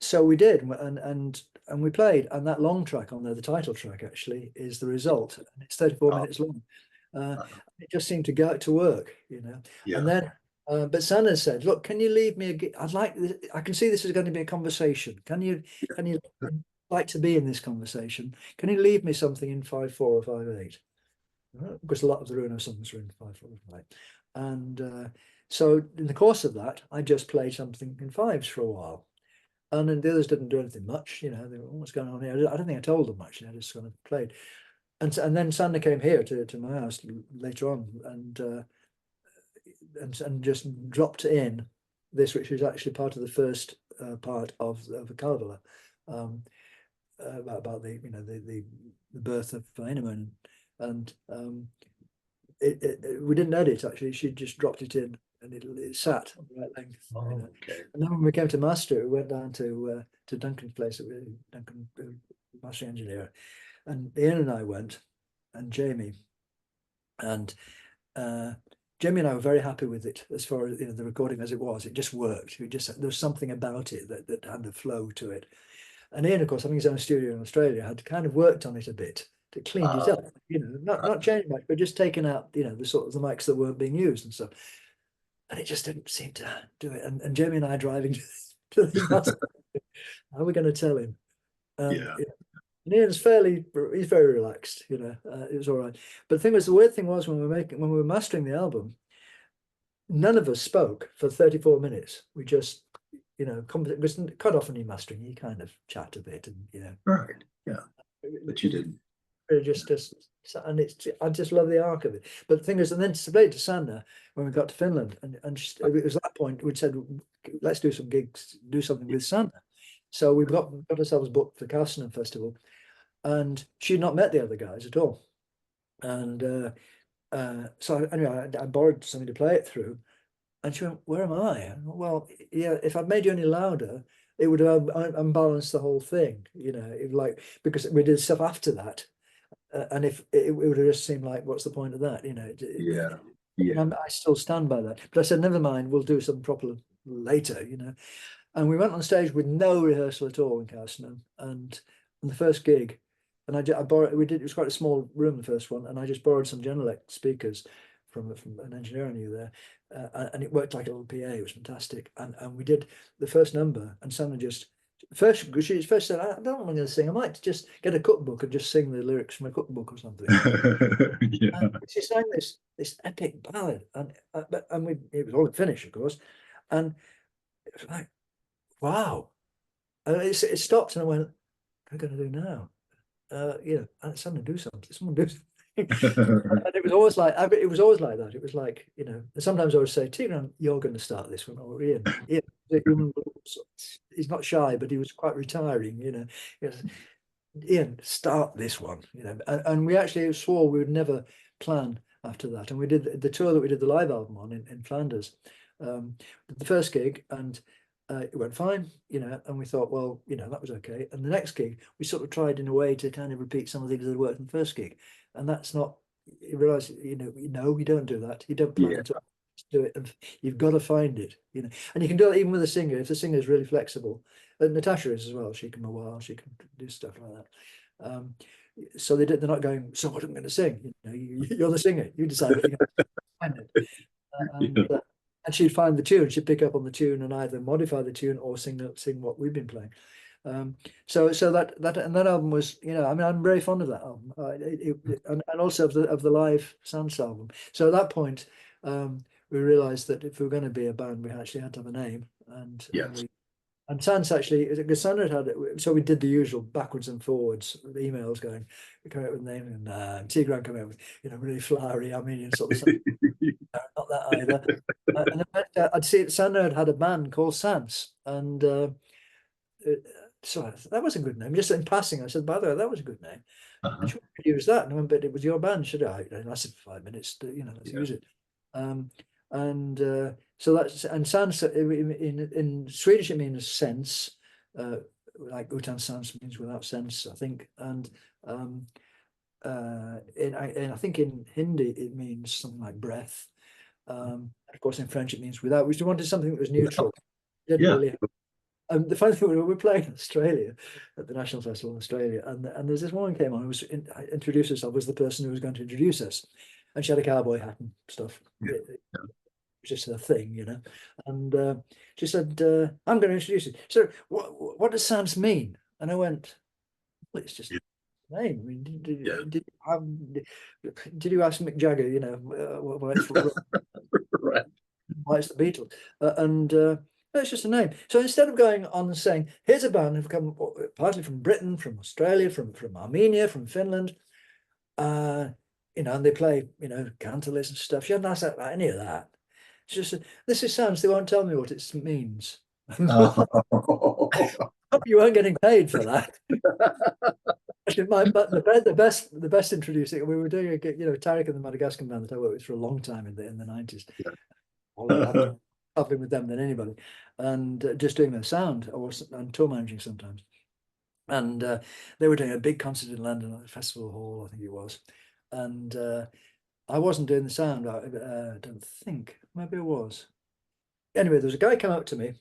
so we did, and we played. And that long track on there, the title track, actually is the result. And it's 34 minutes long. It just seemed to go to work, Yeah. And then, but Sana said, "Look, can you leave me? I'd like this. I can see this is going to be a conversation. Can you like to be in this conversation? Can you leave me something in 5/4 or 5/8?" Because a lot of the Runo songs are in 5/4 or 5/8. And so in the course of that, I just played something in fives for a while. And then the others didn't do anything much, they were, "What's going on here?" I don't think I told them much. I just kind of played. And then Sander came here to my house later on and just dropped in this, which was actually part of the first part of the Calvala. about the the birth of Heinemann, and we didn't edit actually. She just dropped it in, and it sat on the right length. Oh, okay. And then when we came to master, we went down to Duncan's place, Duncan, mastering engineer, and Ian and I went, and Jamie, and Jamie and I were very happy with it as far as the recording as it was. It just worked. There was something about it that had a flow to it. And Ian, of course, having his own studio in Australia, had kind of worked on it a bit, to cleaned it up, not changed much, but just taken out, the sort of the mics that weren't being used and stuff. And it just didn't seem to do it. And Jamie and I driving to the master, how are we going to tell him? Yeah. And Ian's he's very relaxed, it was all right. But the weird thing was when we were mastering the album, none of us spoke for 34 minutes. We just, cut off any mastering, you kind of chat a bit, and Right. Yeah. But you didn't. And I just love the arc of it. But the thing is, and then to play it to Sanna when we got to Finland, and it was that point we'd said, let's do some gigs, do something with Sanna. So we got ourselves booked for the Carstenen Festival, and she'd not met the other guys at all. And so anyway, I borrowed something to play it through, and she went, "Where am I?" Well, yeah, if I'd made you any louder, it would have unbalanced the whole thing, because we did stuff after that. And if it would have just seemed like, what's the point of that? Yeah. I still stand by that. But I said, never mind, we'll do something proper later, And we went on stage with no rehearsal at all in Carstenen. And on the first gig, and I borrowed, it was quite a small room, the first one, and I just borrowed some Genelec speakers from an engineer I knew there. And it worked like a little PA. It was fantastic. And we did the first number, and Sanna she first said, "I don't know what I'm going to sing. I might just get a cookbook and just sing the lyrics from a cookbook or something." Yeah. She sang this epic ballad, and it was all in Finnish, of course, and it was like, wow. And it stopped, and I went, "What am I going to do now?" And Sanna, do something. Someone do something. And it was always like that. It was like, sometimes I would say, "Tigran, you're going to start this one," or Ian. He's not shy, but he was quite retiring, "Ian, start this one," and we actually swore we would never plan after that. And we did the tour that we did the live album on in Flanders, the first gig, and it went fine, and we thought, well, that was okay. And the next gig, we sort of tried in a way to kind of repeat some of the things that worked in the first gig. And that's not, you realize, you don't do that. You don't plan to do it, and you've got to find it, and you can do it even with a singer, if the singer is really flexible. And Natasha is as well. She can she can do stuff like that. So they're not going, "So what am I going to sing?" You're the singer. You decide what you're going to find it. And she'd find the tune. She'd pick up on the tune and either modify the tune or sing what we've been playing. So that album was, I'm very fond of that album, and also of the live Sans album. So at that point, we realised that if we were going to be a band, we actually had to have a name. And Yes. and Sans actually, because Sans had it, so we did the usual backwards and forwards, the emails going, we come out with a name, and Tigran came out with, really flowery Armenian sort of stuff. Not that either. And then I'd see Sans had a band called Sans, and so that was a good name. Just in passing, I said, "By the way, that was a good name." And she wanted to use that, and I went, "But it was your band, should I?" And I said, "5 minutes, let's use it." So that's, and sans in Swedish it means sense, like utan sans means without sense, I think, and I think in Hindi it means something like breath. Of course, in French it means without. We wanted something that was neutral. Didn't really. The funny thing, we were playing in Australia at the National Festival in Australia, and there's this woman came on who introduced herself as the person who was going to introduce us, and she had a cowboy hat and stuff. It was just a thing, And she said, "I'm going to introduce you." So, what does Sans mean? And I went, "Well, it's just a name. I mean, did you ask Mick Jagger? Why it's Right. why it's the Beatles?" It's just a name. So instead of going on and saying, "Here's a band who've come partly from Britain, from Australia, from Armenia, from Finland, and they play, cantalis and stuff," she hadn't asked about any of that. She just said, "This is Sans. They won't tell me what it means." Oh. You weren't getting paid for that. Actually, but the best introducing, we were doing a gig, Tarek and the Madagascar band that I worked with for a long time in the 90s. I've done traveling with them than anybody, and just doing their sound, and tour managing sometimes. And they were doing a big concert in London at the Festival Hall, I think it was. And I wasn't doing the sound. I don't think. Maybe I was. Anyway, there was a guy come up to me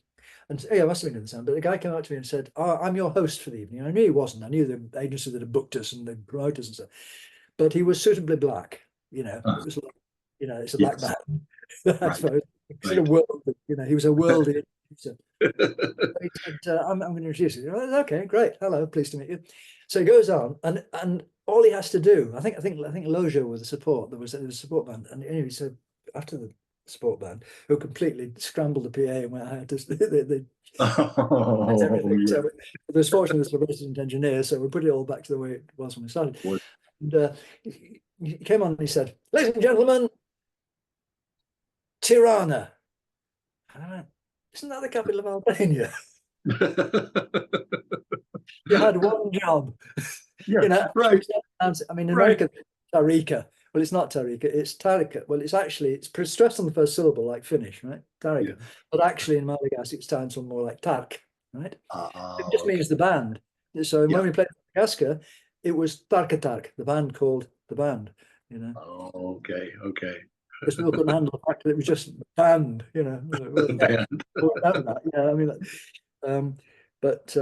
and yeah, I must have been doing the sound, but the guy came up to me and said, "Oh, I'm your host for the evening." And I knew he wasn't. I knew the agency that had booked us and the promoters and stuff. But he was suitably black. It was like, it's a black Yes, man. I right, suppose. He's a right. world, he was a worldly. He said, I'm going to introduce you. Okay, great. Hello, pleased to meet you. So he goes on, and all he has to do, I think Loja was the support. There was a support band, and anyway, so after the support band, who completely scrambled the PA and went out to they Oh, everything. yeah. So it was fortunate as a resident engineer, so we put it all back to the way it was when we started. And he came on and he said, "Ladies and gentlemen, Tirana." And I went, "Isn't that the capital of Albania?" You had one job. Yeah, right. I mean, in Right. America, Tarika. Well, it's not Tarika, it's Tarika. Well, it's stressed on the first syllable, like finish, right? Yeah. Tarika. But actually, in Madagascar, it's sounds more like Tark, right? It just Okay. means the band. So Yeah. when we played Madagascar, it was Tarka Tark, the band called the band, you know. Oh, okay. Okay. Because people couldn't handle the fact that it was just band, Well, The yeah, band. we'll know that. I mean, um, but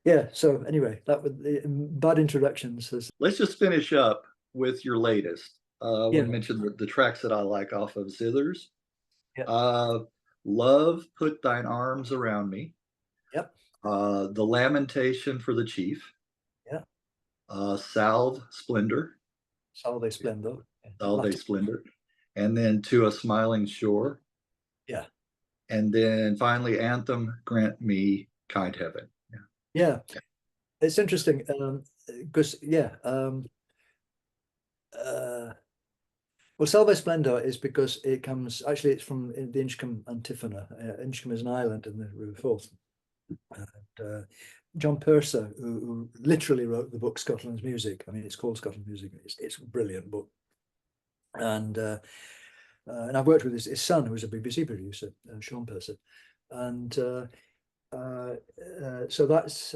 yeah. So anyway, that was the bad introductions. Let's just finish up with your latest. We Yeah, mentioned the tracks that I like off of Zithers. yeah, Uh, Love, Put Thine Arms Around Me. yep, The Lamentation for the Chief. yeah. Salve Splendor. Salve Splendor. Salve Latin. Splendor. And then To a Smiling Shore. Yeah, And then finally, Anthem, Grant Me Kind Heaven. yeah. It's interesting because well, Salve Splendor is because it comes actually it's from the Inchcombe antiphona. Inchcombe is an island in the River Forth. And John Purser, who literally wrote the book Scotland's Music. I mean, it's called Scotland's Music. It's a brilliant book. And I've worked with his son, who was a BBC producer, Sean Purser. And so that's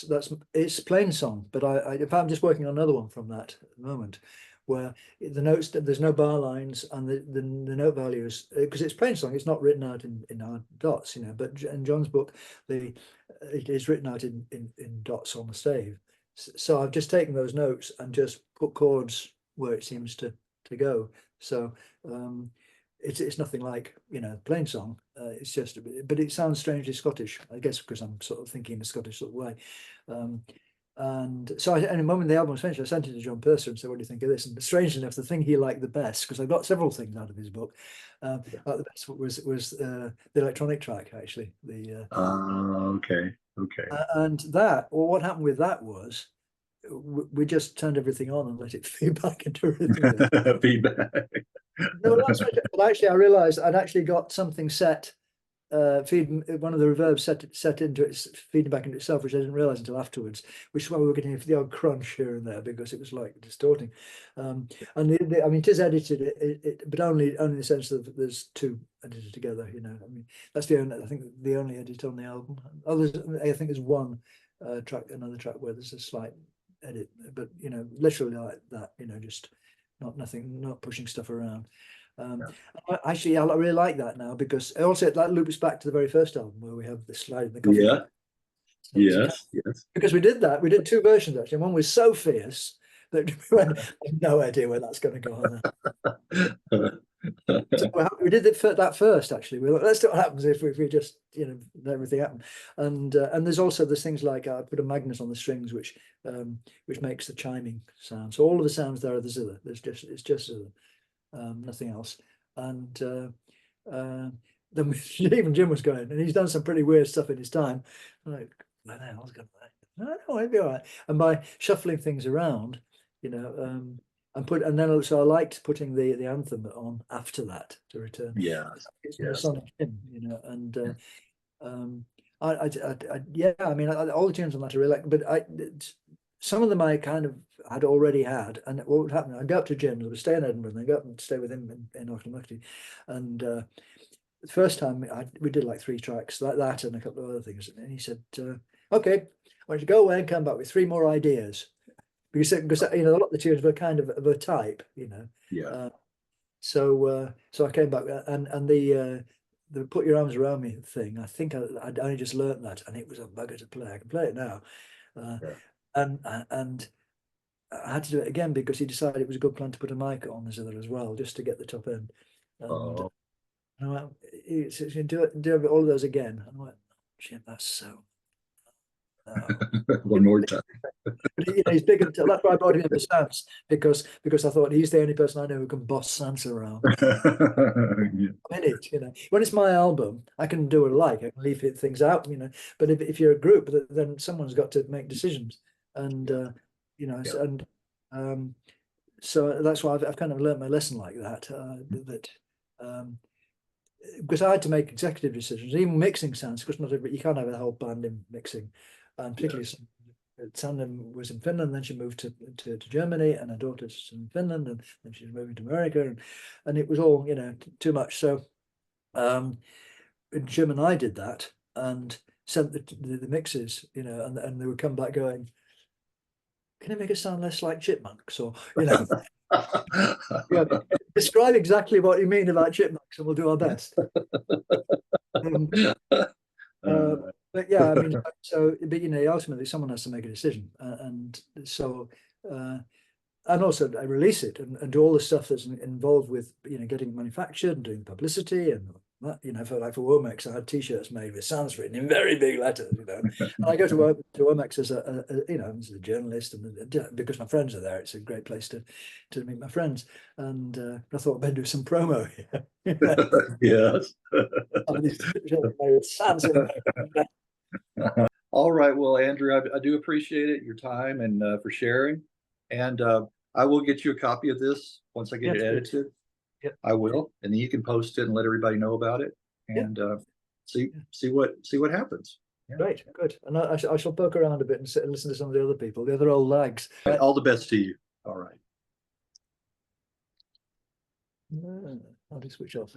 that's it's plain song, but in fact I'm just working on another one from that at the moment, where the notes there's no bar lines and the note values because it's plain song. It's not written out in hard dots, But in John's book, it is written out in dots on the stave. So I've just taken those notes and just put chords where it seems to go. So it's nothing like plain song. It's just, but it sounds strangely Scottish, I guess, because I'm sort of thinking in a Scottish sort of way. And so, and the moment the album was finished, I sent it to John Purser and said, "What do you think of this?" And strangely enough, the thing he liked the best, because I got several things out of his book, the best was the electronic track, actually. Okay. Okay. And what happened with that was we just turned everything on and let it feed back into everything. Feedback. No, but actually, I realized I'd actually got something set, one of the reverbs set into it, feeding back into itself, which I didn't realize until afterwards, which is why we were getting the odd crunch here and there because it was like distorting. And I mean, it is edited, but only in the sense that there's two edited together, I mean, that's I think the only edit on the album. I think there's one another track where there's a slight edit, but literally like that, just not pushing stuff around. Actually, I really like that now because also that loops back to the very first album where we have the slide in the coffee Yeah. cup. So Yes. Yes. because we did that, we did two versions actually. One was so fierce that we went, I have no idea where that's going to go on there. So we did that first actually. We thought, let's see what happens if we just let everything happen. And there's also things like I put a magnet on the strings which makes the chiming sound. So all of the sounds there are the zither. It's just zither. Nothing else. And then even Jim was going, and he's done some pretty weird stuff in his time. I'm like, what the hell's going on? No, it'd be all right. And by shuffling things around, and then also I liked putting the anthem on after that to return. Yes. It's a Yes. sonic hymn, and Yeah, I mean, all the tunes on that are really, but some of them I kind of had already had, and what would happen? I'd go up to Jim, I would stay in Edinburgh, and I'd go up and stay with him in Auckland, and the first time we did like 3 tracks like that and a couple of other things, and he said, "Okay, I want you to go away and come back with 3 more ideas," because you know a lot of the tunes were kind of a type, you know. Yeah. So I came back, and the put your arms around me thing, I think I'd only just learnt that, and it was a bugger to play. I can play it now. Yeah. And I had to do it again because he decided it was a good plan to put a mic on the zither as well, just to get the top end. And Oh. I went, do all of those again. And I went, shit, that's so. One more time. But you know, he's big, and that's why I brought him in for Sans, because I thought he's the only person I know who can boss Sans around. Yeah. In it, you know, when it's my album, I can do what I like. I can leave things out, you know. But if you're a group, then someone's got to make decisions, and you know, Yeah. and so that's why I've kind of learned my lesson like that. Because I had to make executive decisions, even mixing sounds, because not every, you can't have a whole band in mixing, and particularly Sandem was in Finland, then she moved to Germany, and her daughter's in Finland, and then she's moving to America, and it was all, you know, too much. So Jim and I did that and sent the mixes, you know, and they would come back going, "Can you make it sound less like Chipmunks?" Or, you know, yeah, describe exactly what you mean about Chipmunks, and we'll do our best. But yeah, I mean, but you know, ultimately someone has to make a decision, and so and also I release it and do all the stuff that's involved with, you know, getting it manufactured and doing publicity and that, you know, for Womex, I had T-shirts made with sounds written in very big letters, you know. And I go to Womex as a you know, as a journalist, and because my friends are there, it's a great place to meet my friends. And I thought I'd better do some promo here. Yes. Sounds in All right. Well, Andrew, I do appreciate it, your time, and for sharing. And I will get you a copy of this once I get it edited. Yeah. I will, and then you can post it and let everybody know about it, and see what happens. Yeah. Great, good. And I shall poke around a bit and sit and listen to some of the other people, the other old lags. All the best to you. All right. I'll just switch off.